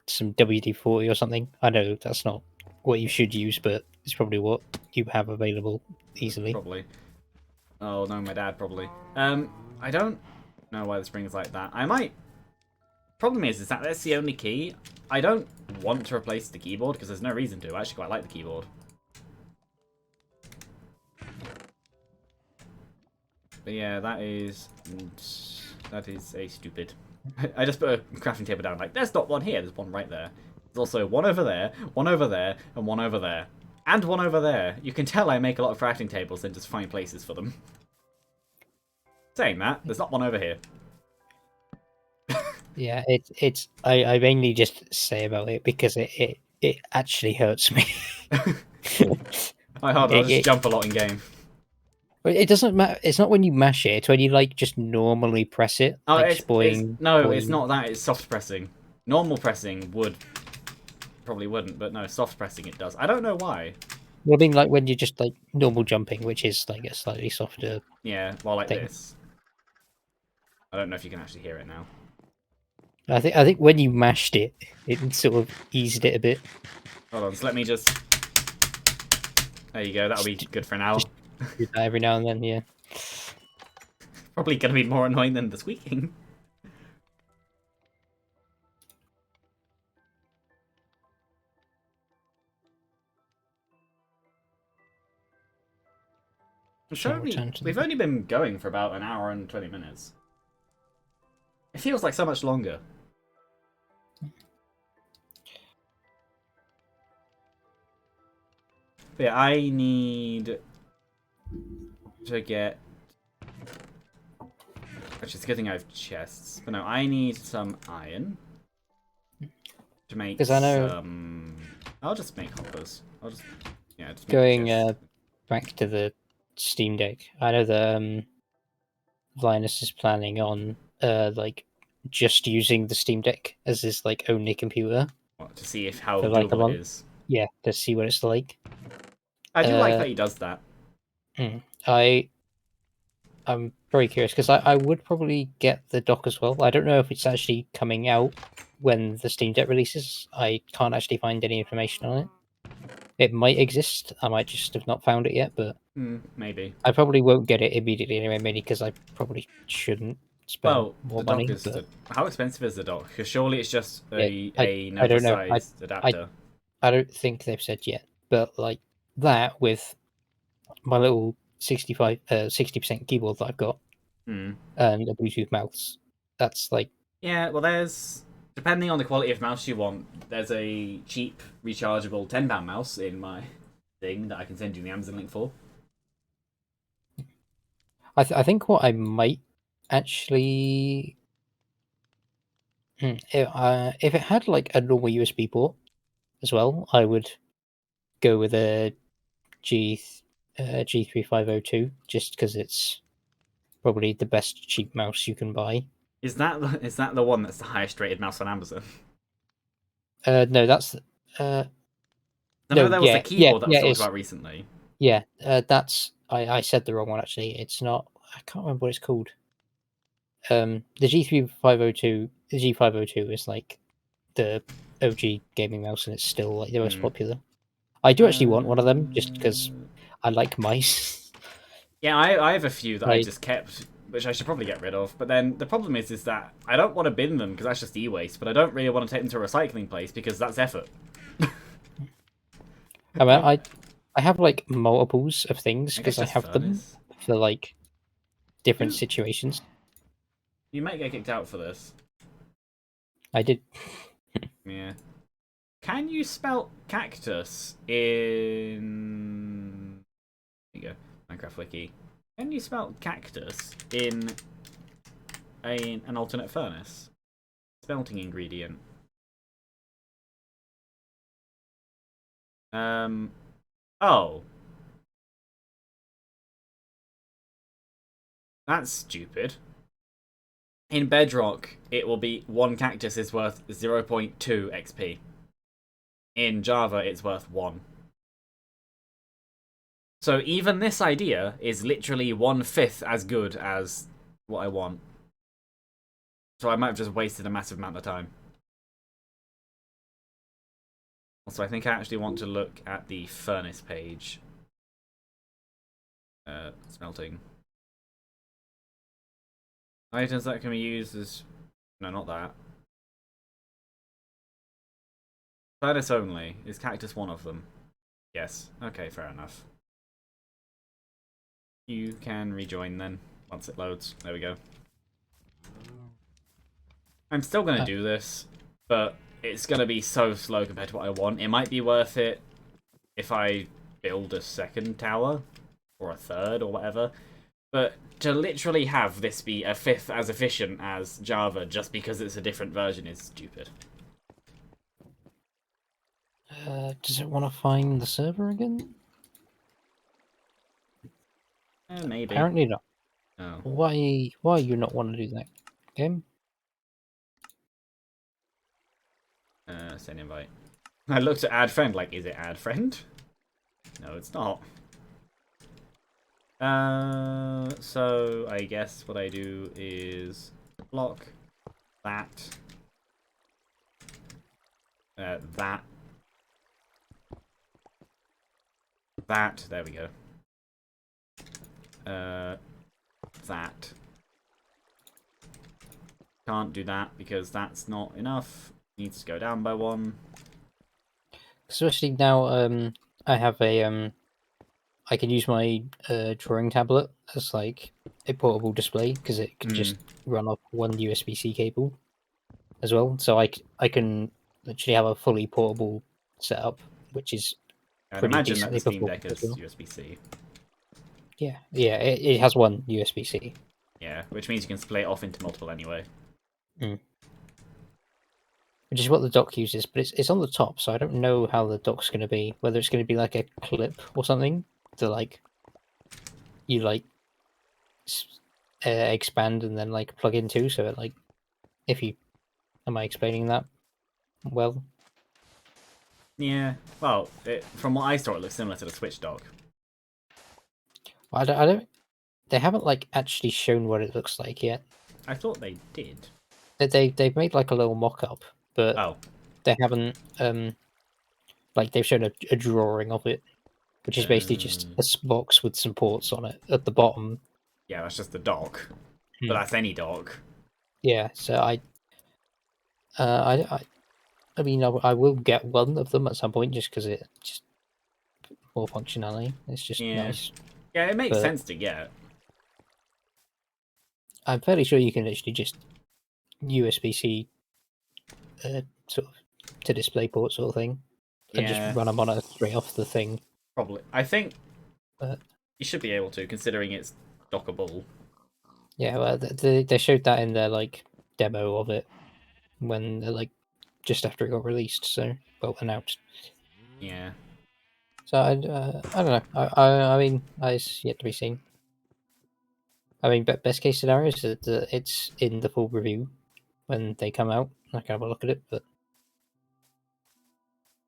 Speaker 2: some WD-40 or something. I know that's not what you should use, but it's probably what you have available easily.
Speaker 1: Probably. Oh no, my dad probably. I don't know why the spring's like that. I might. Problem is that that's the only key. I don't want to replace the keyboard because there's no reason to. I actually quite like the keyboard. But yeah, that is a stupid. I just put a crafting table down. There's not one here. There's one right there. There's also one over there, and one over there. And one over there. You can tell I make a lot of crafting tables and just find places for them. Saying that, there's not one over here.
Speaker 2: Yeah, I mainly just say about it because it actually hurts me.
Speaker 1: Oh, hold on, I'll just jump a lot in game.
Speaker 2: It doesn't matter. It's not when you mash it. It's when you like just normally press it,
Speaker 1: Oh,
Speaker 2: like
Speaker 1: it's
Speaker 2: boing.
Speaker 1: no, it's
Speaker 2: Boing.
Speaker 1: not that. It's soft pressing. Normal pressing probably wouldn't, but no, soft pressing it does. I don't know why.
Speaker 2: Well, I mean, like when you just like normal jumping, which is like a slightly softer
Speaker 1: Yeah, well, like
Speaker 2: thing.
Speaker 1: this. I don't know if you can actually hear it now.
Speaker 2: I think when you mashed it, it sort of eased it a bit.
Speaker 1: Hold on, so let me just. There you go. That'll be good for an hour.
Speaker 2: Just do that every now and then, yeah.
Speaker 1: Probably gonna be more annoying than the squeaking. We've only been going for about an hour and 20 minutes. It feels like so much longer. But yeah, I need to get. Actually, it's a good thing I have chests. But no, I need some iron to make
Speaker 2: Because I know
Speaker 1: some. I'll just make hoppers. I'll just just make
Speaker 2: going
Speaker 1: chests.
Speaker 2: back to the Steam Deck, I know that Linus is planning on like just using the Steam Deck as his like only computer
Speaker 1: What, to see if how
Speaker 2: for like a
Speaker 1: doable it
Speaker 2: month.
Speaker 1: is.
Speaker 2: Yeah, to see what it's like.
Speaker 1: I do like
Speaker 2: Uh,
Speaker 1: that he does that.
Speaker 2: I I'm very curious because I would probably get the dock as well. I don't know if it's actually coming out when the Steam Deck releases. I can't actually find any information on it. It might exist. I might just have not found it yet, but
Speaker 1: Maybe.
Speaker 2: I probably won't get it immediately anyway, mainly because I probably shouldn't spend
Speaker 1: Well,
Speaker 2: more
Speaker 1: the dock
Speaker 2: money.
Speaker 1: is
Speaker 2: But
Speaker 1: how expensive is the dock? Because surely it's just
Speaker 2: yeah,
Speaker 1: a
Speaker 2: I don't know.
Speaker 1: Nova-sized
Speaker 2: I
Speaker 1: adapter.
Speaker 2: I don't think they've said yet, but like that with my little 60% keyboard that I've got and a Bluetooth mouse, that's like
Speaker 1: Yeah, well, there's depending on the quality of mouse you want. There's a cheap rechargeable £10 mouse in my thing that I can send you the Amazon link for.
Speaker 2: I think what I might actually if it had like a normal USB port as well, I would go with a G G3502 just because it's probably the best cheap mouse you can buy.
Speaker 1: Is that the one that's the highest rated mouse on Amazon?
Speaker 2: No, that's
Speaker 1: Remember there was a
Speaker 2: yeah,
Speaker 1: keyboard that was
Speaker 2: yeah,
Speaker 1: talked
Speaker 2: it's
Speaker 1: about recently.
Speaker 2: yeah. That's I said the wrong one actually. It's not. I can't remember what it's called. The G3502, the G502 is like the OG gaming mouse, and it's still like the most popular. I do actually want one of them just because I like mice.
Speaker 1: Yeah, I have a few that I
Speaker 2: Like,
Speaker 1: just kept, which I should probably get rid of. But then the problem is that I don't want to bin them because that's just e-waste. But I don't really want to take them to a recycling place because that's effort.
Speaker 2: I mean, I have like multiples of things
Speaker 1: I guess
Speaker 2: because I
Speaker 1: just
Speaker 2: have them
Speaker 1: furnace.
Speaker 2: for like different
Speaker 1: You
Speaker 2: situations.
Speaker 1: you might get kicked out for this.
Speaker 2: I did.
Speaker 1: Yeah. Can you spell cactus in? There you go, Minecraft Wiki. Can you spell cactus in an alternate furnace? Smelting ingredient. Oh, that's stupid. In Bedrock, it will be one cactus is worth 0.2 XP. In Java, it's worth 1. So even this idea is literally 1/5 as good as what I want. So I might have just wasted a massive amount of time. Also, I think I actually want to look at the furnace page. Smelting. Items that can be used as... No, not that. Furnace only. Is cactus one of them? Yes. Okay, fair enough. You can rejoin then, once it loads. There we go. I'm still going to do this, but it's going to be so slow compared to what I want. It might be worth it if I build a second tower or a third or whatever. But to literally have this be a fifth as efficient as Java just because it's a different version is stupid.
Speaker 2: Does it want to find the server again?
Speaker 1: Maybe.
Speaker 2: Apparently not.
Speaker 1: Oh.
Speaker 2: Why you not want to do that? Game?
Speaker 1: Send invite. I looked at add friend, like, is it add friend? No, it's not. So I guess what I do is block that, that, there we go. That. Can't do that because that's not enough. Needs to go down by one.
Speaker 2: Especially now, I have a I can use my drawing tablet as like a portable display because it can just run off one USB-C cable as well. So I can literally have a fully portable setup, which is
Speaker 1: I'd
Speaker 2: pretty
Speaker 1: imagine that the
Speaker 2: decently
Speaker 1: Steam
Speaker 2: performant
Speaker 1: Deck
Speaker 2: as
Speaker 1: is
Speaker 2: well.
Speaker 1: USB-C.
Speaker 2: Yeah, it has one USB-C.
Speaker 1: Yeah, which means you can split it off into multiple anyway.
Speaker 2: Which is what the dock uses, but it's on the top, so I don't know how the dock's going to be. Whether it's going to be like a clip or something to like you like expand and then like plug into. So it, like, if you am I explaining that well?
Speaker 1: Yeah, well, from what I saw, it looks similar to the Switch dock.
Speaker 2: I don't. They haven't like actually shown what it looks like yet.
Speaker 1: I thought they did.
Speaker 2: They've made like a little mock-up, but
Speaker 1: Oh.
Speaker 2: they haven't like they've shown a drawing of it, which is basically just a box with some ports on it at the bottom.
Speaker 1: Yeah, that's just the dock. But that's any dock.
Speaker 2: Yeah, so I mean, I will get one of them at some point just because it just more functionality. It's just nice.
Speaker 1: Yeah, it makes
Speaker 2: But
Speaker 1: sense to get.
Speaker 2: I'm fairly sure you can actually just USB-C sort of to display port sort of thing, and just run them on it straight off the thing.
Speaker 1: Probably. I think
Speaker 2: But
Speaker 1: you should be able to, considering it's dockable.
Speaker 2: yeah, well, they showed that in their like demo of it when like just after it got released, so well announced.
Speaker 1: Yeah.
Speaker 2: So I don't know. I mean, it's yet to be seen. I mean, best case scenario is that it's in the full review when they come out. I can have a look at it, but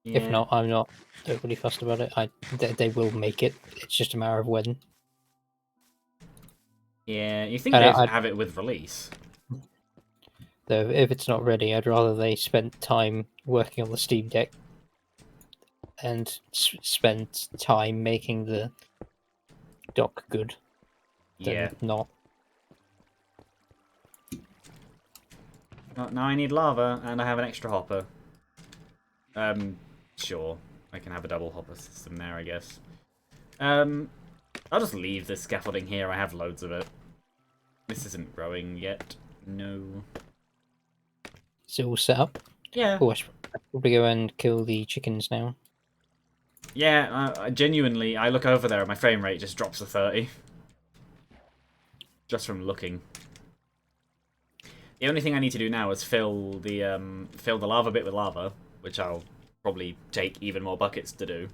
Speaker 2: if not, I'm not overly fussed about it. They will make it. It's just a matter of when.
Speaker 1: Yeah, you think they'd have it with release.
Speaker 2: Though if it's not ready, I'd rather they spent time working on the Steam Deck and spent time making the dock good than not.
Speaker 1: Now I need lava, and I have an extra hopper. Sure. I can have a double hopper system there, I guess. I'll just leave this scaffolding here. I have loads of it. This isn't growing yet. No.
Speaker 2: Is it all set up?
Speaker 1: Yeah.
Speaker 2: Oh, I should probably go and kill the chickens now.
Speaker 1: Yeah, genuinely, I look over there and my frame rate just drops to 30. Just from looking. The only thing I need to do now is fill the lava bit with lava, which I'll probably take even more buckets to do.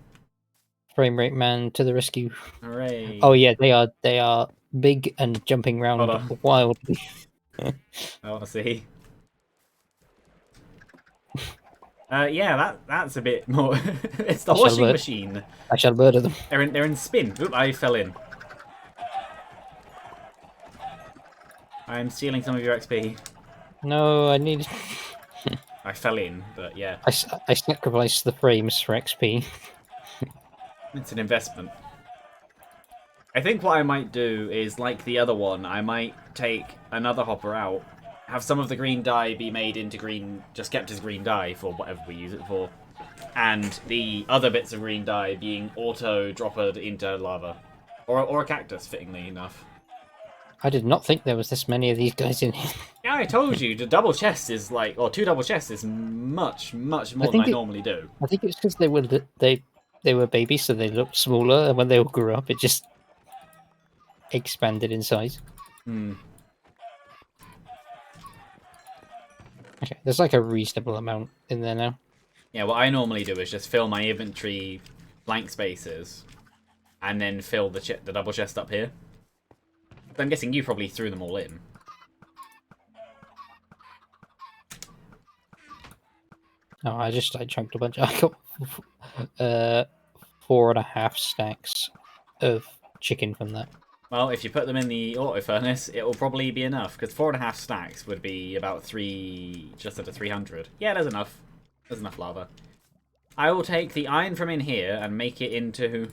Speaker 2: Frame rate man to the rescue!
Speaker 1: Hooray!
Speaker 2: Oh yeah, they are big and jumping around wildly.
Speaker 1: I want to see. Yeah, that's a bit more. It's the washing machine.
Speaker 2: I shall murder them.
Speaker 1: They're in spin. Oop! I fell in. I'm stealing some of your XP.
Speaker 2: No, I need.
Speaker 1: I fell in, but yeah.
Speaker 2: I sacrificed the frames for XP.
Speaker 1: It's an investment. I think what I might do is, like the other one, I might take another hopper out, have some of the green dye be made into green, just kept as green dye for whatever we use it for, and the other bits of green dye being auto-droppered into lava. Or a cactus, fittingly enough.
Speaker 2: I did not think there was this many of these guys in here.
Speaker 1: Yeah, I told you, the double chest is like, or 2 double chests is much, much more than I normally do.
Speaker 2: I think it's because they they were babies, so they looked smaller, and when they all grew up, it just expanded in size.
Speaker 1: Hmm.
Speaker 2: Okay, there's like a reasonable amount in there now.
Speaker 1: Yeah, what I normally do is just fill my inventory blank spaces, and then fill the double chest up here. So I'm guessing you probably threw them all in.
Speaker 2: Oh, I just chunked a bunch. I got 4.5 stacks of chicken from that.
Speaker 1: Well, if you put them in the auto furnace, it will probably be enough, because 4.5 stacks would be about just under 300. Yeah, there's enough. There's enough lava. I will take the iron from in here and make it into...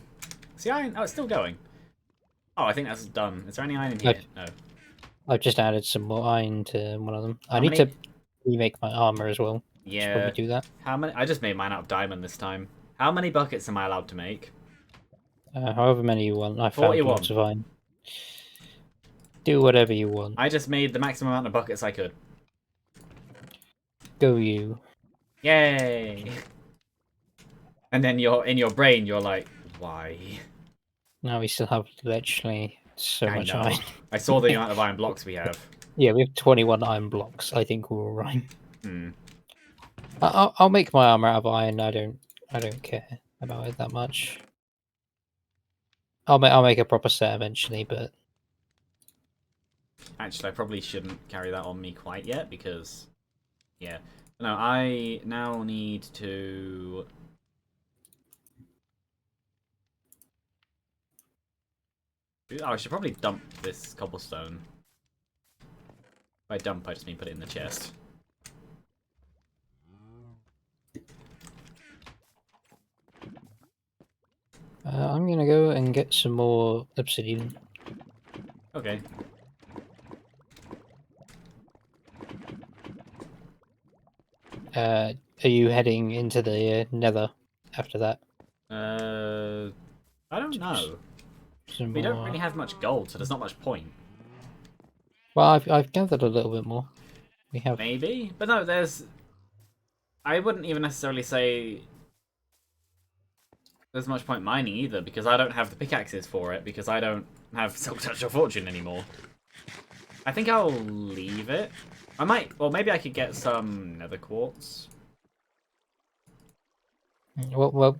Speaker 1: See, iron? Oh, it's still going. Oh, I think that's done. Is there any iron in here? No.
Speaker 2: I've just added some more iron to one of them. I
Speaker 1: How
Speaker 2: need
Speaker 1: many?
Speaker 2: to remake my armor as well. Should probably
Speaker 1: Yeah.
Speaker 2: do that.
Speaker 1: How many? I just made mine out of diamond this time. How many buckets am I allowed to make?
Speaker 2: However many you want. I found
Speaker 1: 41.
Speaker 2: lots of iron. Do whatever you want.
Speaker 1: I just made the maximum amount of buckets I could.
Speaker 2: Go you.
Speaker 1: Yay! And then in your brain, you're like, why?
Speaker 2: Now we still have literally so
Speaker 1: I
Speaker 2: much
Speaker 1: know.
Speaker 2: iron.
Speaker 1: I saw the amount of iron blocks we have.
Speaker 2: Yeah, we have 21 iron blocks. I think we're all right.
Speaker 1: Hmm.
Speaker 2: I'll make my armor out of iron. I don't care about it that much. I'll make a proper set eventually, but
Speaker 1: Actually, I probably shouldn't carry that on me quite yet, because... Yeah. No, I now need to... Oh, I should probably dump this cobblestone. By dump, I just mean put it in the chest.
Speaker 2: I'm gonna go and get some more obsidian.
Speaker 1: Okay.
Speaker 2: Are you heading into the Nether after that?
Speaker 1: I don't know.
Speaker 2: Some
Speaker 1: We don't
Speaker 2: more.
Speaker 1: really have much gold, so there's not much point.
Speaker 2: Well, I've gathered a little bit more. We have.
Speaker 1: Maybe? But no, there's... I wouldn't even necessarily say there's much point mining either, because I don't have the pickaxes for it, because I don't have Silk Touch or Fortune anymore. I think I'll leave it. I might... Well, maybe I could get some nether quartz.
Speaker 2: Well,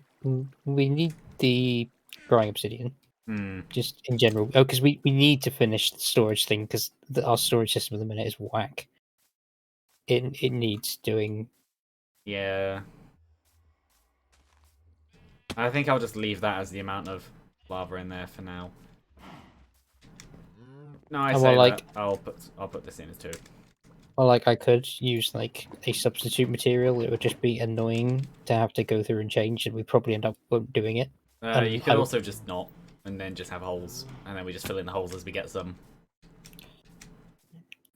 Speaker 2: we need the growing obsidian.
Speaker 1: Hmm.
Speaker 2: Just in general. Oh, because we need to finish the storage thing because our storage system at the minute is whack. It needs doing.
Speaker 1: Yeah. I think I'll just leave that as the amount of lava in there for now. No, I
Speaker 2: Well,
Speaker 1: say
Speaker 2: like-
Speaker 1: that. I'll put this in as 2.
Speaker 2: Well, like I could use like a substitute material. It would just be annoying to have to go through and change, and we probably end up doing it.
Speaker 1: You could also just not, and then just have holes, and then we just fill in the holes as we get some.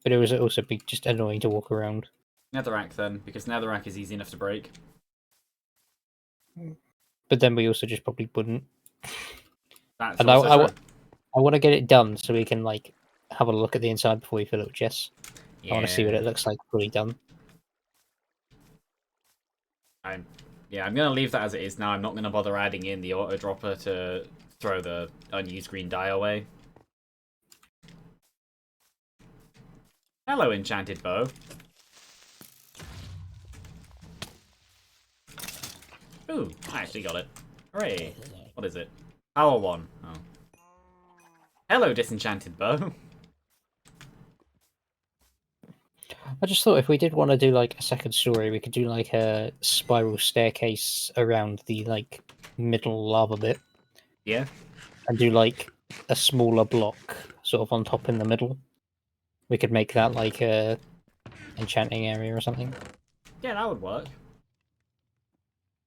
Speaker 2: But it would also be just annoying to walk around.
Speaker 1: Netherrack then, because netherrack is easy enough to break.
Speaker 2: But then we also just probably wouldn't.
Speaker 1: That's
Speaker 2: And
Speaker 1: also true.
Speaker 2: I want to get it done so we can like have a look at the inside before we fill it with chests.
Speaker 1: Yeah.
Speaker 2: I want to see what it looks like fully done.
Speaker 1: I'm gonna leave that as it is now. I'm not gonna bother adding in the auto dropper to throw the unused green dye away. Hello, enchanted bow. Ooh, I actually got it. Hooray. What is it? Power 1. Oh. Hello, disenchanted bow.
Speaker 2: I just thought if we did want to do like a second story, we could do like a spiral staircase around the like middle lava bit.
Speaker 1: Yeah.
Speaker 2: And do like a smaller block sort of on top in the middle. We could make that like a enchanting area or something.
Speaker 1: Yeah, that would work.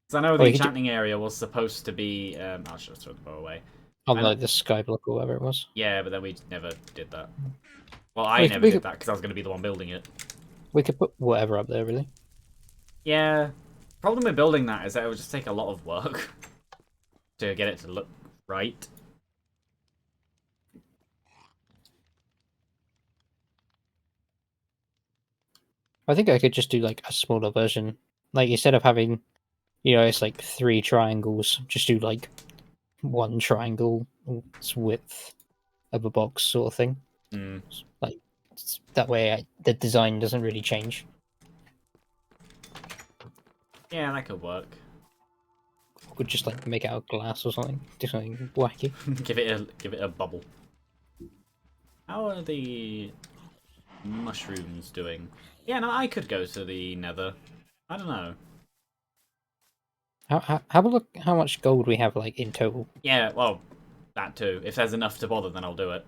Speaker 1: Because I know the enchanting area was supposed to be... I should have thrown the bow away.
Speaker 2: On like the sky block or whatever it was.
Speaker 1: Yeah, but then we never did that. Well, I never did that because I was going to be the one building it.
Speaker 2: We could put whatever up there, really.
Speaker 1: Yeah. Problem with building that is that it would just take a lot of work to get it to look right.
Speaker 2: I think I could just do like a smaller version. Like instead of having You know, it's like 3 triangles. Just do like 1 triangle width of a box sort of thing.
Speaker 1: Hmm.
Speaker 2: Like that way, the design doesn't really change.
Speaker 1: Yeah, that could work.
Speaker 2: Could just like make it out of glass or something. Do something wacky.
Speaker 1: give it a bubble. How are the mushrooms doing? Yeah, no, I could go to the Nether. I don't know.
Speaker 2: Have a look how much gold we have like in total.
Speaker 1: Yeah, well, that too. If there's enough to bother, then I'll do it.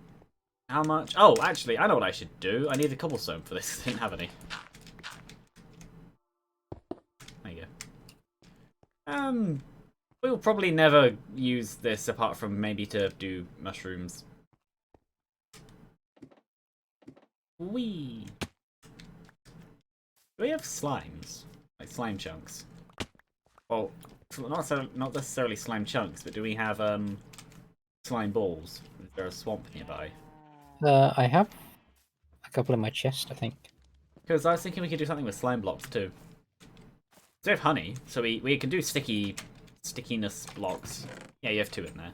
Speaker 1: How much? Oh, actually, I know what I should do. I need a cobblestone for this. I didn't have any. There you go. We'll probably never use this apart from maybe to do mushrooms. Wee. Do we have slimes? Like slime chunks? Well, not necessarily slime chunks, but do we have slime balls? Is there a swamp nearby?
Speaker 2: I have a couple in my chest, I think.
Speaker 1: Because I was thinking we could do something with slime blocks too. So we have honey, so we can do stickiness blocks. Yeah, you have 2 in there.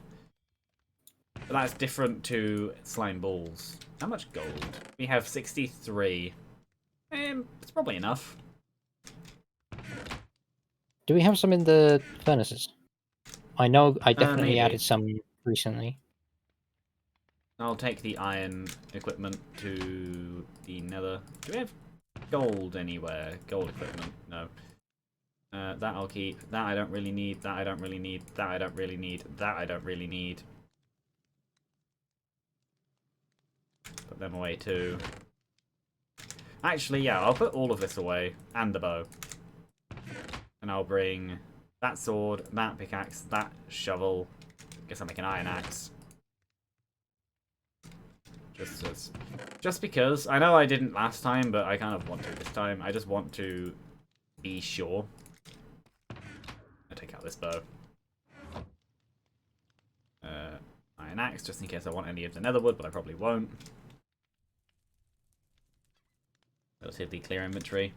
Speaker 1: But that's different to slime balls. How much gold? We have 63. It's probably enough.
Speaker 2: Do we have some in the furnaces? I know I definitely
Speaker 1: Maybe.
Speaker 2: added some recently.
Speaker 1: I'll take the iron equipment to the nether. Do we have gold anywhere? Gold equipment? No. That I'll keep. That I don't really need. That I don't really need. That I don't really need. That I don't really need. Put them away too. Actually, yeah, I'll put all of this away. And the bow. And I'll bring that sword, that pickaxe, that shovel. Guess I'll make an iron axe. Just because. I know I didn't last time, but I kind of want to this time. I just want to be sure. I'll take out this bow. Iron axe, just in case I want any of the netherwood, but I probably won't. Relatively clear inventory.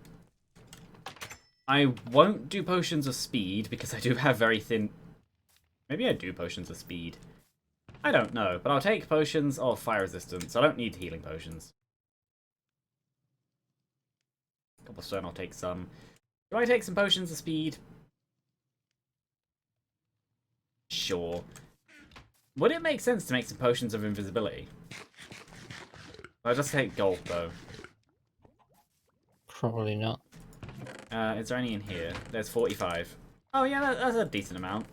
Speaker 1: I won't do potions of speed, because I do have very thin... Maybe I do potions of speed. I don't know, but I'll take potions of fire resistance. I don't need healing potions. Cobblestone, I'll take some. Do I take some potions of speed? Sure. Would it make sense to make some potions of invisibility? I'll just take gold, though.
Speaker 2: Probably not.
Speaker 1: Is there any in here? There's 45. Oh, yeah, that's a decent amount.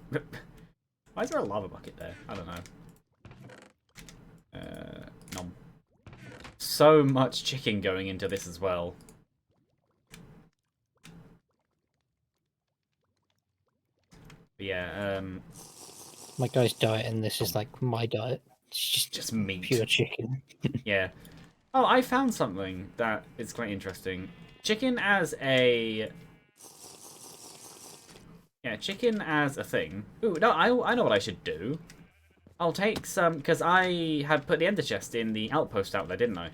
Speaker 1: Why is there a lava bucket there? I don't know. Nom. So much chicken going into this as well. But yeah,
Speaker 2: My guy's diet, and this is like my diet. It's
Speaker 1: just meat.
Speaker 2: Pure chicken.
Speaker 1: Yeah. Oh, I found something that is quite interesting. Chicken as a... Yeah, chicken as a thing. Ooh, no, I know what I should do. I'll take some, because I had put the ender chest in the outpost out there, didn't I?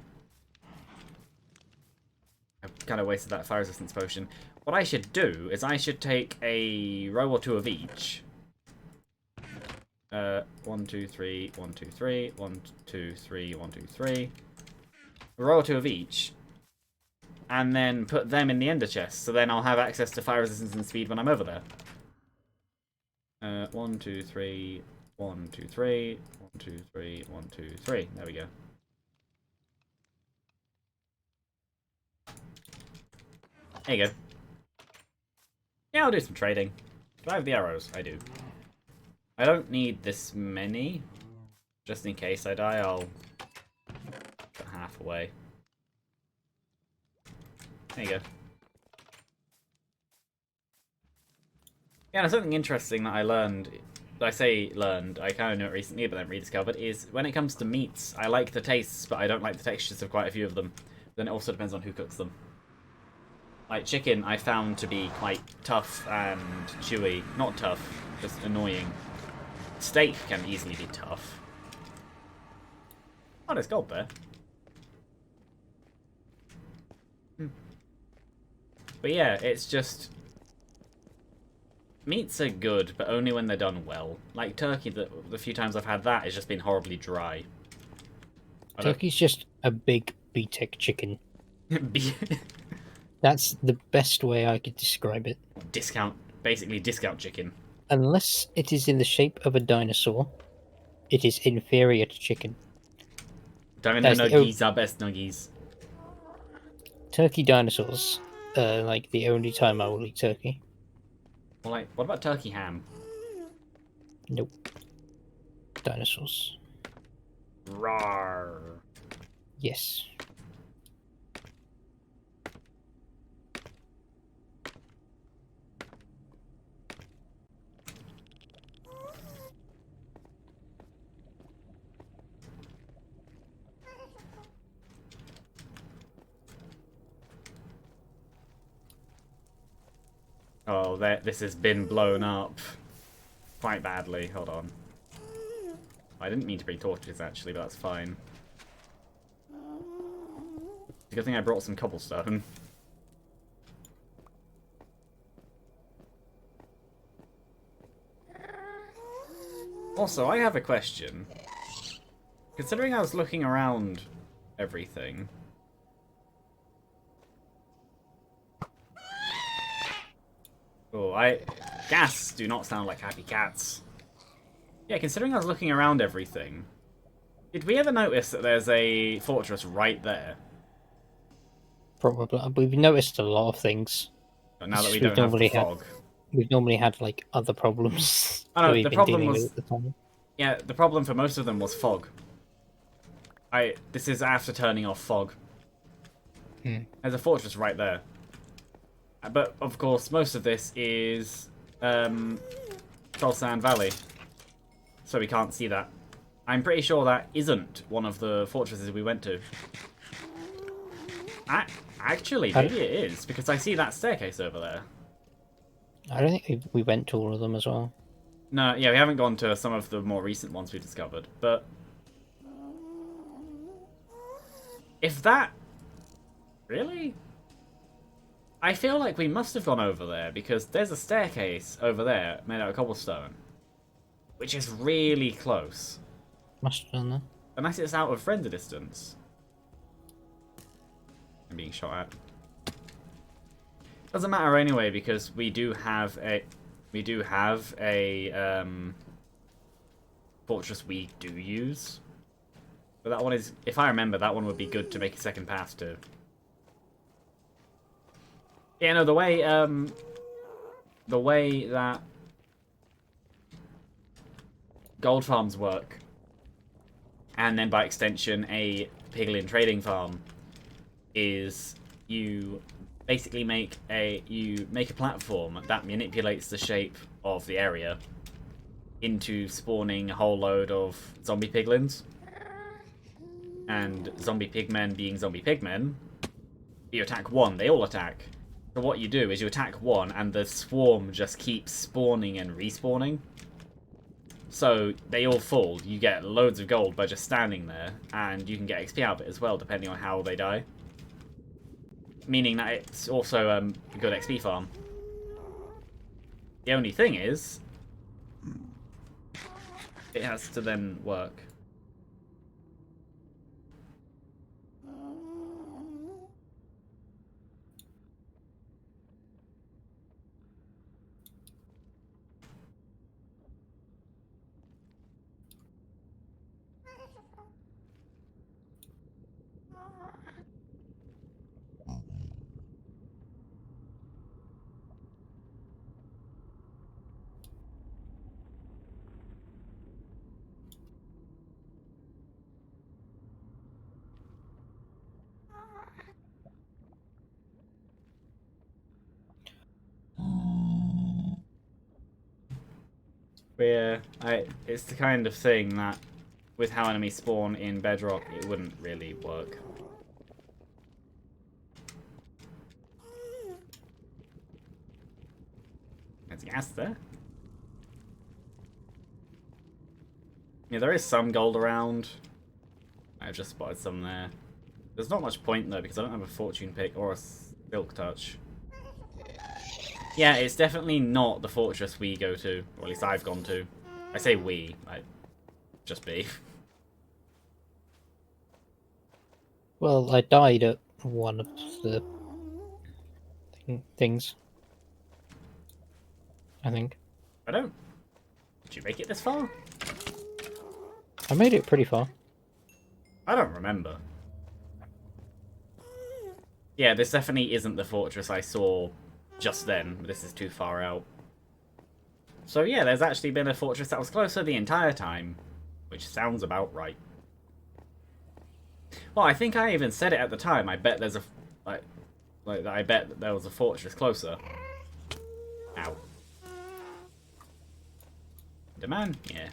Speaker 1: I kind of wasted that fire resistance potion. What I should do is I should take a row or 2 of each. 1, 2, 3, 1, 2, 3, 1, 2, 3, 1, 2, 3. A row or 2 of each. And then put them in the ender chest, so then I'll have access to fire resistance and speed when I'm over there. 1, 2, 3, 1, 2, 3, 1, 2, 3, 1, 2, 3. There we go. There you go. Yeah, I'll do some trading. Do I have the arrows? I do. I don't need this many. Just in case I die, I'll put half away. There you go. Yeah, there's something interesting that I learned. I say learned, I kind of knew it recently, but then rediscovered, is when it comes to meats, I like the tastes, but I don't like the textures of quite a few of them. Then it also depends on who cooks them. Like chicken, I found to be quite tough and chewy. Not tough, just annoying. Steak can easily be tough. Oh, there's gold there. But yeah, it's just... Meats are good, but only when they're done well. Like turkey, the few times I've had that, it's just been horribly dry.
Speaker 2: Turkey's just a big BTEC chicken.
Speaker 1: Be
Speaker 2: That's the best way I could describe it.
Speaker 1: discount, basically discount chicken.
Speaker 2: Unless it is in the shape of a dinosaur, it is inferior to chicken.
Speaker 1: Dino
Speaker 2: That's the
Speaker 1: nuggies are best nuggies.
Speaker 2: turkey dinosaurs. Like the only time I will eat turkey.
Speaker 1: Well, like, what about turkey ham?
Speaker 2: Nope. Dinosaurs.
Speaker 1: Rawr.
Speaker 2: Yes.
Speaker 1: Oh, this has been blown up quite badly. Hold on. I didn't mean to bring torches, actually, but that's fine. It's a good thing I brought some cobblestone. Also, I have a question. Considering I was looking around everything... Oh, gas do not sound like happy cats. Yeah, considering I was looking around everything, did we ever notice that there's a fortress right there?
Speaker 2: Probably. We've noticed a lot of things.
Speaker 1: But now that we
Speaker 2: We've
Speaker 1: don't have the
Speaker 2: normally had-
Speaker 1: fog.
Speaker 2: We've normally had like other problems
Speaker 1: Oh no,
Speaker 2: that we've
Speaker 1: the
Speaker 2: been
Speaker 1: problem
Speaker 2: dealing
Speaker 1: was...
Speaker 2: with at the time.
Speaker 1: Yeah, the problem for most of them was fog. This is after turning off fog. There's a fortress right there. But, of course, most of this is Troll Sand Valley. So we can't see that. I'm pretty sure that isn't one of the fortresses we went to. Actually, maybe it is, because I see that staircase over there.
Speaker 2: I don't think we went to all of them as well.
Speaker 1: No, yeah, we haven't gone to some of the more recent ones we discovered, but... If that... Really? I feel like we must have gone over there, because there's a staircase over there made out of cobblestone. Which is really close.
Speaker 2: Must have done that.
Speaker 1: Unless it's out of render distance. I'm being shot at. Doesn't matter anyway, because we do have a fortress we do use. But that one is, if I remember, that one would be good to make a second path to. Yeah, no, the way that gold farms work, and then by extension a piglin trading farm, is you basically make a platform that manipulates the shape of the area into spawning a whole load of zombie piglins. And zombie pigmen being zombie pigmen, you attack one, they all attack. So what you do is you attack one and the swarm just keeps spawning and respawning. So they all fall, you get loads of gold by just standing there, and you can get XP out of it as well, depending on how they die. Meaning that it's also a good XP farm. The only thing is, it has to then work. But yeah, it's the kind of thing that, with how enemies spawn in Bedrock, it wouldn't really work. There's gas there. Yeah, there is some gold around. I've just spotted some there. There's not much point though, because I don't have a fortune pick or a silk touch. Yeah, it's definitely not the fortress we go to, or at least I've gone to. I say we, I just be.
Speaker 2: Well, I died at one of the things, I think.
Speaker 1: I don't. Did you make it this far?
Speaker 2: I made it pretty far.
Speaker 1: I don't remember. Yeah, this definitely isn't the fortress I saw just then. This is too far out. So yeah, there's actually been a fortress that was closer the entire time, which sounds about right. Well, I think I even said it at the time. I bet there's a I bet that there was a fortress closer. Ow. Demand? Yeah.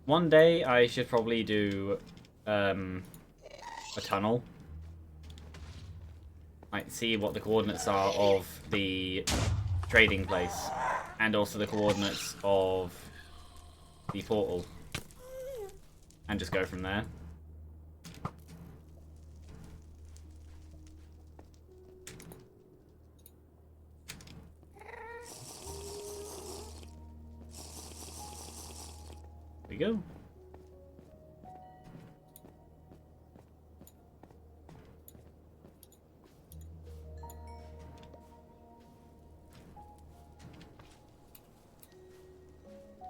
Speaker 1: One day I should probably do a tunnel. Like, see what the coordinates are of the trading place, and also the coordinates of the portal, and just go from there. There we go.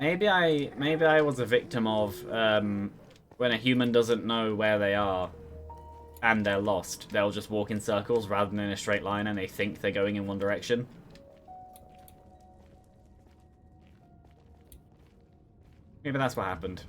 Speaker 1: Maybe I was a victim of when a human doesn't know where they are and they're lost. They'll just walk in circles rather than in a straight line, and they think they're going in one direction. Maybe that's what happened.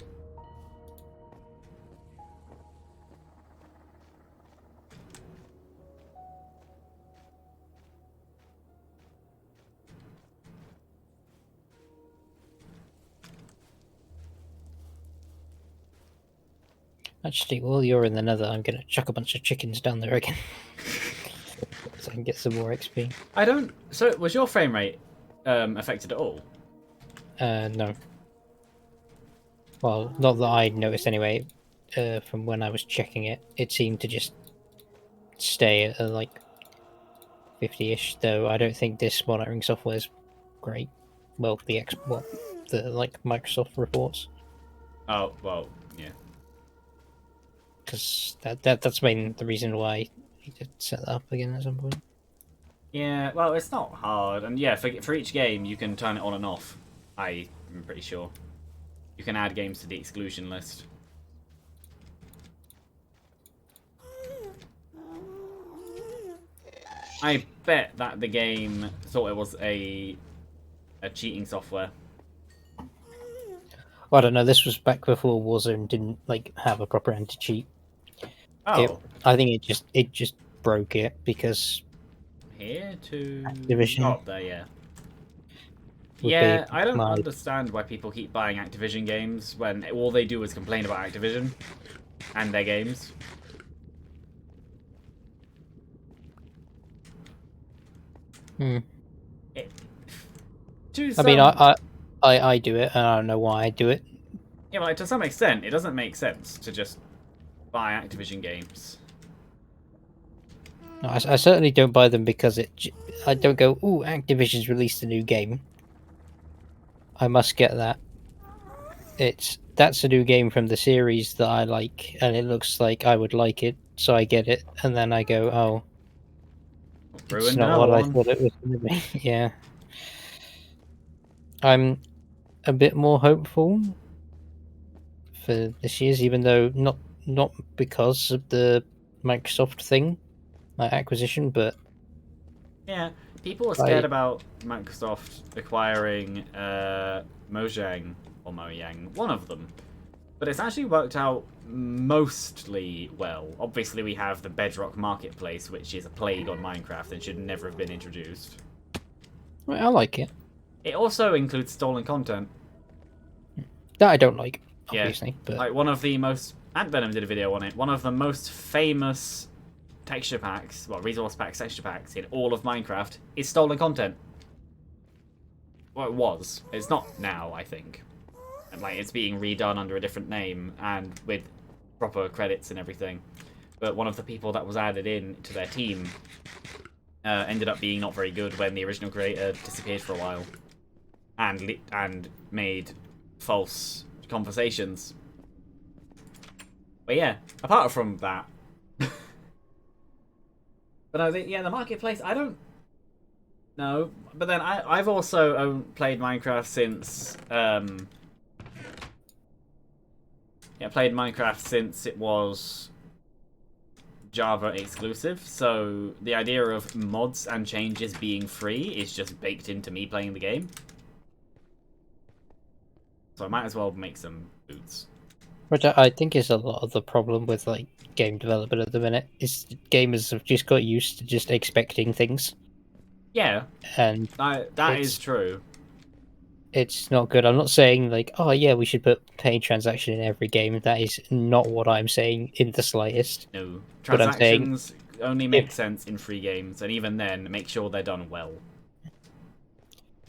Speaker 2: Actually, while you're in the nether, I'm going to chuck a bunch of chickens down there again. So I can get some more XP.
Speaker 1: I don't... So, was your frame rate affected at all?
Speaker 2: No. Well, not that I noticed anyway. From when I was checking it, it seemed to just stay at like 50-ish. Though I don't think this monitoring software is great. Well, the like Microsoft reports,
Speaker 1: Oh, well, yeah.
Speaker 2: because that's been the reason why I need to set that up again at some point.
Speaker 1: Yeah, well, it's not hard. And yeah, for each game, you can turn it on and off. I'm pretty sure. You can add games to the exclusion list. I bet that the game thought it was a cheating software.
Speaker 2: Well, I don't know. This was back before Warzone didn't like have a proper anti-cheat.
Speaker 1: Oh,
Speaker 2: I think it just broke it because
Speaker 1: here to
Speaker 2: Activision
Speaker 1: oh, there, yeah.
Speaker 2: would be
Speaker 1: Yeah, I don't
Speaker 2: my
Speaker 1: understand why people keep buying Activision games when all they do is complain about Activision and their games. It,
Speaker 2: I mean, I do it, and I don't know why I do it.
Speaker 1: yeah, well, to some extent, it doesn't make sense to just buy Activision games.
Speaker 2: No, I certainly don't buy them because I don't go, ooh, Activision's released a new game. I must get that. That's a new game from the series that I like, and it looks like I would like it, so I get it, and then I go, oh, it's
Speaker 1: Ruined
Speaker 2: not
Speaker 1: another
Speaker 2: what I
Speaker 1: one.
Speaker 2: thought it was going to be. Yeah. I'm a bit more hopeful for this year's, even though not because of the Microsoft thing, like acquisition, but
Speaker 1: Yeah, people are scared
Speaker 2: I
Speaker 1: about Microsoft acquiring Mojang or Mojang, one of them. But it's actually worked out mostly well. Obviously, we have the Bedrock Marketplace, which is a plague on Minecraft and should never have been introduced.
Speaker 2: I like it.
Speaker 1: It also includes stolen content.
Speaker 2: That I don't like,
Speaker 1: Yeah,
Speaker 2: obviously, but
Speaker 1: like one of the most... Ant Venom did a video on it. One of the most famous texture packs, well, resource packs, texture packs in all of Minecraft is stolen content. Well, it was. It's not now, I think. And like it's being redone under a different name and with proper credits and everything. But one of the people that was added in to their team ended up being not very good when the original creator disappeared for a while, and made false conversations. But yeah, apart from that, but no, the marketplace. I don't know, but then I've also played Minecraft since played Minecraft since it was Java exclusive, so the idea of mods and changes being free is just baked into me playing the game. So I might as well make some boots.
Speaker 2: Which I think is a lot of the problem with like game development at the minute. Is gamers have just got used to just expecting things.
Speaker 1: Yeah,
Speaker 2: and
Speaker 1: that is true.
Speaker 2: It's not good. I'm not saying like, oh yeah, we should put paid transaction in every game. That is not what I'm saying in the slightest.
Speaker 1: No,
Speaker 2: But I'm saying
Speaker 1: transactions only make sense in free games, and even then, make sure they're done well.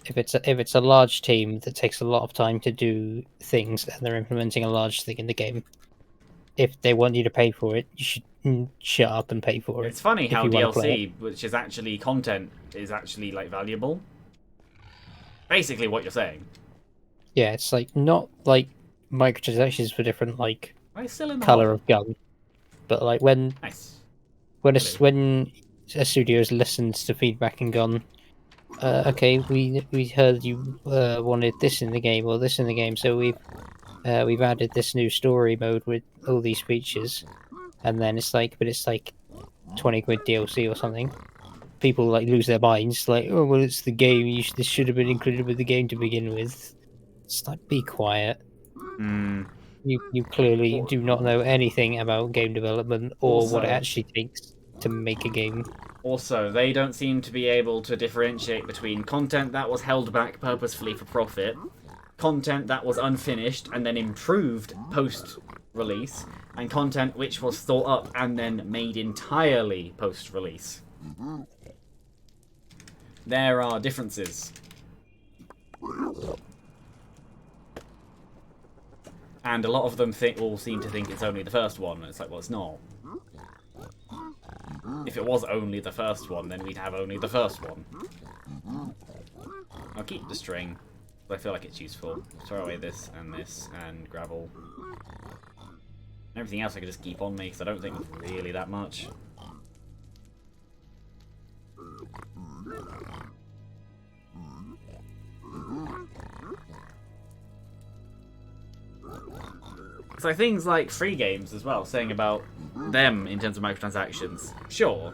Speaker 2: If it's a large team that takes a lot of time to do things, and they're implementing a large thing in the game, if they want you to pay for it, you should shut up and pay for it.
Speaker 1: It's funny how
Speaker 2: you
Speaker 1: DLC, which is actually content, is actually like valuable. Basically, what you're saying.
Speaker 2: Yeah, it's like not like microtransactions for different like color of gun, but like when when a studio has listened to feedback and gone, okay, we heard you wanted this in the game or this in the game, so we've added this new story mode with all these features, and then it's like 20 quid DLC or something. People like lose their minds, like, oh well, it's the game. This should have been included with the game to begin with. It's like, be quiet. You clearly do not know anything about game development or what it actually takes to make a game.
Speaker 1: Also, they don't seem to be able to differentiate between content that was held back purposefully for profit, content that was unfinished and then improved post-release, and content which was thought up and then made entirely post-release. There are differences. And a lot of them all seem to think it's only the first one, and it's like, well, it's not. If it was only the first one, then we'd have only the first one. I'll keep the string, but I feel like it's useful. Throw away this, and gravel. Everything else I could just keep on me, because I don't think it's really that much. So things like free games as well, saying about them in terms of microtransactions. Sure.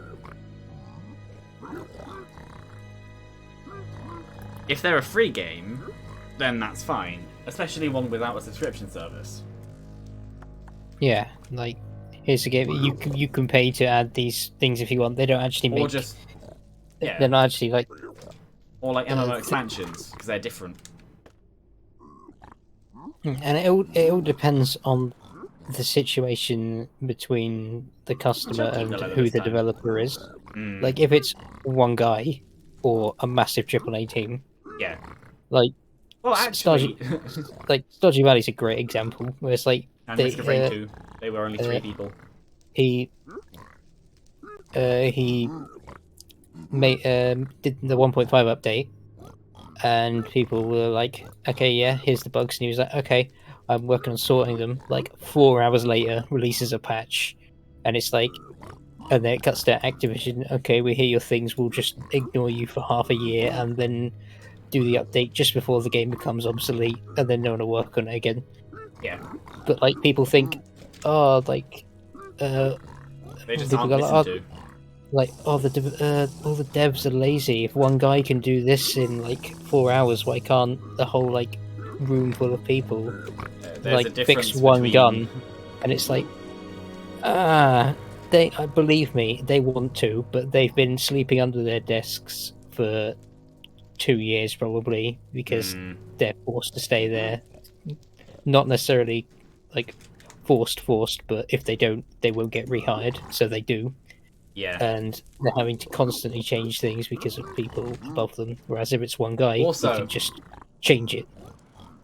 Speaker 1: If they're a free game, then that's fine. Especially one without a subscription service.
Speaker 2: Yeah, like, here's a game. You can pay to add these things if you want. They don't actually make...
Speaker 1: Or just... Yeah.
Speaker 2: They're not actually, like...
Speaker 1: Or like MMO expansions, because they're different.
Speaker 2: And it all depends on the situation between the customer and who the developer is. Like, if it's one guy or a massive AAA team,
Speaker 1: yeah.
Speaker 2: Like,
Speaker 1: well, actually,
Speaker 2: Stardew Valley's a great example where it's like
Speaker 1: and Risk of Rain 2, they were only 3 people.
Speaker 2: He made did the 1.5 update. And people were like, okay, yeah, here's the bugs. And he was like, okay, I'm working on sorting them. Like, 4 hours later, releases a patch. And it's like, and then it cuts to Activision. Okay, we hear your things. We'll just ignore you for half a year and then do the update just before the game becomes obsolete. And then no one will work on it again.
Speaker 1: Yeah.
Speaker 2: But, like, people think, oh, like,
Speaker 1: they just aren't listened to.
Speaker 2: Like, all the devs are lazy. If one guy can do this in like 4 hours, why can't the whole like room full of people like fix one gun? And it's like, believe me, they want to, but they've been sleeping under their desks for 2 years probably because they're forced to stay there. Not necessarily like forced, but if they don't, they won't get rehired, so they do.
Speaker 1: Yeah.
Speaker 2: and they're having to constantly change things because of people above them. Whereas if it's one guy, he
Speaker 1: Also,
Speaker 2: can just change it.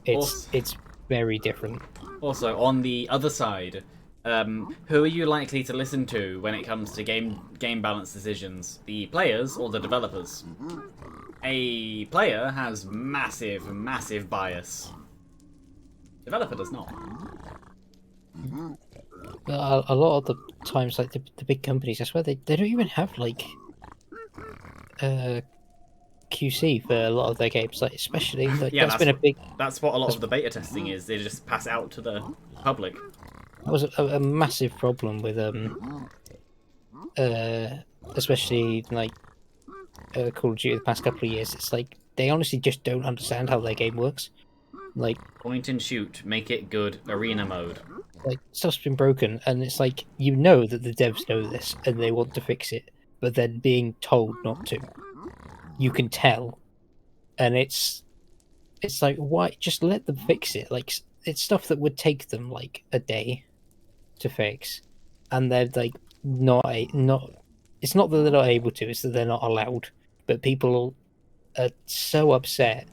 Speaker 2: It's
Speaker 1: also,
Speaker 2: it's very different.
Speaker 1: also on the other side, who are you likely to listen to when it comes to game balance decisions? The players or the developers? A player has massive bias. Developer does not.
Speaker 2: A lot of the times, like the big companies, I swear they don't even have like uh, QC for a lot of their games. Like especially like
Speaker 1: Yeah,
Speaker 2: that's been a big
Speaker 1: that's what a lot
Speaker 2: that's,
Speaker 1: of the beta testing is. They just pass it out to the public.
Speaker 2: that was a massive problem with uh especially like Call of Duty the past couple of years. It's like they honestly just don't understand how their game works. Like
Speaker 1: Point and shoot, make it good. Arena mode.
Speaker 2: stuff's been broken, and it's like you know that the devs know this and they want to fix it, but then being told not to. You can tell, and it's like why just let them fix it? Like it's stuff that would take them like a day to fix, and they're like not. It's not that they're not able to; it's that they're not allowed. But people are so upset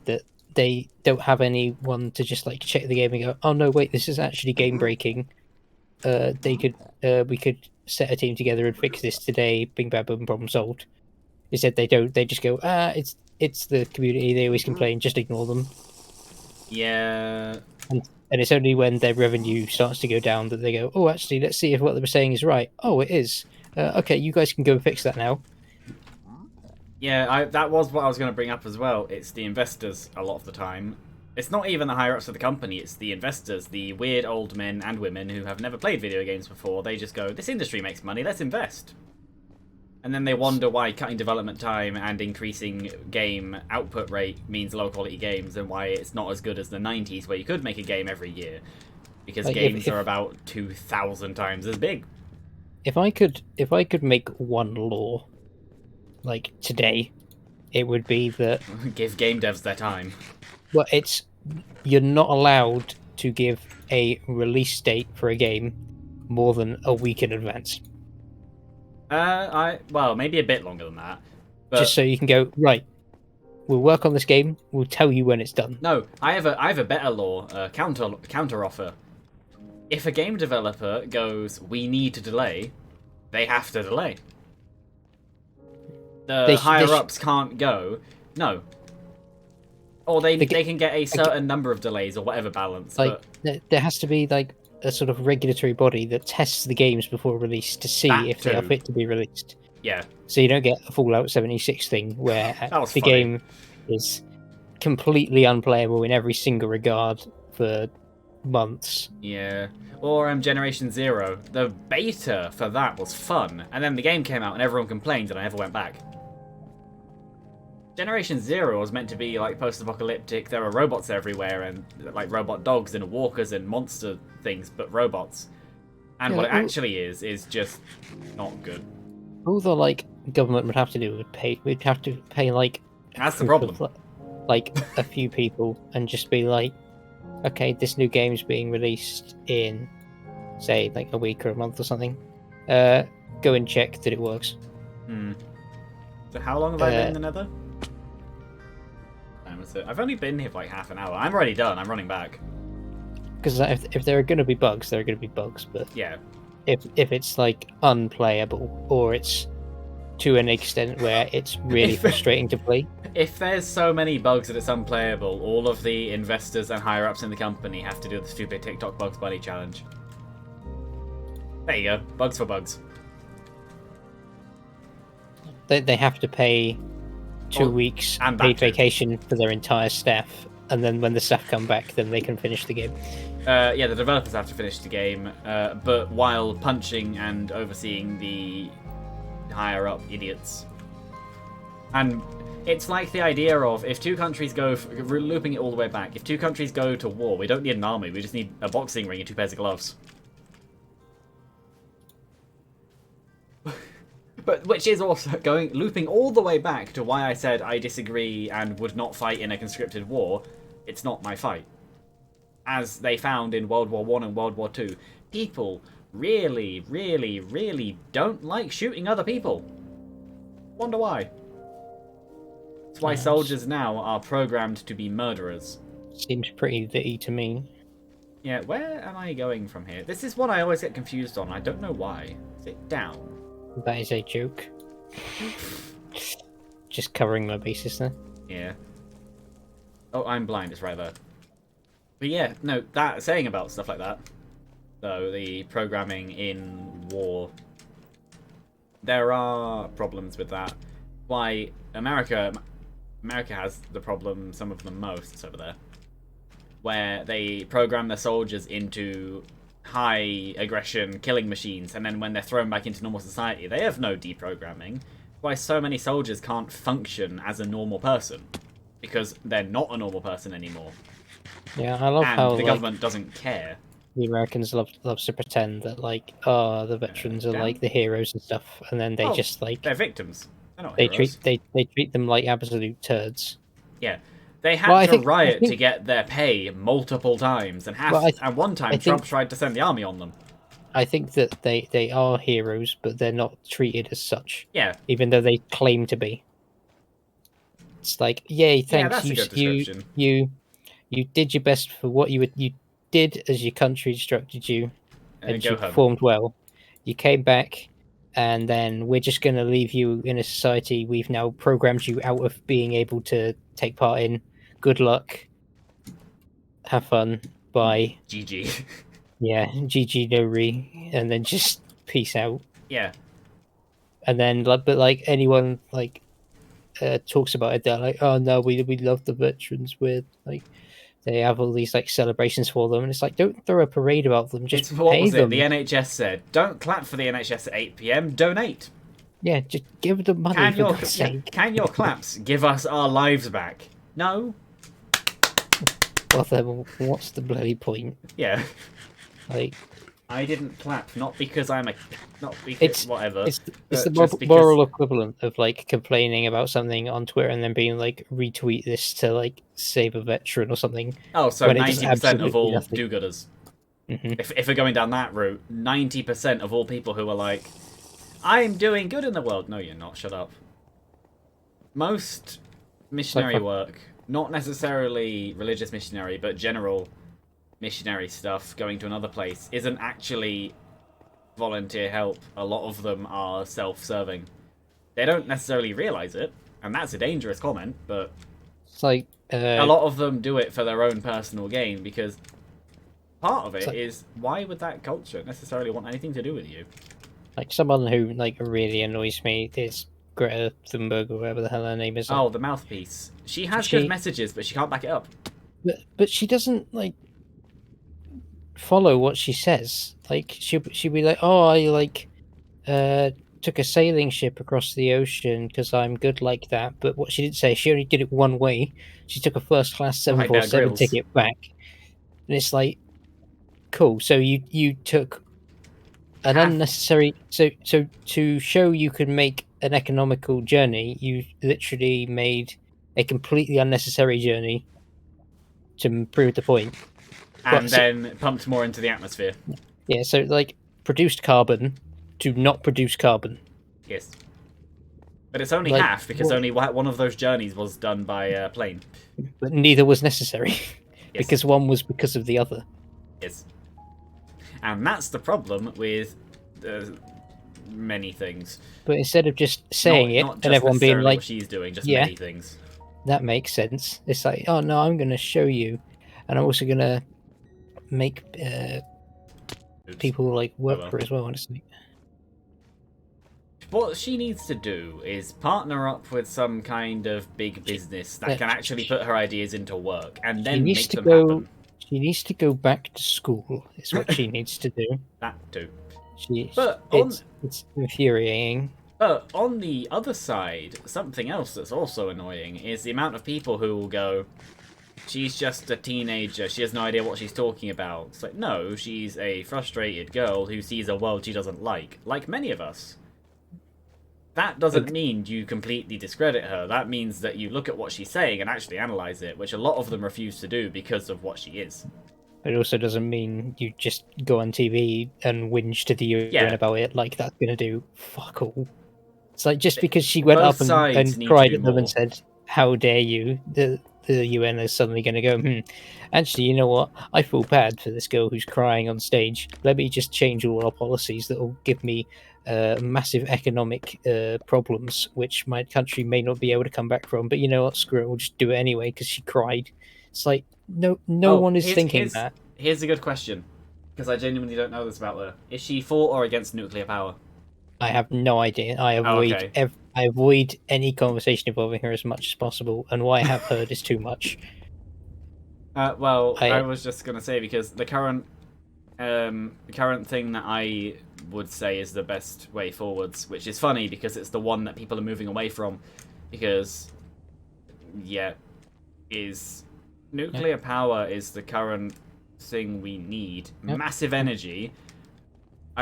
Speaker 2: that they don't have anyone to just like check the game and go, "Oh no, wait, this is actually game breaking." They could we could set a team together and fix this today. Bing bang boom, problem solved. Instead, they don't. They just go, it's the community. They always complain. Just ignore them.
Speaker 1: Yeah.
Speaker 2: And it's only when their revenue starts to go down that they go, oh, actually, let's see if what they were saying is right. Oh, it is. Okay, you guys can go and fix that now.
Speaker 1: Yeah, that was what I was going to bring up as well. It's the investors a lot of the time. It's not even the higher ups of the company, it's the investors, the weird old men and women who have never played video games before. They just go, this industry makes money, let's invest. And then they wonder why cutting development time and increasing game output rate means low quality games, and why it's not as good as the 90s where you could make a game every year. Because
Speaker 2: Like,
Speaker 1: games are about 2,000 times as big.
Speaker 2: if I could make one law, like today, it would be that
Speaker 1: Give game devs their time.
Speaker 2: well, it's you're not allowed to give a release date for a game more than a week in advance.
Speaker 1: Well, maybe a bit longer than that. But
Speaker 2: Just so you can go, right, we'll work on this game, we'll tell you when it's done.
Speaker 1: no, I have a better law, counter offer. If a game developer goes, we need to delay, they have to delay. The higher ups can't go, no. Or they can get a certain number of delays or whatever balance.
Speaker 2: Like
Speaker 1: but
Speaker 2: there has to be like a sort of regulatory body that tests the games before release to see if they are fit to be released.
Speaker 1: Yeah.
Speaker 2: So you don't get a Fallout 76 thing where
Speaker 1: the
Speaker 2: game is completely unplayable in every single regard for months.
Speaker 1: Yeah. Or Generation Zero. The beta for that was fun, and then the game came out and everyone complained and I never went back. Generation Zero was meant to be like post-apocalyptic. There were robots everywhere and like robot dogs and walkers and monster things, but robots. And what it actually is just not good.
Speaker 2: All the like government would have to do we'd have to pay like
Speaker 1: that's the problem.
Speaker 2: Like a few people and just be like, okay, this new game's being released in say like a week or a month or something. Go and check that it works.
Speaker 1: So how long have I been in the Nether? I've only been here for like half an hour. I'm already done. I'm running back.
Speaker 2: Because if there are going to be bugs, there are going to be bugs. But
Speaker 1: yeah,
Speaker 2: if it's like unplayable or it's to an extent where it's really frustrating to play.
Speaker 1: If there's so many bugs that it's unplayable, all of the investors and higher ups in the company have to do the stupid TikTok Bugs Bunny challenge. There you go. Bugs for bugs.
Speaker 2: They have to pay 2 weeks paid vacation for their entire staff, and then when the staff come back, then they can finish the game.
Speaker 1: Yeah, the developers have to finish the game, but while punching and overseeing the higher up idiots. And it's like the idea of if two countries go, looping it all the way back, if two countries go to war, we don't need an army, we just need a boxing ring and 2 pairs of gloves. But which is also looping all the way back to why I said I disagree and would not fight in a conscripted war. It's not my fight. As they found in World War I and World War II, people really, really, really don't like shooting other people. Wonder why. That's why soldiers now are programmed to be murderers.
Speaker 2: Seems pretty vitty to me.
Speaker 1: Yeah, where am I going from here? This is what I always get confused on. I don't know why. Is it down?
Speaker 2: That is a joke. Just covering my bases there.
Speaker 1: Yeah. Oh, I'm blind. It's right there. But yeah, no, that saying about stuff like that. So the programming in war, there are problems with that. Why America has the problem, some of them most, it's over there, where they program their soldiers into high aggression killing machines, and then when they're thrown back into normal society, they have no deprogramming. Why so many soldiers can't function as a normal person, because they're not a normal person anymore.
Speaker 2: Yeah, I love
Speaker 1: and
Speaker 2: how
Speaker 1: the government doesn't care.
Speaker 2: The Americans loves to pretend that like, oh, the veterans are like the heroes and stuff, and then they just like
Speaker 1: they're victims. They're not
Speaker 2: they
Speaker 1: heroes.
Speaker 2: they treat them like absolute turds.
Speaker 1: Yeah, they had to riot to get their pay multiple times, and one time Trump tried to send the army on them.
Speaker 2: I think that they are heroes, but they're not treated as such.
Speaker 1: Yeah,
Speaker 2: even though they claim to be. It's like, yay, thanks.
Speaker 1: Yeah, that's a good description.
Speaker 2: You did your best for what you did as your country instructed you, and you performed well. You came back, and then we're just going to leave you in a society we've now programmed you out of being able to take part in. Good luck. Have fun. Bye.
Speaker 1: GG.
Speaker 2: Yeah, GG no re, and then just peace out.
Speaker 1: Yeah.
Speaker 2: And then, but like anyone like talks about it, they're like, oh no, we love the veterans. We're like, they have all these like celebrations for them, and it's like, don't throw a parade about them. Just pay them.
Speaker 1: The NHS said, don't clap for the NHS at 8 PM. Donate.
Speaker 2: Yeah, just give them money.
Speaker 1: Can your claps give us our lives back? No.
Speaker 2: Well, then, what's the bloody point?
Speaker 1: Yeah.
Speaker 2: Like,
Speaker 1: I didn't clap, not because whatever.
Speaker 2: It's the moral equivalent of like complaining about something on Twitter and then being like, retweet this to like save a veteran or something.
Speaker 1: Oh, so 90% of all do-gooders.
Speaker 2: Mm-hmm.
Speaker 1: If we're going down that route, 90% of all people who are like, I'm doing good in the world. No, you're not. Shut up. Most missionary work, not necessarily religious missionary, but general missionary stuff, going to another place, isn't actually volunteer help. A lot of them are self-serving. They don't necessarily realize it, and that's a dangerous comment, but
Speaker 2: it's like
Speaker 1: a lot of them do it for their own personal gain, because part of it is, why would that culture necessarily want anything to do with you?
Speaker 2: Like, someone who like really annoys me is Greta Thunberg, or whatever the hell her name is.
Speaker 1: Oh, the mouthpiece. She has good messages, but she can't back it up.
Speaker 2: But she doesn't like follow what she says. Like, she'll be like, oh, I like took a sailing ship across the ocean because I'm good like that. But what she didn't say, she only did it one way. She took a first class 747 ticket back, and it's like, cool. So you took an unnecessary. So to show you can make an economical journey, you literally made a completely unnecessary journey to prove the point.
Speaker 1: And then pumped more into the atmosphere.
Speaker 2: Yeah, so like produced carbon to not produce carbon.
Speaker 1: Yes. But it's only half, because only one of those journeys was done by plane.
Speaker 2: But neither was necessary. Because one was because of the other.
Speaker 1: Yes. And that's the problem with many things.
Speaker 2: But instead of just saying it and everyone being like,
Speaker 1: what she's doing, just many things.
Speaker 2: That makes sense. It's like, oh no, I'm going to show you. And I'm also going to make people like work for it as well, honestly.
Speaker 1: What she needs to do is partner up with some kind of big business that can actually put her ideas into work, and then make them happen.
Speaker 2: She needs to go back to school, is what she needs to do.
Speaker 1: That too.
Speaker 2: It's infuriating.
Speaker 1: But on the other side, something else that's also annoying is the amount of people who will go, she's just a teenager, she has no idea what she's talking about. It's like, no, she's a frustrated girl who sees a world she doesn't like many of us. That doesn't mean you completely discredit her. That means that you look at what she's saying and actually analyze it, which a lot of them refuse to do because of what she is.
Speaker 2: But it also doesn't mean you just go on TV and whinge to the UN
Speaker 1: Yeah,
Speaker 2: about it. Like that's gonna do fuck all. It's like just
Speaker 1: th-
Speaker 2: because she went
Speaker 1: both
Speaker 2: up
Speaker 1: sides
Speaker 2: and
Speaker 1: need to
Speaker 2: cried
Speaker 1: do
Speaker 2: at them and
Speaker 1: more.
Speaker 2: said, "How dare you?" The UN is suddenly going to go, actually, you know what? I feel bad for this girl who's crying on stage. Let me just change all our policies that will give me massive economic problems, which my country may not be able to come back from. But you know what? Screw it. We'll just do it anyway because she cried. It's like no
Speaker 1: Oh,
Speaker 2: one is
Speaker 1: here's
Speaker 2: thinking
Speaker 1: here's
Speaker 2: that.
Speaker 1: here's a good question, because I genuinely don't know this about her. Is she for or against nuclear power?
Speaker 2: I have no idea.
Speaker 1: Oh, okay.
Speaker 2: I avoid any conversation involving her as much as possible, and what I have heard is too much.
Speaker 1: Well, I
Speaker 2: I
Speaker 1: was just gonna say because the current thing that I would say is the best way forwards, which is funny because it's the one that people are moving away from, because yeah, is
Speaker 2: yeah,
Speaker 1: nuclear power is the current thing we need.
Speaker 2: yeah.
Speaker 1: Massive energy.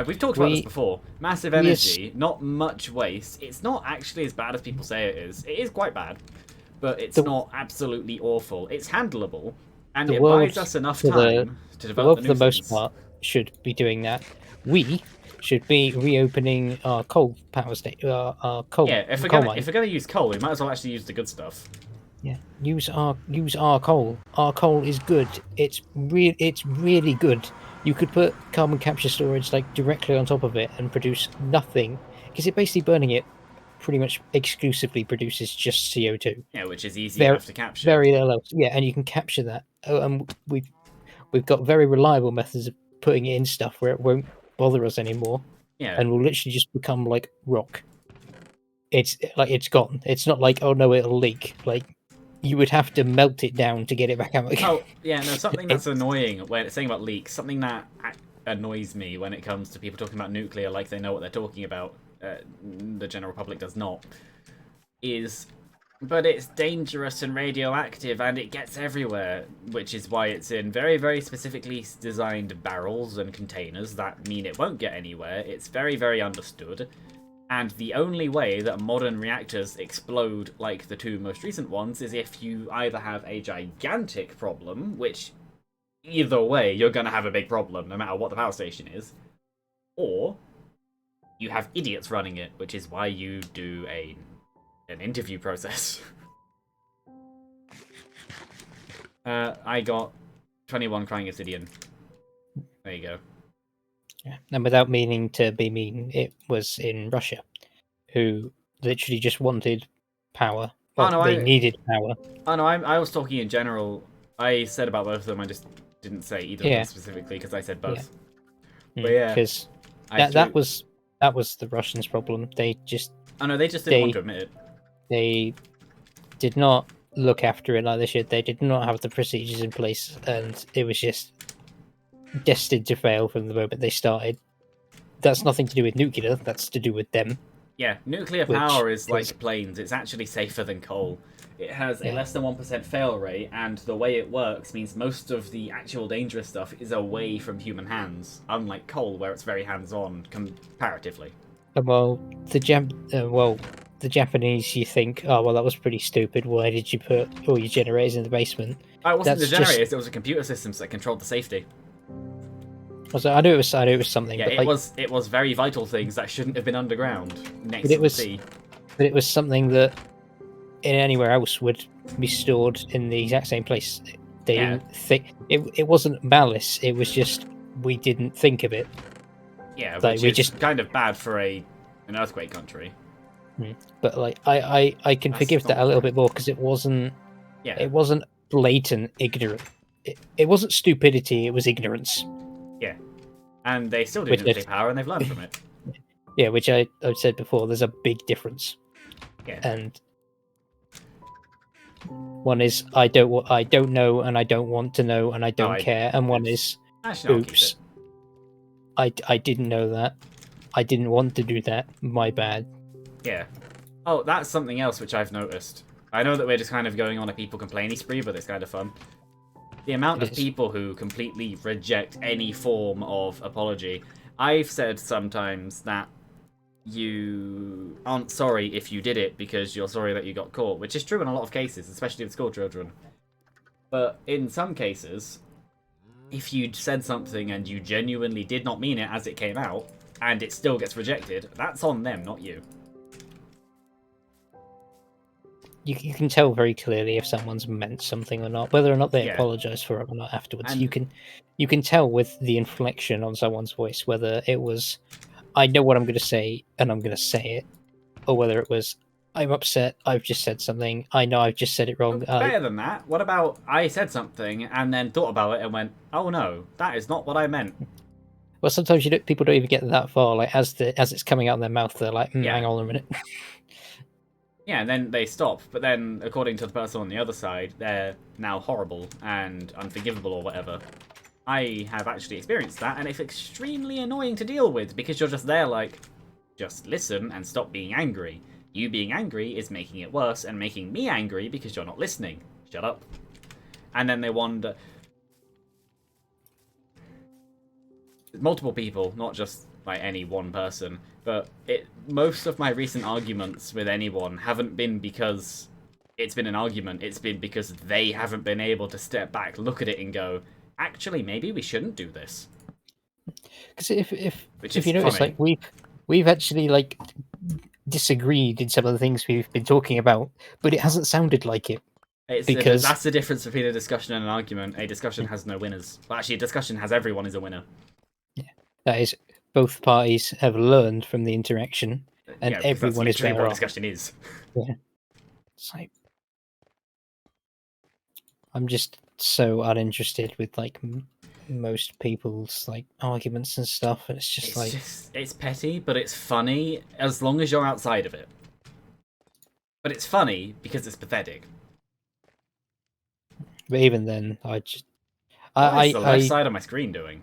Speaker 1: We've talked about this
Speaker 2: We
Speaker 1: before. Massive
Speaker 2: we as
Speaker 1: energy, not much waste. It's not actually as bad as people say it is. It is quite bad, but it's
Speaker 2: the
Speaker 1: not absolutely awful. It's handleable, and
Speaker 2: the
Speaker 1: it buys
Speaker 2: world
Speaker 1: us enough
Speaker 2: for the
Speaker 1: time to
Speaker 2: the
Speaker 1: develop
Speaker 2: world
Speaker 1: the
Speaker 2: for the
Speaker 1: new
Speaker 2: most
Speaker 1: things.
Speaker 2: part should be doing that. We should be reopening our coal power station, our
Speaker 1: Yeah, if we're
Speaker 2: coal
Speaker 1: gonna
Speaker 2: mine.
Speaker 1: use coal, we might as well actually use the good stuff.
Speaker 2: Yeah, use our coal. Our coal is good. It's really good. You could put carbon capture storage like directly on top of it and produce nothing because it basically burning it pretty much exclusively produces just CO2.
Speaker 1: Yeah, which is easy
Speaker 2: Very
Speaker 1: enough to capture.
Speaker 2: very little else. Yeah, and you can capture that. Oh, and we've got very reliable methods of putting it in stuff where it won't bother us anymore,
Speaker 1: Yeah.
Speaker 2: and will literally just become like rock. It's like it's gone. It's not like oh no, it'll leak. Like you would have to melt it down to get it back out again.
Speaker 1: Oh, yeah, no, something
Speaker 2: It,
Speaker 1: that's annoying when it's saying about leaks, something that annoys me when it comes to people talking about nuclear like they know what they're talking about, the general public does not, is, but it's dangerous and radioactive and it gets everywhere, which is why it's in very, very specifically designed barrels and containers that mean it won't get anywhere. It's very, very understood. And the only way that modern reactors explode like the two most recent ones is if you either have a gigantic problem, which either way you're going to have a big problem no matter what the power station is, or you have idiots running it, which is why you do an interview process. I got 21 crying obsidian. There you go.
Speaker 2: yeah. And without meaning to be mean, it was in Russia, who literally just wanted power.
Speaker 1: Oh
Speaker 2: Well,
Speaker 1: no,
Speaker 2: they needed power.
Speaker 1: I was talking in general. I said about both of them. I just didn't say either of them
Speaker 2: Yeah,
Speaker 1: specifically because I said
Speaker 2: yeah.
Speaker 1: both. But yeah,
Speaker 2: Because
Speaker 1: I threw.
Speaker 2: that was the Russians' problem.
Speaker 1: Oh no, they just didn't want
Speaker 2: They
Speaker 1: to admit it.
Speaker 2: they did not look after it like they should. They did not have the procedures in place, and it was just destined to fail from the moment they started. That's nothing to do with nuclear. That's to do with them.
Speaker 1: Yeah, nuclear
Speaker 2: Which
Speaker 1: power is
Speaker 2: is
Speaker 1: like planes. It's actually safer than coal. It has a
Speaker 2: yeah,
Speaker 1: less than 1% fail rate, and the way it works means most of the actual dangerous stuff is away from human hands, unlike coal, where it's very hands-on comparatively.
Speaker 2: well the Japanese. You think, oh well, that was pretty stupid. Why did you put all your generators in the basement?
Speaker 1: Oh, it wasn't the
Speaker 2: That's just.
Speaker 1: generators; it was the computer systems that controlled the safety.
Speaker 2: I knew it was something,
Speaker 1: Yeah,
Speaker 2: but like,
Speaker 1: it was very vital things that shouldn't have been underground
Speaker 2: but
Speaker 1: next
Speaker 2: it
Speaker 1: to the
Speaker 2: was
Speaker 1: sea.
Speaker 2: but it was something that in anywhere else would be stored in the exact same place. They
Speaker 1: Yeah,
Speaker 2: didn't think it wasn't malice. It was just we didn't think of it.
Speaker 1: yeah,
Speaker 2: Like
Speaker 1: which
Speaker 2: we
Speaker 1: is
Speaker 2: just.
Speaker 1: kind of bad for an earthquake country.
Speaker 2: But like I can
Speaker 1: That's
Speaker 2: forgive that
Speaker 1: not
Speaker 2: a little
Speaker 1: right.
Speaker 2: bit more because
Speaker 1: Yeah,
Speaker 2: it wasn't blatant ignorant. It wasn't stupidity. It was ignorance.
Speaker 1: yeah, and they still do
Speaker 2: Which
Speaker 1: nuclear power, and they've learned from it.
Speaker 2: yeah, which I've said before. There's a big difference,
Speaker 1: Yeah,
Speaker 2: and one is I don't know and I don't want to know and I
Speaker 1: no,
Speaker 2: don't care, and one
Speaker 1: it's
Speaker 2: is
Speaker 1: actually no, I'll keep it.
Speaker 2: oops, I didn't know that. I didn't want to do that. My bad.
Speaker 1: Yeah. Oh, that's something else which I've noticed. I know that we're just kind of going on a people complaining spree, but it's kind of fun. The amount
Speaker 2: It
Speaker 1: of
Speaker 2: is.
Speaker 1: people who completely reject any form of apology. I've said sometimes that you aren't sorry if you did it because you're sorry that you got caught, which is true in a lot of cases, especially with school children. But in some cases, if you said something and you genuinely did not mean it as it came out, and it still gets rejected, that's on them, not you.
Speaker 2: You can tell very clearly if someone's meant something or not, whether or not they
Speaker 1: Yeah.
Speaker 2: apologize for it or not afterwards.
Speaker 1: And
Speaker 2: You can tell with the inflection on someone's voice whether it was I know what I'm going to say and I'm going to say it, or whether it was I'm upset. I've just said something. I know I've just said it wrong.
Speaker 1: better than that, what about I said something and then thought about it and went, oh no, that is not what I meant.
Speaker 2: Well, sometimes people don't even get that far. Like as it's coming out of their mouth, they're like,
Speaker 1: Yeah.
Speaker 2: "Hang on a minute."
Speaker 1: Yeah, and then they stop. But then, according to the person on the other side, they're now horrible and unforgivable or whatever. I have actually experienced that, and it's extremely annoying to deal with because you're just there like, just listen and stop being angry. You being angry is making it worse and making me angry because you're not listening. Shut up. And then they wonder. Multiple people, not just like any one person, but most of my recent arguments with anyone haven't been because it's been an argument, it's been because they haven't been able to step back, look at it and go, actually maybe we shouldn't do this.
Speaker 2: Because if
Speaker 1: Which
Speaker 2: if
Speaker 1: is
Speaker 2: you notice,
Speaker 1: funny.
Speaker 2: like we've actually like disagreed in some of the things we've been talking about, but it hasn't sounded like it because
Speaker 1: That's the difference between a discussion and an argument. A discussion has no winners. Well, actually, a discussion has everyone is a winner.
Speaker 2: that is both parties have learned from the interaction, and
Speaker 1: Yeah, because that's
Speaker 2: everyone is
Speaker 1: literally
Speaker 2: better
Speaker 1: what a
Speaker 2: off.
Speaker 1: discussion is.
Speaker 2: Yeah, it's like I'm just so uninterested with like most people's like arguments and stuff, and it's just
Speaker 1: It's petty, but it's funny as long as you're outside of it. But it's funny because it's pathetic.
Speaker 2: But even then, I just
Speaker 1: What is the left
Speaker 2: I
Speaker 1: side of my screen doing?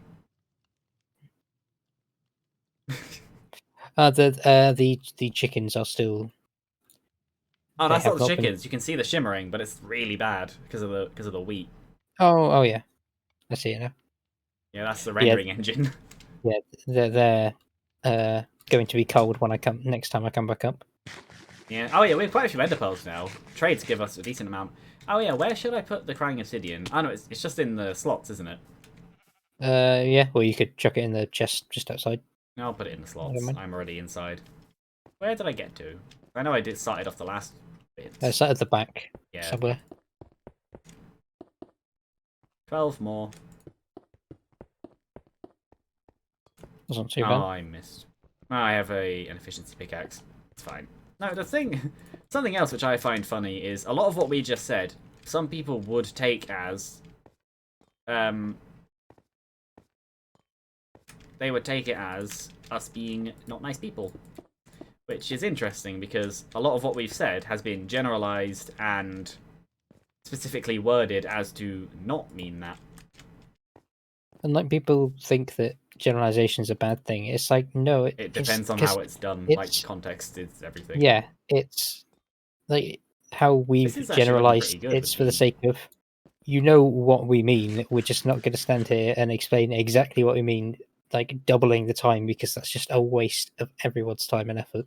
Speaker 2: the chickens are still
Speaker 1: Oh,
Speaker 2: they
Speaker 1: that's not
Speaker 2: have
Speaker 1: the
Speaker 2: not been.
Speaker 1: chickens. You can see the shimmering, but it's really bad because of the wheat.
Speaker 2: Oh yeah, I see it now.
Speaker 1: Yeah, that's the
Speaker 2: Yeah,
Speaker 1: rendering engine.
Speaker 2: yeah, they're going to be cold when I come next time I come back up.
Speaker 1: Yeah. Oh yeah, we have quite a few ender pearls now. Trades give us a decent amount. Oh yeah, where should I put the crying obsidian? Oh no, it's just in the slots, isn't it?
Speaker 2: Yeah, or you could chuck it in the chest just outside.
Speaker 1: No, I'll put it in the
Speaker 2: I don't
Speaker 1: slots.
Speaker 2: mind.
Speaker 1: I'm already inside. Where did I get to? I know I did started off the last bit.
Speaker 2: It's at the back
Speaker 1: Yeah.
Speaker 2: somewhere.
Speaker 1: 12 more.
Speaker 2: That's not too
Speaker 1: Oh,
Speaker 2: bad.
Speaker 1: I missed. Oh, I have an efficiency pickaxe. It's fine. No, the thing... Something else which I find funny is a lot of what we just said, some people would take as... They would take it as us being not nice people. Which is interesting because a lot of what we've said has been generalized and specifically worded as to not mean that.
Speaker 2: And like people think that generalization is a bad thing. It's like no,
Speaker 1: It
Speaker 2: it's
Speaker 1: depends on
Speaker 2: because
Speaker 1: how it's done. Like,
Speaker 2: it's
Speaker 1: context is everything.
Speaker 2: yeah, it's like how
Speaker 1: This
Speaker 2: we've
Speaker 1: is actually looking pretty
Speaker 2: generalized.
Speaker 1: good
Speaker 2: It's
Speaker 1: with
Speaker 2: for the
Speaker 1: the...
Speaker 2: sake of you know what we mean. We're just not going to stand here and explain exactly what we mean, like doubling the time because that's just a waste of everyone's time and effort,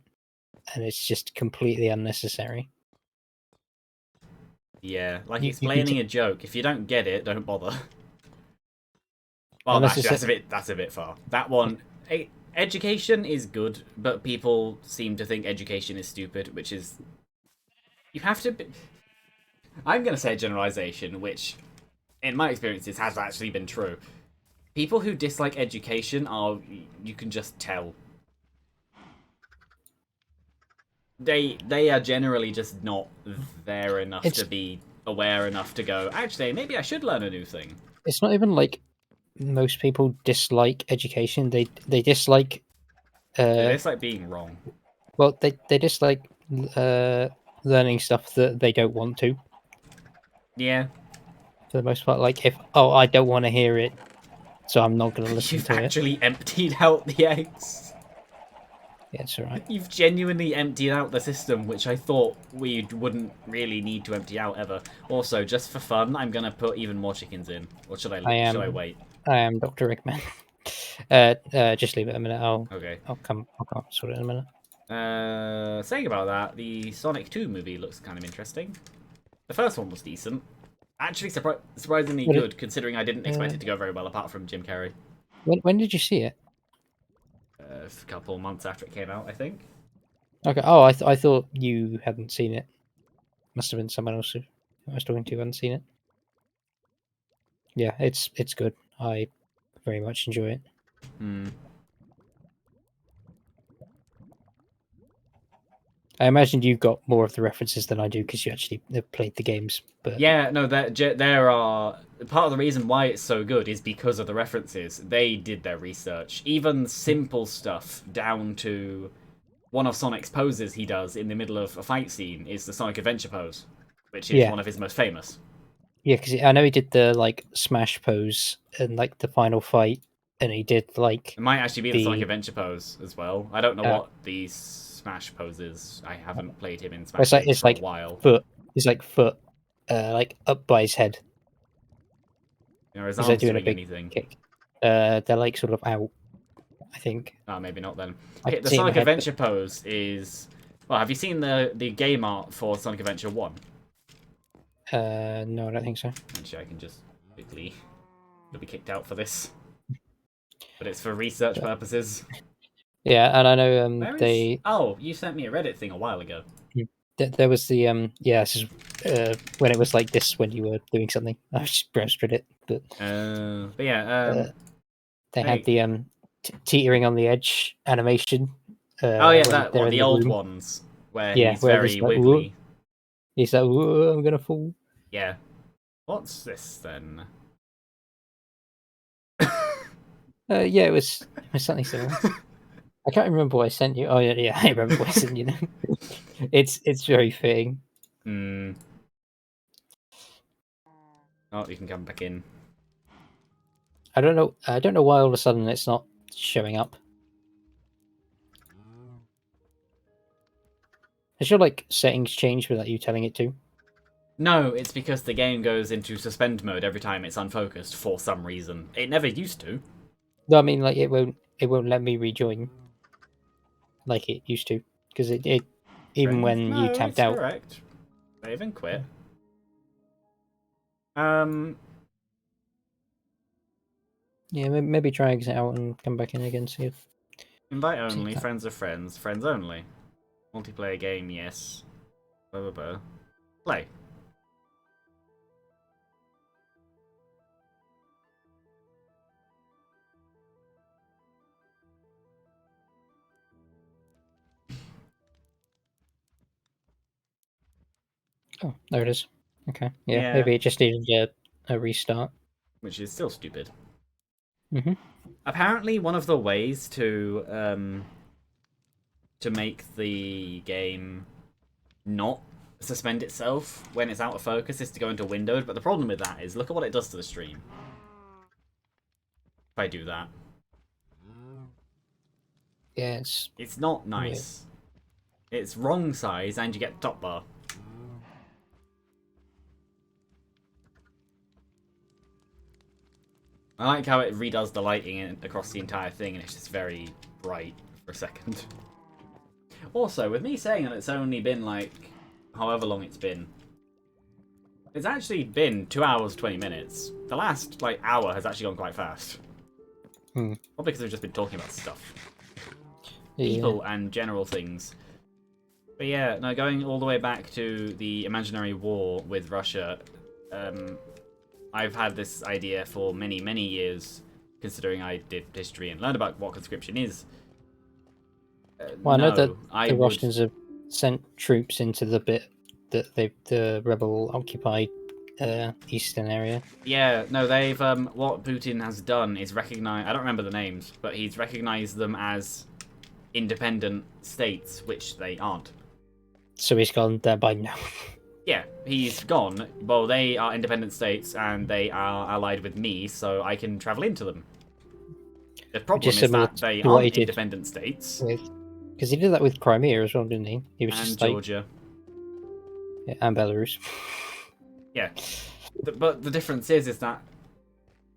Speaker 2: and it's just completely unnecessary.
Speaker 1: Yeah, like
Speaker 2: You can
Speaker 1: explaining a joke. If you don't get it, don't bother. Well,
Speaker 2: unless
Speaker 1: actually,
Speaker 2: it's
Speaker 1: that's a bit far. That one, education is good, but people seem to think education is stupid, which is you have to. I'm going to say a generalization, which, in my experiences, has actually been true. People who dislike education are you can just tell. They are generally just not there enough to be aware enough to go. Actually, maybe I should learn a new thing.
Speaker 2: it's not even like most people dislike education. They dislike
Speaker 1: It's like being wrong.
Speaker 2: well they dislike learning stuff that they don't want to
Speaker 1: Yeah,
Speaker 2: for the most part. Like if I don't want to hear it, so I'm not going to listen
Speaker 1: you've
Speaker 2: to it.
Speaker 1: actually emptied out the eggs.
Speaker 2: Yeah, it's alright.
Speaker 1: You've genuinely emptied out the system, which I thought we wouldn't really need to empty out ever. Also, just for fun, I'm gonna put even more chickens in. Or should
Speaker 2: I
Speaker 1: should I wait?
Speaker 2: am Dr. Eggman. Just leave it a minute.
Speaker 1: Okay.
Speaker 2: I'll come sort it in a minute.
Speaker 1: Saying about that, the Sonic 2 movie looks kind of interesting. The first one was decent. Actually, surprisingly
Speaker 2: What
Speaker 1: good, considering I didn't expect
Speaker 2: uh,
Speaker 1: it to go very well, apart from Jim Carrey.
Speaker 2: when did you see it?
Speaker 1: A couple months after it came out, I think.
Speaker 2: Okay. Oh, I thought you hadn't seen it. Must have been someone else who I was talking to who hadn't seen it. Yeah, it's good. I very much enjoy it.
Speaker 1: Hmm.
Speaker 2: I imagine you got more of the references than I do because you actually have played the games. But
Speaker 1: Yeah, no, there are part of the reason why it's so good is because of the references. They did their research. Even simple stuff down to one of Sonic's poses he does in the middle of a fight scene is the Sonic Adventure pose, which is
Speaker 2: yeah,
Speaker 1: one of his most famous.
Speaker 2: yeah, because I know he did the like smash pose in like the final fight, and he did like
Speaker 1: It might actually be the Sonic
Speaker 2: the
Speaker 1: Adventure pose as well. I don't know
Speaker 2: uh,
Speaker 1: what the Smash pose is. I haven't played him in Smash
Speaker 2: it's like
Speaker 1: games
Speaker 2: it's
Speaker 1: for a
Speaker 2: like
Speaker 1: while.
Speaker 2: foot. It's like foot, like up by his head.
Speaker 1: You know, his
Speaker 2: He's like
Speaker 1: arms
Speaker 2: doing a
Speaker 1: doing
Speaker 2: big
Speaker 1: anything.
Speaker 2: kick. They're like sort of out. I think
Speaker 1: Oh, maybe not then.
Speaker 2: I
Speaker 1: Okay,
Speaker 2: can
Speaker 1: the
Speaker 2: see it in my
Speaker 1: Sonic
Speaker 2: head, but
Speaker 1: Adventure pose is. Well, have you seen the game art for Sonic Adventure 1?
Speaker 2: no, I don't think so.
Speaker 1: Actually, I can just quickly. You'll be kicked out for this. But it's for research
Speaker 2: But
Speaker 1: purposes.
Speaker 2: yeah, and I know
Speaker 1: Where is.
Speaker 2: they
Speaker 1: Oh, you sent me a Reddit thing a while ago.
Speaker 2: there was the yeah, this is when it was like this when you were doing something. I just browsed it, but
Speaker 1: But yeah,
Speaker 2: uh, they had
Speaker 1: hey.
Speaker 2: the teetering on the edge animation
Speaker 1: Oh, yeah,
Speaker 2: when
Speaker 1: that
Speaker 2: they're
Speaker 1: one,
Speaker 2: in
Speaker 1: the
Speaker 2: the
Speaker 1: old
Speaker 2: room.
Speaker 1: ones, where
Speaker 2: Yeah,
Speaker 1: he's
Speaker 2: where there's
Speaker 1: very
Speaker 2: like, whoa,
Speaker 1: wiggly.
Speaker 2: he's like, whoa, I'm gonna fall.
Speaker 1: Yeah. What's this then?
Speaker 2: Yeah, it was something similar. I can't remember what I sent you. Oh yeah, yeah, I remember what I sent you. Now. It's very fitting.
Speaker 1: Hmm. Oh, you can come back in.
Speaker 2: I don't know. I don't know why all of a sudden it's not showing up. Has your like settings changed without you telling it to?
Speaker 1: No, it's because the game goes into suspend mode every time it's unfocused for some reason. It never used to.
Speaker 2: No, I mean like it won't let me rejoin like it used to because it even
Speaker 1: Friends?
Speaker 2: when you
Speaker 1: No,
Speaker 2: tapped
Speaker 1: it's
Speaker 2: out.
Speaker 1: correct. Save and quit. Um,
Speaker 2: Yeah, maybe try exit out and come back in again.
Speaker 1: invite
Speaker 2: See if
Speaker 1: only,
Speaker 2: that.
Speaker 1: friends of friends, friends only. Multiplayer game, yes. Blah blah blah. Play.
Speaker 2: Oh, there it is. Okay, yeah,
Speaker 1: Yeah,
Speaker 2: maybe it just needed a restart.
Speaker 1: which is still stupid.
Speaker 2: Hmm.
Speaker 1: Apparently, one of the ways to make the game not suspend itself when it's out of focus is to go into windowed, but the problem with that is look at what it does to the stream. If I do that.
Speaker 2: Yeah,
Speaker 1: It's not
Speaker 2: weird.
Speaker 1: nice. It's wrong size and you get top bar. I like how it redoes the lighting across the entire thing and it's just very bright for a second. Also, with me saying that it's only been like however long it's been, it's actually been 2 hours 20 minutes. The last like hour has actually gone quite fast.
Speaker 2: Hmm.
Speaker 1: Probably because we've just been talking about stuff.
Speaker 2: Yeah.
Speaker 1: People and general things. But yeah, no, going all the way back to the imaginary war with Russia, I've had this idea for many, many years, considering I did history and learned about what conscription is.
Speaker 2: Well, I know that
Speaker 1: No, I
Speaker 2: the
Speaker 1: would.
Speaker 2: Russians have sent troops into the bit that the rebel occupied eastern area.
Speaker 1: Yeah, no, they've. What Putin has done is recognize. I don't remember the names, but he's recognized them as independent states, which they aren't.
Speaker 2: So he's gone there by now.
Speaker 1: Yeah, he's gone. Well, they are independent states and they are allied with me, so I can travel into them. The
Speaker 2: Which is
Speaker 1: problem is
Speaker 2: similar
Speaker 1: that they
Speaker 2: to what he
Speaker 1: aren't
Speaker 2: did
Speaker 1: independent states,
Speaker 2: with, because he did that with Crimea as well, didn't he? He was
Speaker 1: and
Speaker 2: just like,
Speaker 1: Georgia.
Speaker 2: yeah, and Belarus.
Speaker 1: Yeah, but the difference is that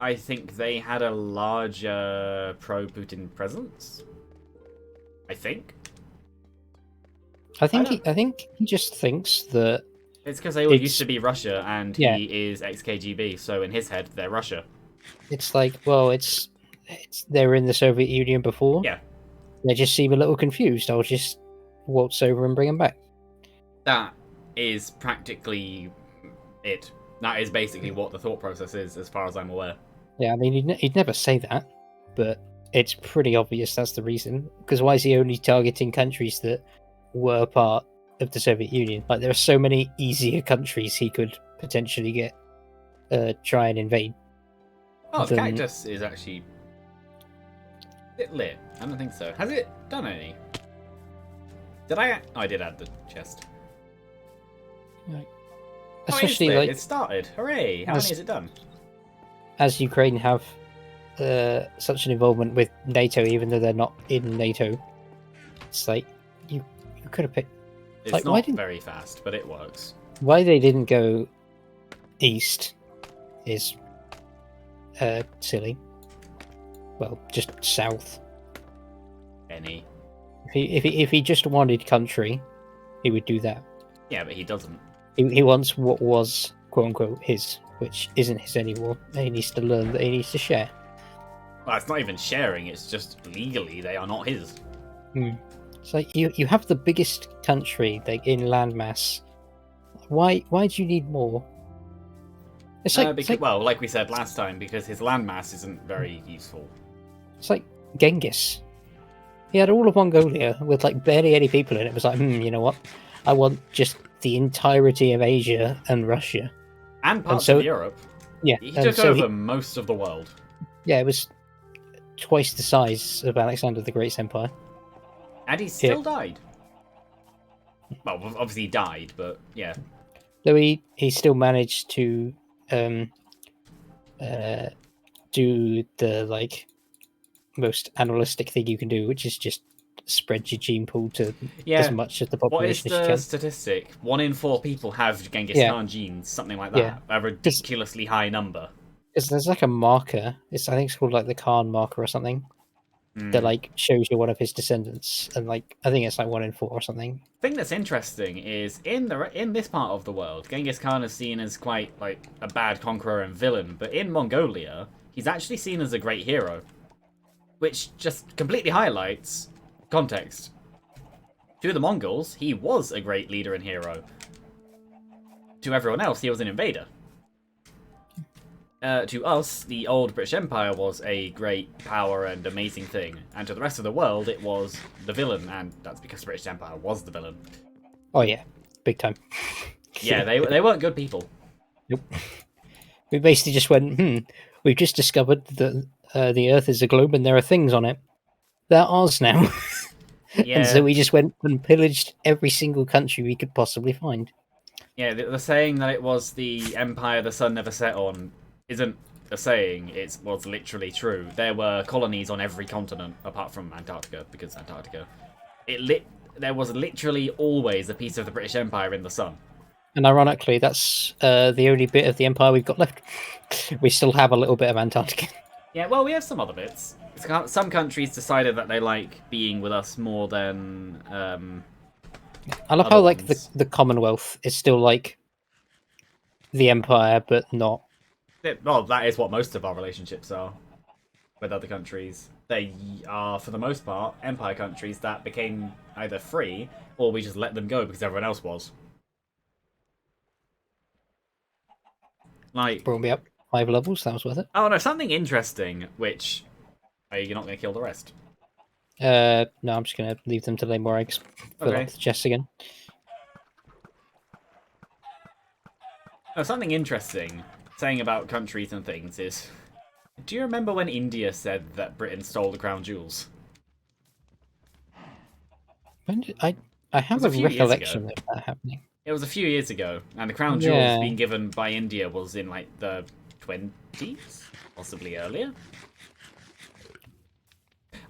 Speaker 1: I think they had a larger pro-Putin presence. I think. I don't.
Speaker 2: I think he just thinks that
Speaker 1: It's because they all used to be Russia, and
Speaker 2: yeah,
Speaker 1: he is ex-KGB, so in his head, they're Russia.
Speaker 2: it's like, well, it's they were in the Soviet Union before.
Speaker 1: Yeah.
Speaker 2: They just seem a little confused. I'll just waltz over and bring them back.
Speaker 1: That is practically it. That is basically what the thought process is, as far as I'm aware.
Speaker 2: Yeah, I mean, he'd never say that, but it's pretty obvious that's the reason. Because why is he only targeting countries that were part of the Soviet Union? Like, there are so many easier countries he could potentially get try and invade.
Speaker 1: Oh, the
Speaker 2: than...
Speaker 1: cactus is actually... Is it lit? I don't think so. Has it done any? Did I... Oh, I did add the chest.
Speaker 2: Right.
Speaker 1: Oh,
Speaker 2: Especially,
Speaker 1: it is lit.
Speaker 2: like...
Speaker 1: It started. Hooray! How many has it done?
Speaker 2: As Ukraine have such an involvement with NATO, even though they're not in NATO, it's like, you could have picked...
Speaker 1: It's
Speaker 2: like,
Speaker 1: not very fast, but it works.
Speaker 2: Why they didn't go east is silly. Well, just south.
Speaker 1: Any.
Speaker 2: If he just wanted country, he would do that.
Speaker 1: Yeah, but he doesn't.
Speaker 2: He wants what was quote unquote his, which isn't his anymore. And he needs to learn that he needs to share.
Speaker 1: Well, it's not even sharing. It's just legally they are not his.
Speaker 2: It's like you have the biggest country like in landmass. Why do you need more? It's like,
Speaker 1: well, like we said last time, because his landmass isn't very useful.
Speaker 2: It's like Genghis. He had all of Mongolia with like barely any people in it. It was like, you know what? I want just the entirety of Asia and Russia.
Speaker 1: And parts of Europe.
Speaker 2: Yeah.
Speaker 1: He took over most of the world.
Speaker 2: Yeah, it was twice the size of Alexander the Great's empire.
Speaker 1: And he still died. Well, obviously he died, but yeah.
Speaker 2: Though he still managed to do the like most animalistic thing you can do, which is just spread your gene pool to as much of the population as you can.
Speaker 1: What is the statistic? 1 in 4 people have Genghis Khan genes, something like that.
Speaker 2: Yeah.
Speaker 1: A ridiculously high number.
Speaker 2: Because there's like a marker. I think it's called like the Khan marker or something. That like shows you one of his descendants, and like I think it's like 1 in 4 or something.
Speaker 1: The thing that's interesting is in this part of the world, Genghis Khan is seen as quite like a bad conqueror and villain, but in Mongolia, he's actually seen as a great hero, which just completely highlights context. To the Mongols, he was a great leader and hero. To everyone else, he was an invader. To us, the old British Empire was a great power and amazing thing, and to the rest of the world, it was the villain, and that's because the British Empire was the villain.
Speaker 2: Oh yeah, big time.
Speaker 1: Yeah, they weren't good people.
Speaker 2: Nope. We basically just went, we've just discovered that the Earth is a globe and there are things on it. They're ours now.
Speaker 1: Yeah.
Speaker 2: And so we just went and pillaged every single country we could possibly find.
Speaker 1: Yeah, the saying that it was the empire the sun never set on isn't a saying, it was literally true. There were colonies on every continent apart from Antarctica, because Antarctica. There was literally always a piece of the British Empire in the sun.
Speaker 2: And ironically, that's the only bit of the empire we've got left. We still have a little bit of Antarctica.
Speaker 1: Yeah, well, we have some other bits. Some countries decided that they like being with us more than.
Speaker 2: I love how like the Commonwealth is still like the empire, but not.
Speaker 1: Well, that is what most of our relationships are with other countries. They are, for the most part, empire countries that became either free or we just let them go because everyone else was. Like,
Speaker 2: brought me up 5 levels. That was worth it.
Speaker 1: Oh no, something interesting. Which you're not going to kill the rest?
Speaker 2: No, I'm just going to leave them to lay more eggs. Fill up the chests again.
Speaker 1: Oh, something interesting saying about countries and things is, do you remember when India said that Britain stole the crown jewels?
Speaker 2: When did I have a recollection of that happening.
Speaker 1: It was a few years ago, and the crown jewels being given by India was in like the 20s, possibly earlier.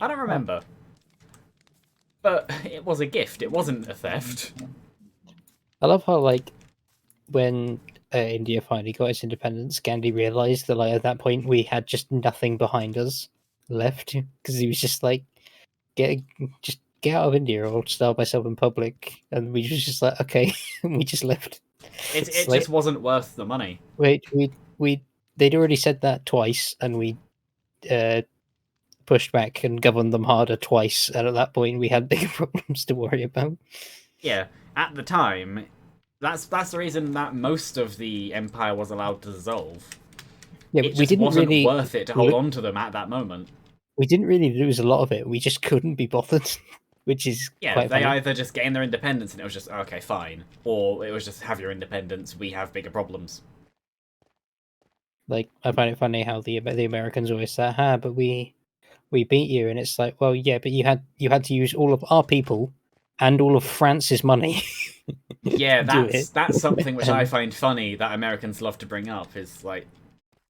Speaker 1: I don't remember. But it was a gift, it wasn't a theft.
Speaker 2: I love how, like, when India finally got its independence, Gandhi realised that, like, at that point we had just nothing behind us left, because he was just like, get out of India or I'll starve myself in public. And we was just like, okay, and we just left.
Speaker 1: It
Speaker 2: like
Speaker 1: just wasn't worth the money.
Speaker 2: we they'd already said that twice, and we uh, pushed back and governed them harder twice, and at that point we had bigger problems to worry about.
Speaker 1: Yeah, at the time, that's the reason that most of the empire was allowed to dissolve.
Speaker 2: Yeah,
Speaker 1: It
Speaker 2: we
Speaker 1: just
Speaker 2: didn't
Speaker 1: wasn't
Speaker 2: really
Speaker 1: worth it to hold on to them at that moment.
Speaker 2: we didn't really lose a lot of it. We just couldn't be bothered, which is
Speaker 1: Yeah,
Speaker 2: quite
Speaker 1: they
Speaker 2: funny.
Speaker 1: either just gained their independence and it was just okay, fine, or it was just have your independence. We have bigger problems.
Speaker 2: Like I find it funny how the Americans always say, "Ha, but we beat you," and it's like, well, yeah, but you had to use all of our people and all of France's money
Speaker 1: Yeah,
Speaker 2: to do it.
Speaker 1: that's something which I
Speaker 2: And
Speaker 1: find funny that Americans love to bring up. Is like,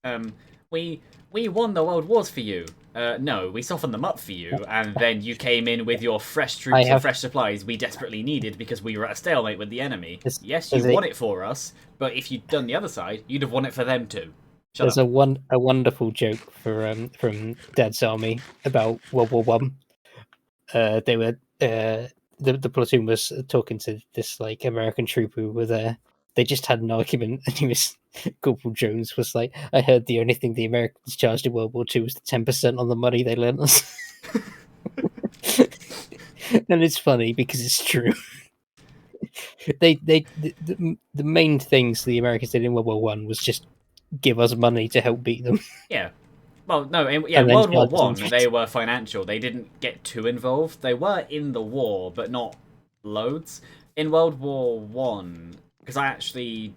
Speaker 1: um, we we won the world wars for you. No, we softened them up for you, and then you came in with your fresh
Speaker 2: I
Speaker 1: troops and
Speaker 2: have
Speaker 1: fresh supplies we desperately needed because we were at a stalemate with the enemy. Yes, you
Speaker 2: there's a
Speaker 1: won it for us, but if you'd done the other side, you'd have won it for them too. Shut
Speaker 2: there's
Speaker 1: up.
Speaker 2: a wonderful joke for from Dad's army about World War I. They were the platoon was talking to this like American trooper who were there. They just had an argument, and he was Corporal Jones was like, "I heard the only thing the Americans charged in World War II was the 10% on the money they lent us," and it's funny because it's true. The main things the Americans did in World War I was just give us money to help beat them,
Speaker 1: Yeah. Well, no,
Speaker 2: and
Speaker 1: in
Speaker 2: then
Speaker 1: World War
Speaker 2: charge us
Speaker 1: One, they
Speaker 2: interest.
Speaker 1: were financial. They didn't get too involved. They were in the war, but not loads. In World War One, because I actually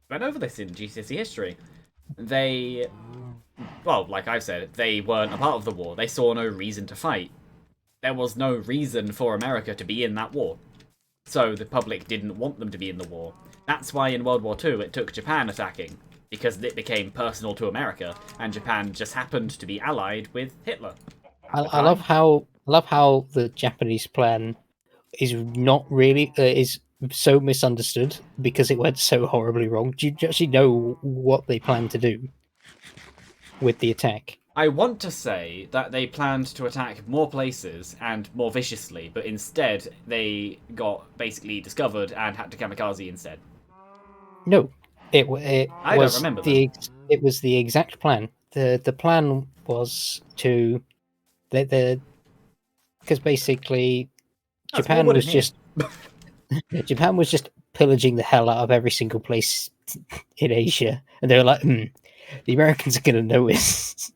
Speaker 1: went over this in GCSE history, they, well, like I've said, they weren't a part of the war. They saw no reason to fight. There was no reason for America to be in that war. So the public didn't want them to be in the war. That's why in World War Two it took Japan attacking, because it became personal to America, and Japan just happened to be allied with Hitler at the
Speaker 2: I love
Speaker 1: time.
Speaker 2: how the Japanese plan is not really is so misunderstood because it went so horribly wrong. Do you actually know what they plan to do with the attack?
Speaker 1: I want to say that they planned to attack more places and more viciously, but instead they got basically discovered and had to kamikaze instead.
Speaker 2: No, it
Speaker 1: I don't
Speaker 2: was
Speaker 1: remember them.
Speaker 2: it was the exact plan. The plan was to the because basically
Speaker 1: That's more
Speaker 2: Japan
Speaker 1: wood
Speaker 2: was
Speaker 1: in here.
Speaker 2: just Japan was just pillaging the hell out of every single place in Asia, and they were like, the Americans are going to notice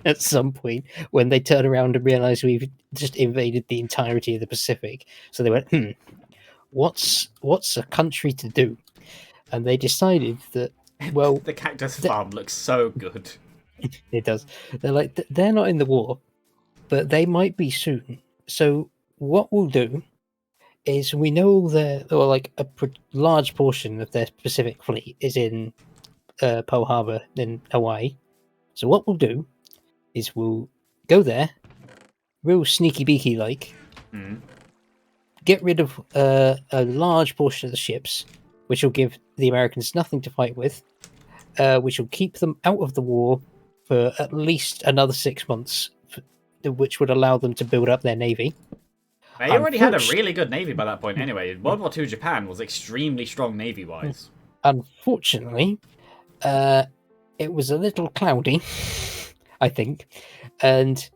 Speaker 2: at some point when they turn around and realize we've just invaded the entirety of the Pacific. So they went, what's a country to do? And they decided that, well,
Speaker 1: The cactus
Speaker 2: th-
Speaker 1: farm looks so good.
Speaker 2: it does. They're like, they're not in the war, but they might be soon. So what we'll do is we know that, or like large portion of their Pacific fleet is in Pearl Harbor in Hawaii. So what we'll do is we'll go there, real sneaky beaky like,
Speaker 1: Mm.
Speaker 2: get rid of a large portion of the ships, which will give the Americans nothing to fight with, which will keep them out of the war for at least another 6 months, which would allow them to build up their navy.
Speaker 1: They already had a
Speaker 2: Unfortunately,
Speaker 1: really good navy by that point anyway. World War II Japan was extremely strong navy-wise.
Speaker 2: unfortunately, uh, it was a little cloudy, I think, and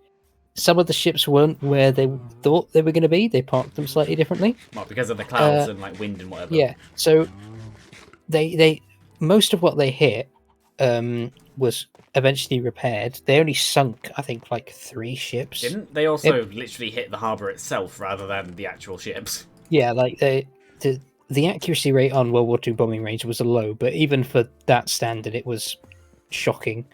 Speaker 2: some of the ships weren't where they thought they were going to be. They parked them slightly differently.
Speaker 1: Well, because of the clouds and like wind and whatever.
Speaker 2: Yeah, so they most of what they hit was eventually repaired. They only sunk, I think, like 3 ships.
Speaker 1: Didn't they
Speaker 2: It,
Speaker 1: also literally hit the harbour itself rather than the actual ships?
Speaker 2: yeah, like the accuracy rate on World War II bombing range was low, but even for that standard, it was shocking.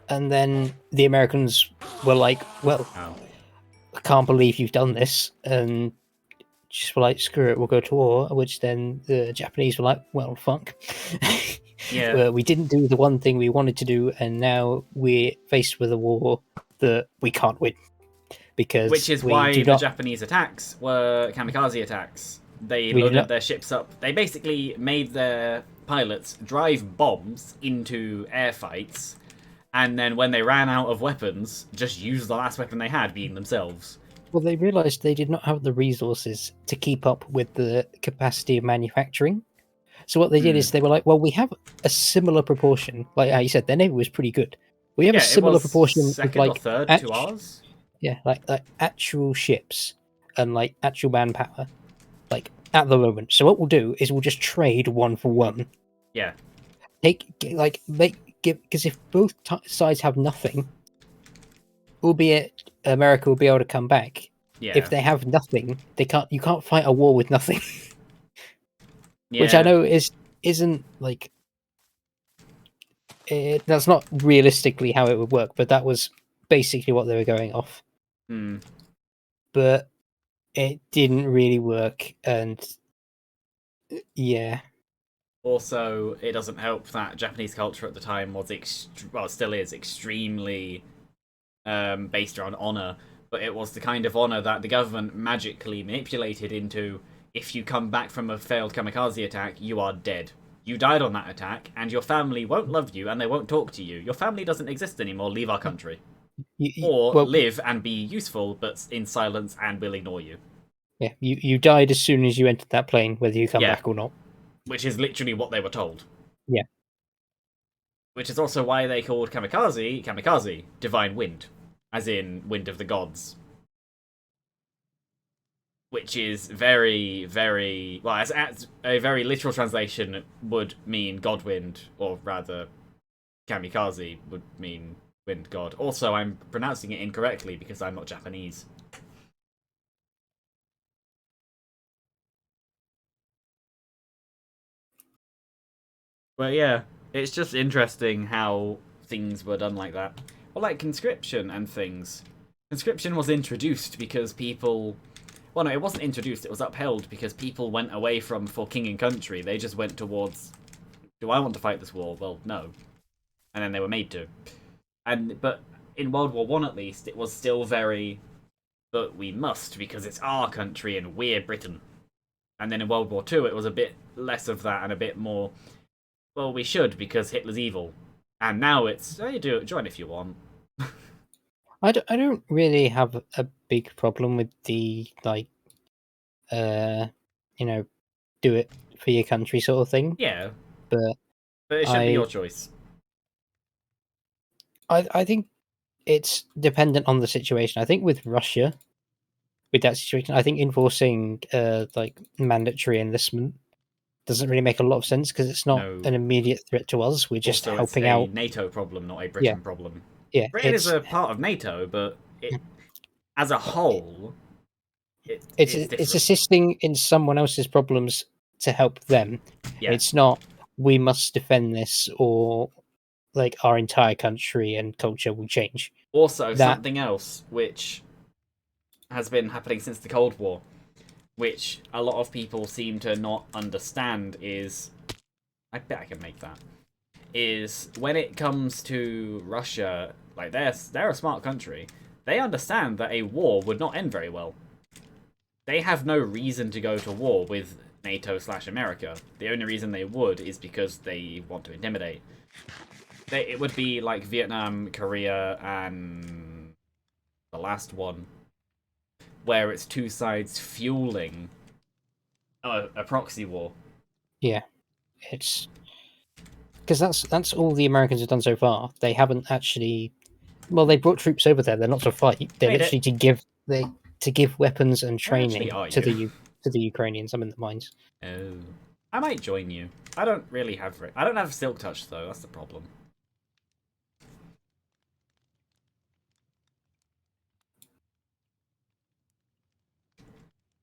Speaker 2: And then the Americans were like, "Well,
Speaker 1: Oh.
Speaker 2: I can't believe you've done this," and just were like, "Screw it, we'll go to war." Which then the Japanese were like, "Well, fuck."
Speaker 1: Yeah.
Speaker 2: We didn't do the one thing we wanted to do, and now we're faced with a war that we can't win
Speaker 1: Which
Speaker 2: because
Speaker 1: is
Speaker 2: we
Speaker 1: why
Speaker 2: do
Speaker 1: the
Speaker 2: not.
Speaker 1: Japanese attacks were kamikaze attacks. They
Speaker 2: We do
Speaker 1: loaded
Speaker 2: not.
Speaker 1: their ships up. They basically made their pilots drive bombs into airfights, and then when they ran out of weapons, just use the last weapon they had, being themselves.
Speaker 2: Well, they realised they did not have the resources to keep up with the capacity of manufacturing. So what they did is they were like, well, we have a similar proportion. Like how you said, their navy was pretty good. We have a
Speaker 1: Yeah, it
Speaker 2: similar
Speaker 1: was
Speaker 2: proportion of
Speaker 1: second or third to
Speaker 2: act-
Speaker 1: ours.
Speaker 2: yeah, like actual ships and like actual manpower, like at the moment. So what we'll do is we'll just trade one for one.
Speaker 1: Yeah.
Speaker 2: Because if both sides have nothing, albeit America will be able to come back.
Speaker 1: Yeah.
Speaker 2: If they have nothing, they can't. You can't fight a war with nothing. Which I
Speaker 1: Yeah.
Speaker 2: know isn't like that's not realistically how it would work, but that was basically what they were going off.
Speaker 1: Hmm.
Speaker 2: But it didn't really work, and yeah,
Speaker 1: Also, it doesn't help that Japanese culture at the time was well, still is extremely based around honor, but it was the kind of honor that the government magically manipulated into. If you come back from a failed kamikaze attack, you are dead. You died on that attack, and your family won't love you and they won't talk to you. Your family doesn't exist anymore. Leave our country. Or
Speaker 2: well,
Speaker 1: live and be useful, but in silence, and will ignore you.
Speaker 2: yeah, you died as soon as you entered that plane, whether you come
Speaker 1: Yeah,
Speaker 2: back or not.
Speaker 1: which is literally what they were told.
Speaker 2: Yeah,
Speaker 1: Which is also why they called kamikaze, divine wind, as in wind of the gods. Which is very, very well, as a very literal translation would mean Godwind, or rather, kamikaze would mean wind god. Also, I'm pronouncing it incorrectly because I'm not Japanese. But yeah, it's just interesting how things were done like that. Well, like conscription and things. Conscription was introduced because people. Well, no, it wasn't introduced, it was upheld because people went away from for king and country. They just went towards, do I want to fight this war? Well, no. And then they were made to. But in World War One, at least, it was still very, but we must because it's our country and we're Britain. And then in World War Two, it was a bit less of that and a bit more, well, we should because Hitler's evil. And now it's, oh, you do it, join if you want.
Speaker 2: I don't really have a big problem with the like, uh, you know, do it for your country sort of thing,
Speaker 1: Yeah,
Speaker 2: but
Speaker 1: but it should be
Speaker 2: I
Speaker 1: your choice.
Speaker 2: I think it's dependent on the situation. I think with Russia, with that situation, I think enforcing like mandatory enlistment doesn't really make a lot of sense because it's not
Speaker 1: No.
Speaker 2: an immediate threat to us. We're just
Speaker 1: Also, it's
Speaker 2: helping
Speaker 1: a
Speaker 2: out.
Speaker 1: NATO problem, not a
Speaker 2: Yeah,
Speaker 1: Britain problem.
Speaker 2: yeah.
Speaker 1: Britain is a part of NATO, but it, as a whole, it's
Speaker 2: It's
Speaker 1: different.
Speaker 2: assisting in someone else's problems to help them.
Speaker 1: Yeah.
Speaker 2: It's not we must defend this or like our entire country and culture will change.
Speaker 1: Also,
Speaker 2: That
Speaker 1: something else which has been happening since the Cold War, which a lot of people seem to not understand, is I bet I can make that. Is when it comes to Russia, like they're a smart country. They understand that a war would not end very well. They have no reason to go to war with NATO/America. The only reason they would is because they want to intimidate. It would be like Vietnam, Korea, and the last one, where it's two sides fueling a proxy war.
Speaker 2: yeah, it's because that's all the Americans have done so far. They haven't actually. Well, they brought troops over there. They're not to fight. They're
Speaker 1: Made it.
Speaker 2: literally to give weapons and
Speaker 1: Where actually
Speaker 2: training
Speaker 1: are
Speaker 2: to
Speaker 1: you?
Speaker 2: the Ukrainians. I'm in the mines.
Speaker 1: Oh, I might join you. I don't really have. I don't have Silk Touch though. That's the problem.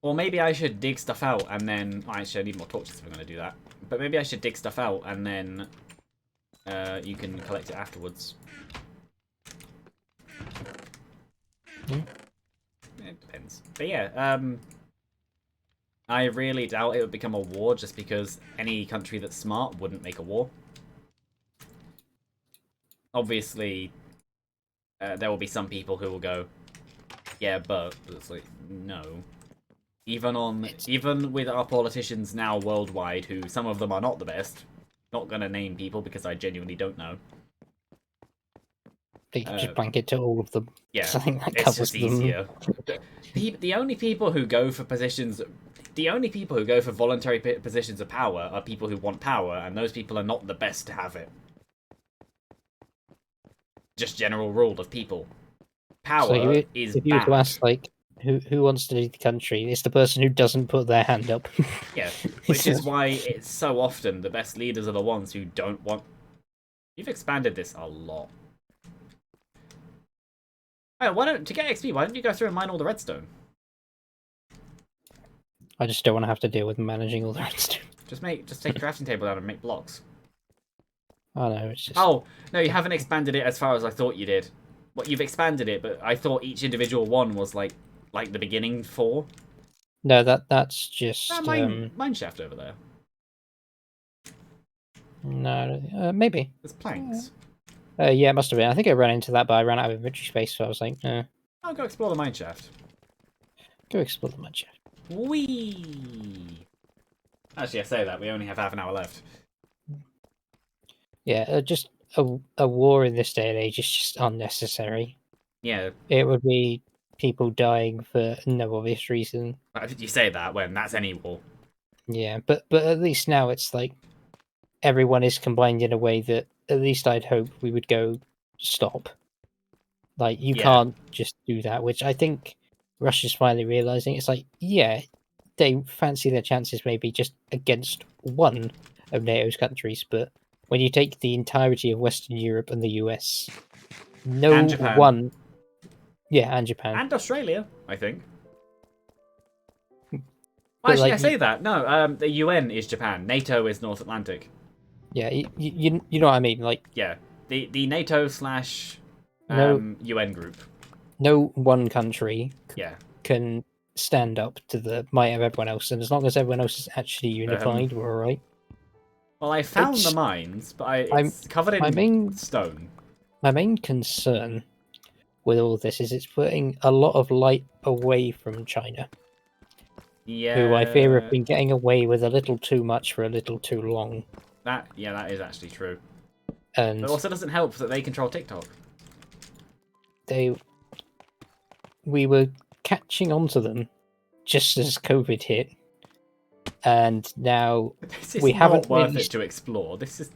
Speaker 1: Or maybe I should dig stuff out and then. Oh, actually, I need more torches if I'm going to do that. But maybe I should dig stuff out and then you can collect it afterwards.
Speaker 2: Yeah.
Speaker 1: It depends. But yeah, I really doubt it would become a war just because any country that's smart wouldn't make a war. Obviously, there will be some people who will go, yeah, but it's like, no. Even with our politicians now worldwide, who some of them are not the best, not gonna name people because I genuinely don't know.
Speaker 2: They could just blanket to all of them.
Speaker 1: Yeah,
Speaker 2: I think that
Speaker 1: it's
Speaker 2: covers
Speaker 1: just
Speaker 2: them.
Speaker 1: easier. The only people who go for positions, the only people who go for voluntary positions of power are people who want power, and those people are not the best to have it. Just general rule of people.
Speaker 2: So
Speaker 1: Power is
Speaker 2: if you were to
Speaker 1: bad.
Speaker 2: ask, like, who wants to lead the country, it's the person who doesn't put their hand up.
Speaker 1: Yeah, which is why it's so often the best leaders are the ones who don't want. You've expanded this a lot. Oh, why don't to get XP? Why don't you go through and mine all the redstone?
Speaker 2: I just don't want to have to deal with managing all the redstone.
Speaker 1: Just take a crafting table down and make blocks.
Speaker 2: Oh no, it's just.
Speaker 1: Oh no, you haven't expanded it as far as I thought you did. Well, you've expanded it, but I thought each individual one was like the beginning 4.
Speaker 2: No, that's just
Speaker 1: Mine shaft over there.
Speaker 2: no, maybe.
Speaker 1: There's planks.
Speaker 2: Yeah, it must have been. I think I ran into that, but I ran out of inventory space, so I was like,
Speaker 1: I'll go explore the mine shaft.
Speaker 2: go explore the mud shaft.
Speaker 1: Whee! Actually, I say that we only have half an hour left.
Speaker 2: Yeah, just a war in this day and age is just unnecessary.
Speaker 1: Yeah.
Speaker 2: It would be people dying for no obvious reason.
Speaker 1: You say that when that's any war.
Speaker 2: Yeah, but at least now it's like everyone is combined in a way that at least I'd hope we would go stop. Like you can't just do that, which I think Russia's finally realizing. It's like, yeah, they fancy their chances maybe just against one of NATO's countries, but when you take the entirety of Western Europe and the US, no
Speaker 1: And Japan.
Speaker 2: one, yeah, and Japan,
Speaker 1: and Australia, I think.
Speaker 2: But,
Speaker 1: Actually,
Speaker 2: like,
Speaker 1: I say that. No, the UN is Japan. NATO is North Atlantic.
Speaker 2: yeah, you know what I mean. Like,
Speaker 1: Yeah, the NATO slash
Speaker 2: no
Speaker 1: UN group.
Speaker 2: no one country
Speaker 1: Yeah.
Speaker 2: can stand up to the might of everyone else, and as long as everyone else is actually unified, we're all right.
Speaker 1: Well, I found
Speaker 2: It's-
Speaker 1: the mines, but it's covered in stone.
Speaker 2: My main concern with all this is it's putting a lot of light away from China,
Speaker 1: Yeah.
Speaker 2: who I fear have been getting away with a little too much for a little too long.
Speaker 1: That is actually true.
Speaker 2: And
Speaker 1: But it also doesn't help that they control TikTok.
Speaker 2: we were catching on to them just as COVID hit, and now
Speaker 1: This is
Speaker 2: we haven't
Speaker 1: not worth
Speaker 2: really...
Speaker 1: it to explore. This is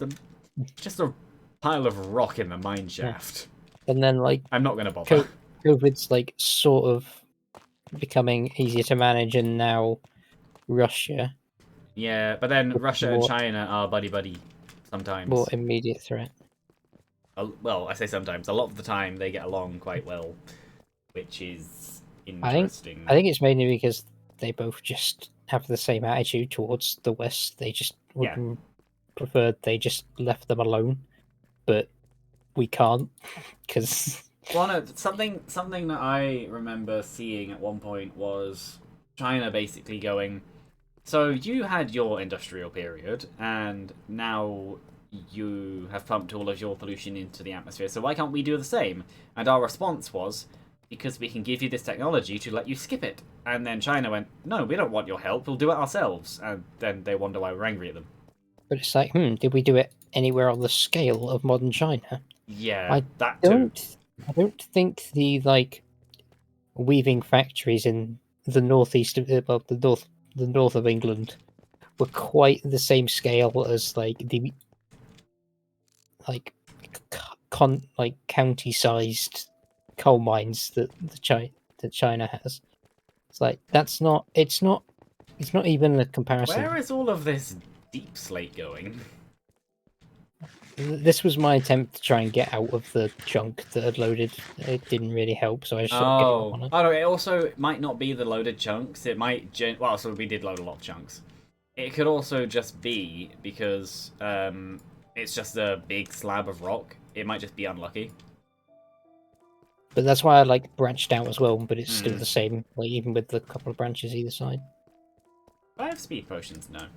Speaker 1: just a pile of rock in the mine shaft.
Speaker 2: And then, like,
Speaker 1: I'm not going to bother.
Speaker 2: COVID's like sort of becoming easier to manage, and now Russia.
Speaker 1: Yeah, but then Russia and China are buddy sometimes.
Speaker 2: More immediate threat.
Speaker 1: Well, I say sometimes. A lot of the time, they get along quite well, which is interesting.
Speaker 2: I think it's mainly because they both just have the same attitude towards the West. They just would prefer they just left them alone, but we can't because.
Speaker 1: Well, no, something that I remember seeing at one point was China basically going, so you had your industrial period, and now you have pumped all of your pollution into the atmosphere, so why can't we do the same? And our response was, because we can give you this technology to let you skip it. And then China went, no, we don't want your help, we'll do it ourselves. And then they wonder why we're angry at them.
Speaker 2: But it's like, did we do it anywhere on the scale of modern China?
Speaker 1: Yeah,
Speaker 2: I don't think the weaving factories in the northeast of the north of England were quite the same scale as the county-sized coal mines that China has. It's like it's not even a comparison.
Speaker 1: Where is all of this deep slate going?
Speaker 2: This was my attempt to try and get out of the chunk that had loaded. It didn't really help, so I just sort of gave up on it.
Speaker 1: Oh no, it also might not be the loaded chunks. It might well, so we did load a lot of chunks. It could also just be because it's just a big slab of rock. It might just be unlucky.
Speaker 2: But that's why I branched out as well, but it's still the same, even with the couple of branches either side.
Speaker 1: I have speed potions now.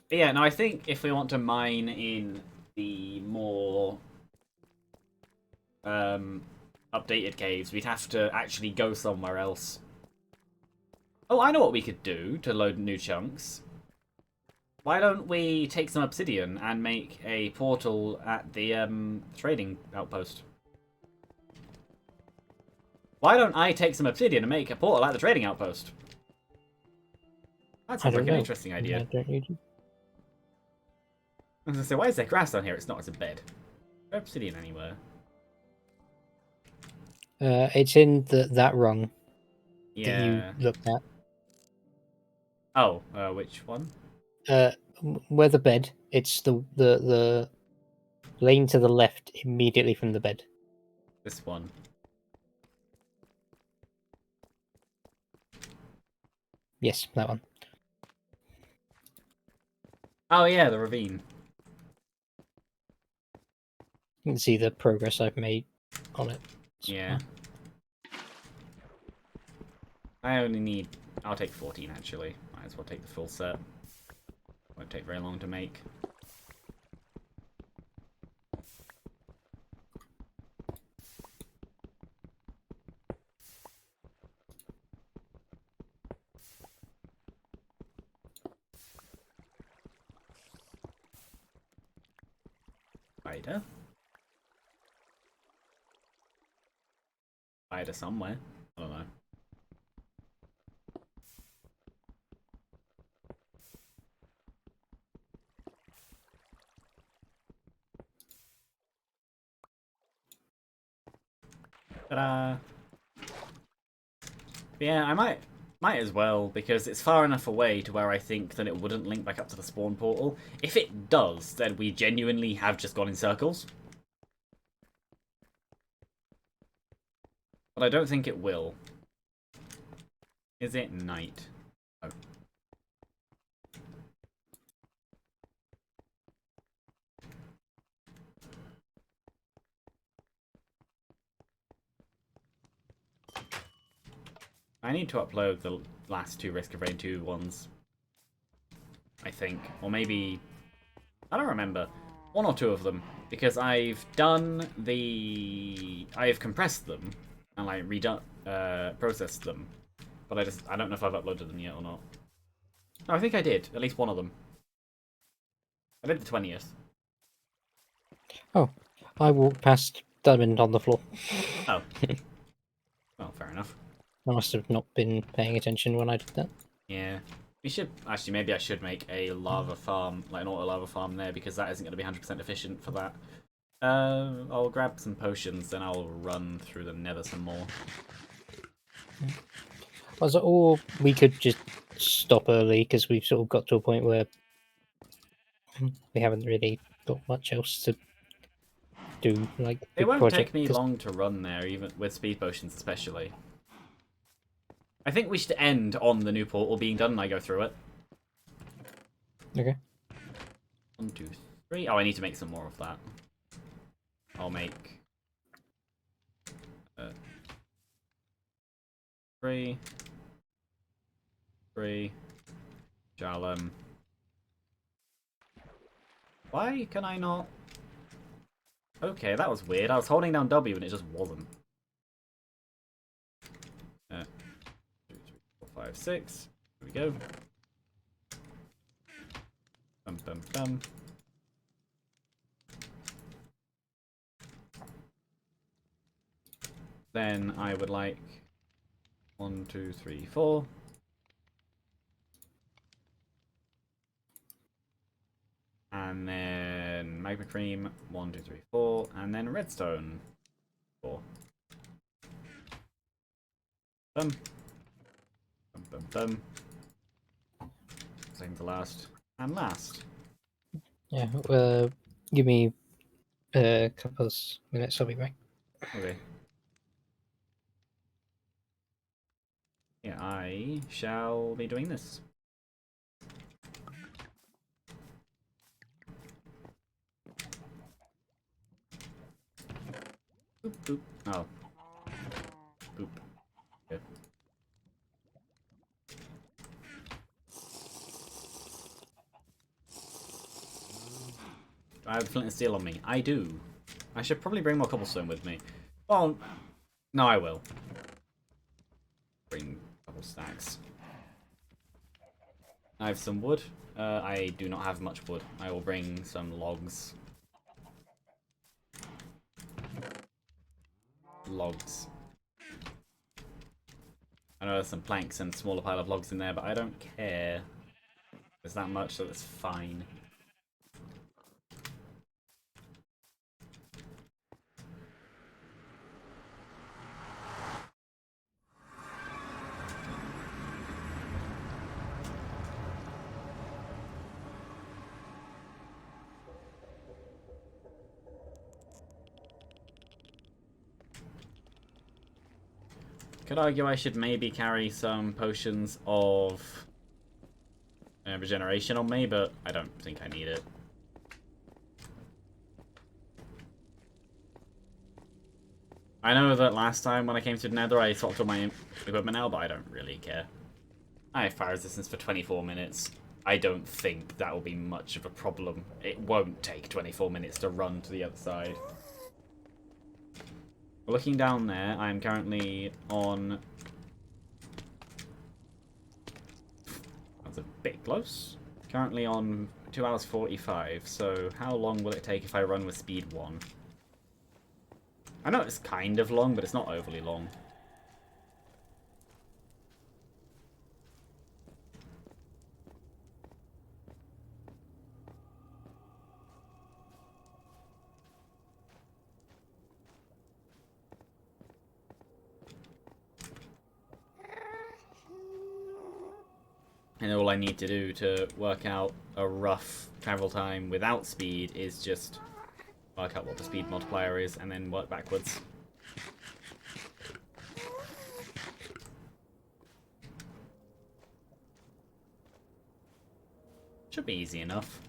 Speaker 1: But yeah, no, I think if we want to mine in the more updated caves, we'd have to actually go somewhere else. Oh, I know what we could do to load new chunks. Why don't we take some obsidian and make a portal at the trading outpost? Why don't I take some obsidian and make a portal at the trading outpost? That
Speaker 2: I
Speaker 1: sounds like
Speaker 2: don't
Speaker 1: an
Speaker 2: know.
Speaker 1: interesting idea.
Speaker 2: I don't need to.
Speaker 1: I was gonna say, why is there grass down here? It's not, it's a bed. Is there obsidian anywhere?
Speaker 2: It's in that rung that you
Speaker 1: Yeah.
Speaker 2: looked at.
Speaker 1: Oh, which one?
Speaker 2: Where the bed. It's the lane to the left immediately from the bed.
Speaker 1: This one.
Speaker 2: Yes, that one.
Speaker 1: Oh yeah, the ravine.
Speaker 2: You can see the progress I've made on it.
Speaker 1: Yeah. I only need... I'll take 14 actually. Might as well take the full set. Won't take very long to make. Spider? Spider somewhere. I don't know. Ta-da! Yeah, I might as well, because it's far enough away to where I think that it wouldn't link back up to the spawn portal. If it does, then we genuinely have just gone in circles. But I don't think it will. Is it night? Oh. I need to upload the last two Risk of Rain 2 ones. I think. Or maybe... I don't remember. One or two of them. Because I've done the... I've compressed them. And like redone... processed them. But I don't know if I've uploaded them yet or not. No, I think I did. At least one of them. I did the 20th.
Speaker 2: Oh, I walked past Diamond on the floor.
Speaker 1: Oh. Well, fair enough.
Speaker 2: I must have not been paying attention when I did that.
Speaker 1: Yeah. We should... Actually, maybe I should make a lava farm, like an auto lava farm there, because that isn't going to be 100% efficient for that. I'll grab some potions, then I'll run through the nether some more.
Speaker 2: Also, or we could just stop early, because we've sort of got to a point where we haven't really got much else to do, like
Speaker 1: It
Speaker 2: big
Speaker 1: won't
Speaker 2: project.
Speaker 1: take me long to run there, even with speed potions especially. I think we should end on the new portal being done and I go through it.
Speaker 2: Okay.
Speaker 1: 1, 2, 3. Oh, I need to make some more of that. I'll make... 3. 3. Jalem. Why can I not... Okay, that was weird. I was holding down W and it just wasn't. 2, 3, 4, 5, 6. Here we go. Bum, bum, bum. Then I would like 1, 2, 3, 4. And then magma cream, 1, 2, 3, 4, and then redstone, 4. Bum. Bum, bum, bum. Second to last. And last.
Speaker 2: Yeah, give me a couple of minutes, I'll be back.
Speaker 1: Okay. Yeah, I shall be doing this. Boop, boop. Oh. Boop. Good. Do I have flint and steel on me? I do. I should probably bring more cobblestone with me. Well, no, I will. Bring a couple stacks. I have some wood. I do not have much wood. I will bring some logs. Logs. I know there's some planks and a smaller pile of logs in there, but I don't care. There's that much, so that's fine. Could argue I should maybe carry some potions of regeneration on me, but I don't think I need it. I know that last time when I came to the Nether, I swapped all my equipment out, but I don't really care. I have fire resistance for 24 minutes. I don't think that will be much of a problem. It won't take 24 minutes to run to the other side. Looking down there, I am currently on... That's a bit close. Currently on 2 hours 45, so how long will it take if I run with speed 1? I know it's kind of long, but it's not overly long. And all I need to do to work out a rough travel time without speed is just work out what the speed multiplier is and then work backwards. Should be easy enough.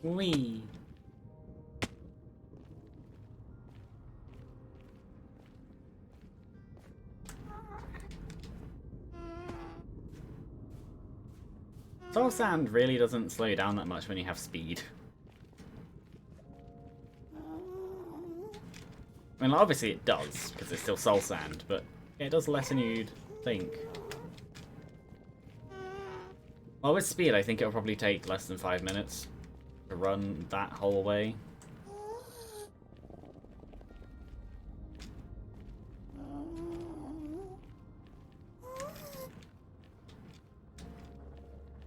Speaker 1: Whee! Soul Sand really doesn't slow you down that much when you have speed. I mean, obviously it does, because it's still Soul Sand, but it does less than you'd think. Well, with speed, I think it'll probably take less than 5 minutes to run that whole way.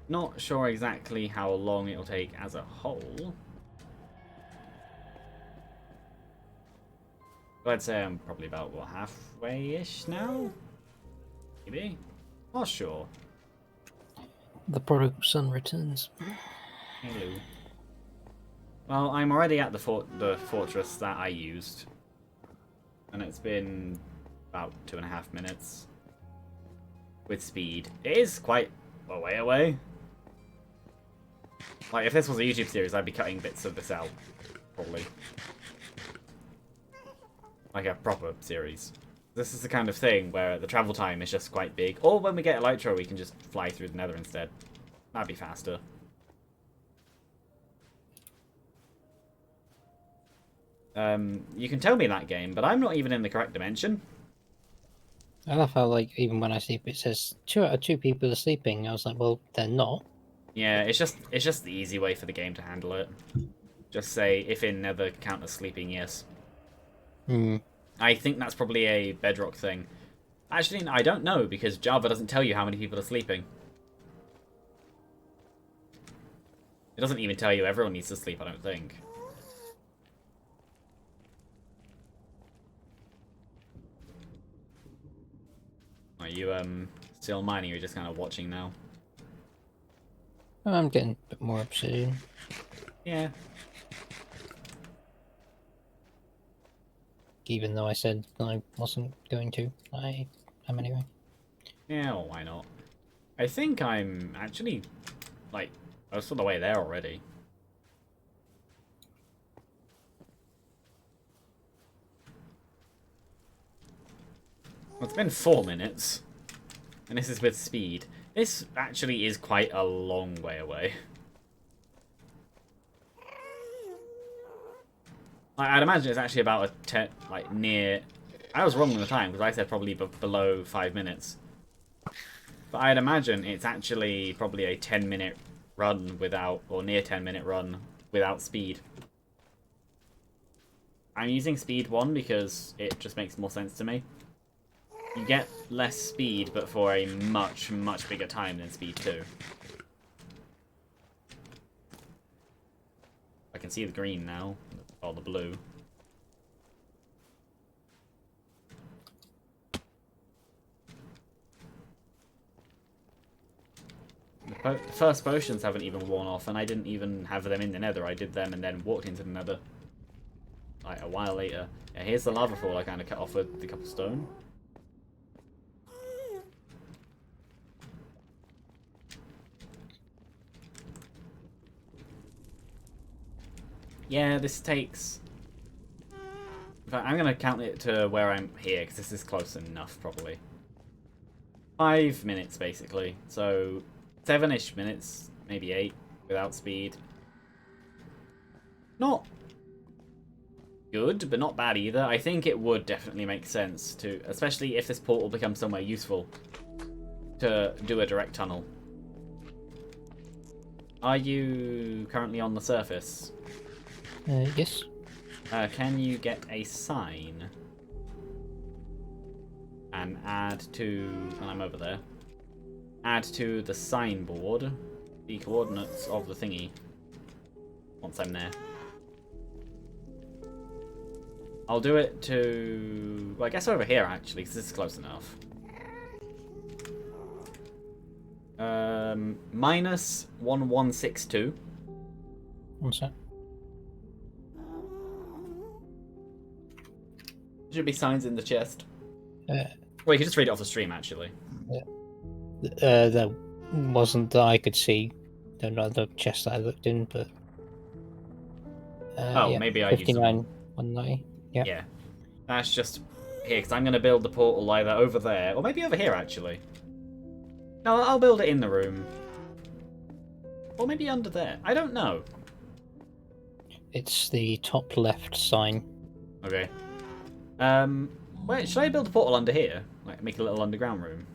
Speaker 1: Not sure exactly how long it'll take as a whole. But I'd say I'm probably about, what, halfway-ish now? Maybe? Not sure.
Speaker 2: The prodigal son returns.
Speaker 1: Hello. Well, I'm already at the fortress that I used. And it's been about 2.5 minutes. With speed. It is quite a way away. Like, if this was a YouTube series, I'd be cutting bits of this out. Probably. Like a proper series. This is the kind of thing where the travel time is just quite big. Or when we get Elytra, we can just fly through the Nether instead. That'd be faster. You can tell me that game, but I'm not even in the correct dimension.
Speaker 2: I love how, like, even when I sleep, it says 2 out of 2 people are sleeping. I was like, well, they're not.
Speaker 1: Yeah, it's just the easy way for the game to handle it. Just say, if in Nether, count as sleeping, yes.
Speaker 2: Hmm.
Speaker 1: I think that's probably a Bedrock thing. Actually, I don't know, because Java doesn't tell you how many people are sleeping. It doesn't even tell you everyone needs to sleep, I don't think. Are you, still mining, or are you just kind of watching now?
Speaker 2: I'm getting a bit more obsidian.
Speaker 1: Yeah.
Speaker 2: Even though I said I wasn't going to. I am anyway.
Speaker 1: Yeah, well, why not? I think I'm actually, like, most of the way there already. Well, it's been 4 minutes. And this is with speed. This actually is quite a long way away. I'd imagine it's actually about near... I was wrong in the time, because I said probably below 5 minutes. But I'd imagine it's actually probably a 10-minute run without... or near 10-minute run without speed. I'm using speed 1 because it just makes more sense to me. You get less speed, but for a much, much bigger time than speed 2. I can see the green now, or the blue. The first potions haven't even worn off, and I didn't even have them in the nether. I did them and then walked into the nether. Like, a while later. Yeah, here's the lava fall I kind of cut off with the cobblestone. Yeah, this takes... In fact, I'm going to count it to where I'm here, because this is close enough, probably. 5 minutes, basically. So, 7-ish minutes, maybe 8, without speed. Not good, but not bad either. I think it would definitely make sense to, especially if this portal becomes somewhere useful, to do a direct tunnel. Are you currently on the surface?
Speaker 2: Yes.
Speaker 1: Can you get a sign? And add to... and I'm over there. Add to the signboard the coordinates of the thingy. Once I'm there. I'll do it to... well, I guess over here, actually, because this is close enough. Minus 1162.
Speaker 2: One sec.
Speaker 1: Should be signs in the chest.
Speaker 2: Well,
Speaker 1: you can just read it off the stream, actually.
Speaker 2: There wasn't that I could see. There were other chests that I looked in, but...
Speaker 1: oh,
Speaker 2: yeah,
Speaker 1: maybe I used them.
Speaker 2: 59,190. Yeah.
Speaker 1: Yeah. That's just here, because I'm going to build the portal either over there, or maybe over here, actually. No, I'll build it in the room. Or maybe under there. I don't know.
Speaker 2: It's the top left sign.
Speaker 1: Okay. Wait, should I build a portal under here? Like, make a little underground room?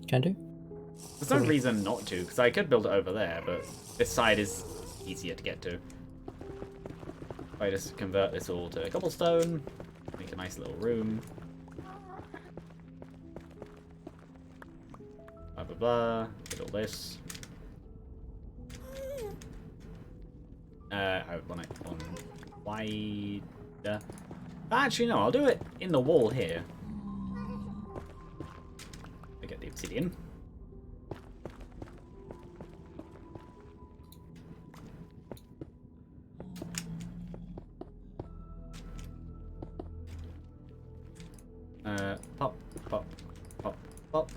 Speaker 2: Can do.
Speaker 1: There's no reason not to, because I could build it over there, but this side is easier to get to. If I just convert this all to cobblestone, make a nice little room. Blah, blah, blah. Get all this. I want it on wider. Actually, no, I'll do it in the wall here. I get the obsidian. Pop, pop, pop, pop.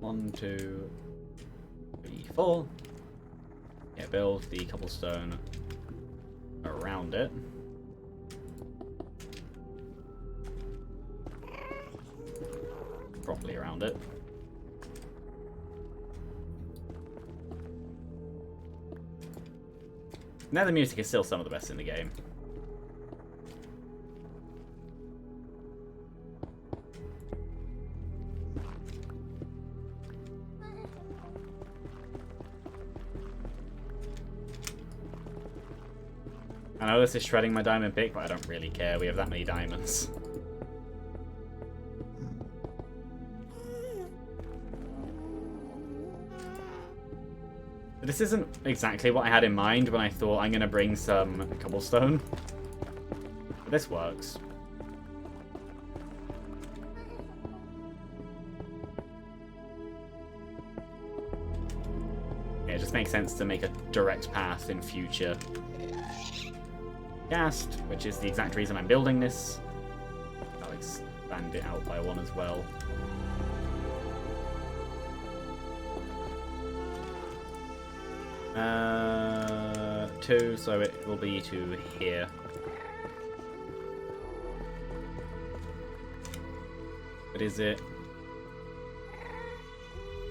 Speaker 1: 1, 2, 3, 4. Yeah, build the cobblestone around it. Properly around it. Now the music is still some of the best in the game. I know this is shredding my diamond pick, but I don't really care. We have that many diamonds. This isn't exactly what I had in mind when I thought I'm going to bring some cobblestone. But this works. Yeah, it just makes sense to make a direct path in future. Ghast, which is the exact reason I'm building this. I'll expand it out by 1 as well. Two, so it will be to here. But is it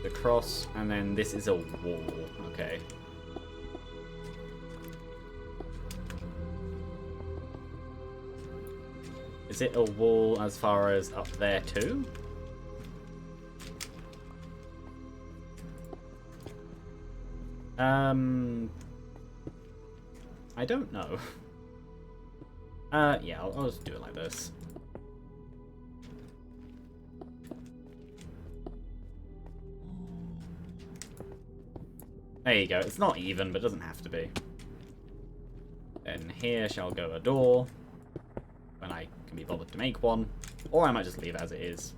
Speaker 1: the cross, and then this is a wall? Okay. Is it a wall as far as up there too? I don't know. Yeah, I'll just do it like this. There you go. It's not even, but it doesn't have to be. Then here shall go a door, when I can be bothered to make one. Or I might just leave it as it is.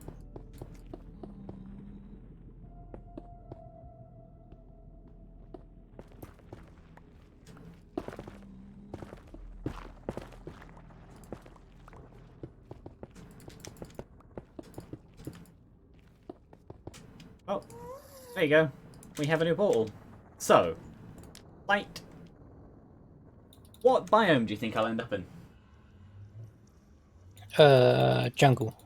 Speaker 1: Oh, there you go. We have a new portal. So, light. What biome do you think I'll end up in?
Speaker 2: Jungle.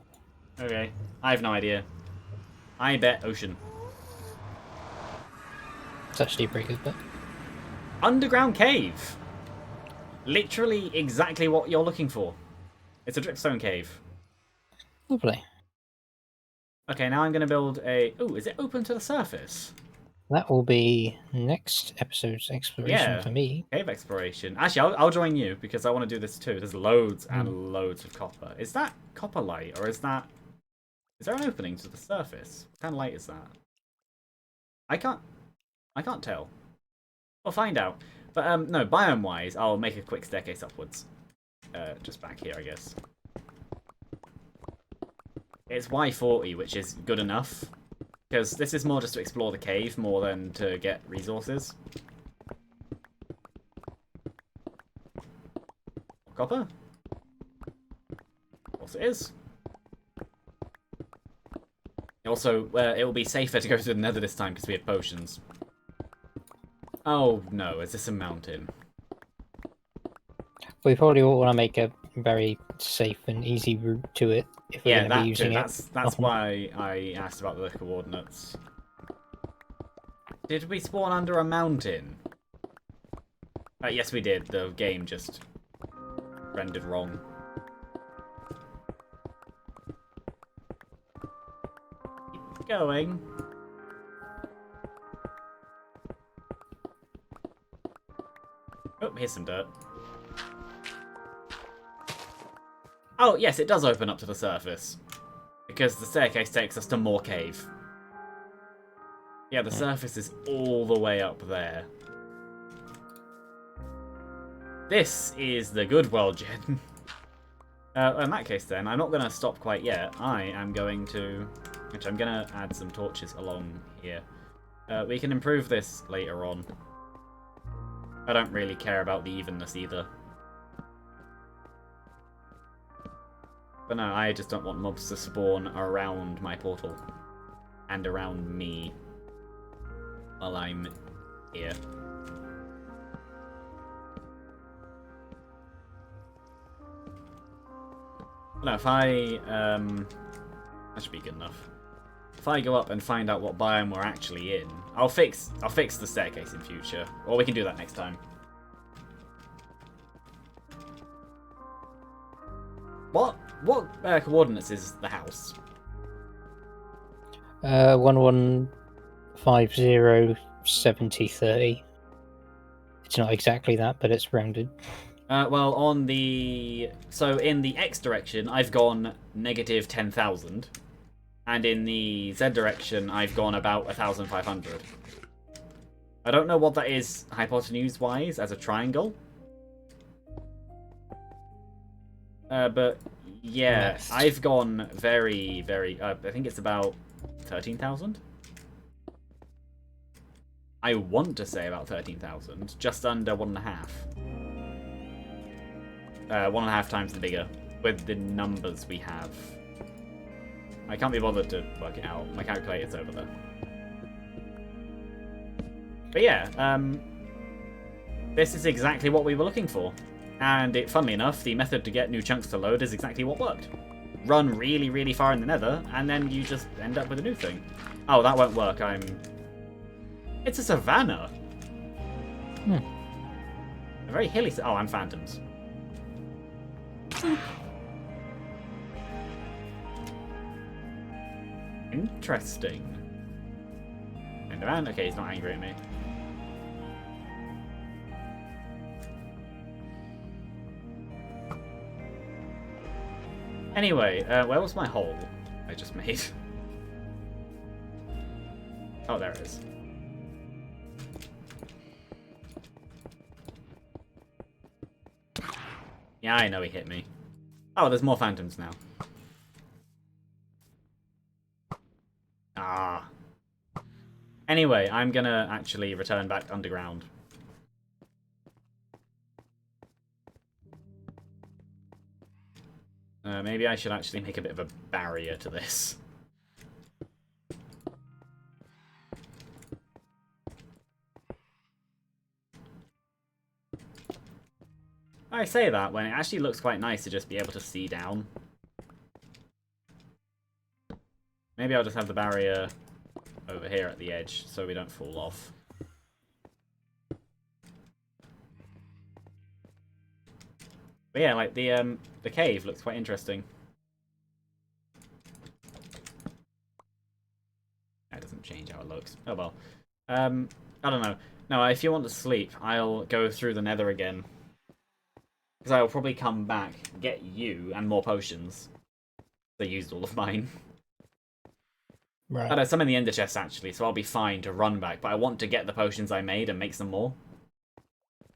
Speaker 1: Okay, I have no idea. I bet ocean.
Speaker 2: It's actually a pretty good bet.
Speaker 1: Underground cave. Literally exactly what you're looking for. It's a dripstone cave.
Speaker 2: Lovely.
Speaker 1: Okay, now I'm going to build a... Ooh, is it open to the surface?
Speaker 2: That will be next episode's exploration
Speaker 1: Yeah,
Speaker 2: for me.
Speaker 1: cave exploration. Actually, I'll join you because I want to do this too. There's loads and loads of copper. Is that copper light or is that... Is there an opening to the surface? What kind of light is that? I can't tell. We'll find out. But no, biome-wise, I'll make a quick staircase upwards. Just back here, I guess. It's Y40, which is good enough. Because this is more just to explore the cave, more than to get resources. Copper? Of course it is. Also, it will be safer to go to the nether this time because we have potions. Oh no, is this a mountain?
Speaker 2: We probably all want to make a very safe and easy route to it if we're
Speaker 1: Yeah,
Speaker 2: going to be
Speaker 1: that
Speaker 2: using
Speaker 1: too.
Speaker 2: it.
Speaker 1: That's why I asked about the coordinates. Did we spawn under a mountain? Yes, we did. The game just rendered wrong. Keep going. Oh, here's some dirt. Oh, yes, it does open up to the surface. Because the staircase takes us to more cave. Yeah, the surface is all the way up there. This is the good world, Jen. In that case, then, I'm not going to stop quite yet. I am going to... Which I'm going to add some torches along here. We can improve this later on. I don't really care about the evenness either. But no, I just don't want mobs to spawn around my portal. And around me. While I'm here. No, if I... that should be good enough. If I go up and find out what biome we're actually in, I'll fix the staircase in future. Or we can do that next time. What coordinates is the house?
Speaker 2: 11507030. It's not exactly that, but it's rounded.
Speaker 1: Well, on the... So, in the X direction, I've gone negative 10,000. And in the Z direction, I've gone about 1,500. I don't know what that is hypotenuse-wise as a triangle. But, yeah,
Speaker 2: Yes.
Speaker 1: I've gone very, very... I think it's about 13,000? I want to say about 13,000. Just under 1.5. 1.5 times the bigger, with the numbers we have. I can't be bothered to work it out. My calculator's over there. But yeah, this is exactly what we were looking for. And funnily enough, the method to get new chunks to load is exactly what worked. run really, really far in the nether, and then you just end up with a new thing. Oh, that won't work. It's a savannah.
Speaker 2: Hmm.
Speaker 1: A very hilly... Oh, and phantoms. Interesting. Enderman? Okay, he's not angry at me. Anyway, where was my hole I just made? Oh, there it is. Yeah, I know he hit me. Oh, there's more phantoms now. Ah. Anyway, I'm gonna actually return back underground. Maybe I should actually make a bit of a barrier to this. I say that when it actually looks quite nice to just be able to see down. Maybe I'll just have the barrier over here at the edge so we don't fall off. But yeah, like the cave looks quite interesting. That doesn't change how it looks. Oh well. I don't know. No, if you want to sleep, I'll go through the nether again. Because I'll probably come back, get you, and more potions. They used all of mine.
Speaker 2: Right.
Speaker 1: But some in the ender chest actually, so I'll be fine to run back. But I want to get the potions I made and make some more.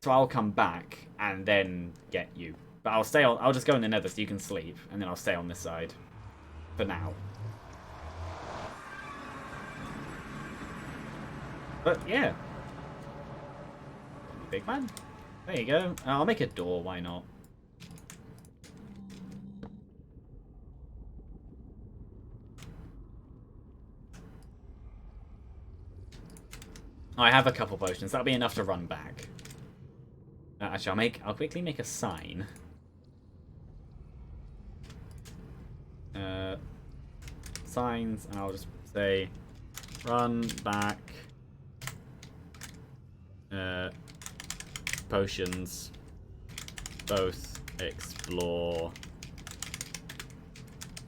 Speaker 1: So I'll come back and then get you. But I'll stay on. I'll just go in the nether so you can sleep, and then I'll stay on this side for now. But yeah, big man. There you go. I'll make a door. Why not? I have a couple potions. That'll be enough to run back. Actually, I'll quickly make a sign. Signs, and I'll just say, run back. Potions. Both explore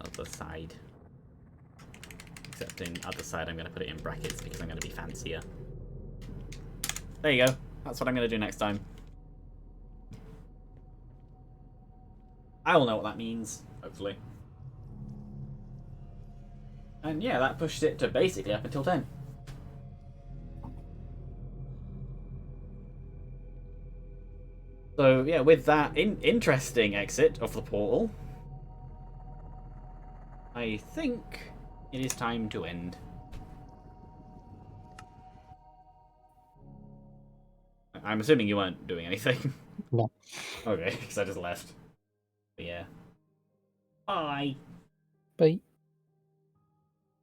Speaker 1: other side. Except in other side, I'm going to put it in brackets because I'm going to be fancier. There you go. That's what I'm going to do next time. I will know what that means, hopefully. And yeah, that pushed it to basically up until 10. So yeah, with that interesting exit of the portal, I think it is time to end. I'm assuming you weren't doing anything.
Speaker 2: No.
Speaker 1: Okay, because I just left. But yeah. Bye.
Speaker 2: Bye.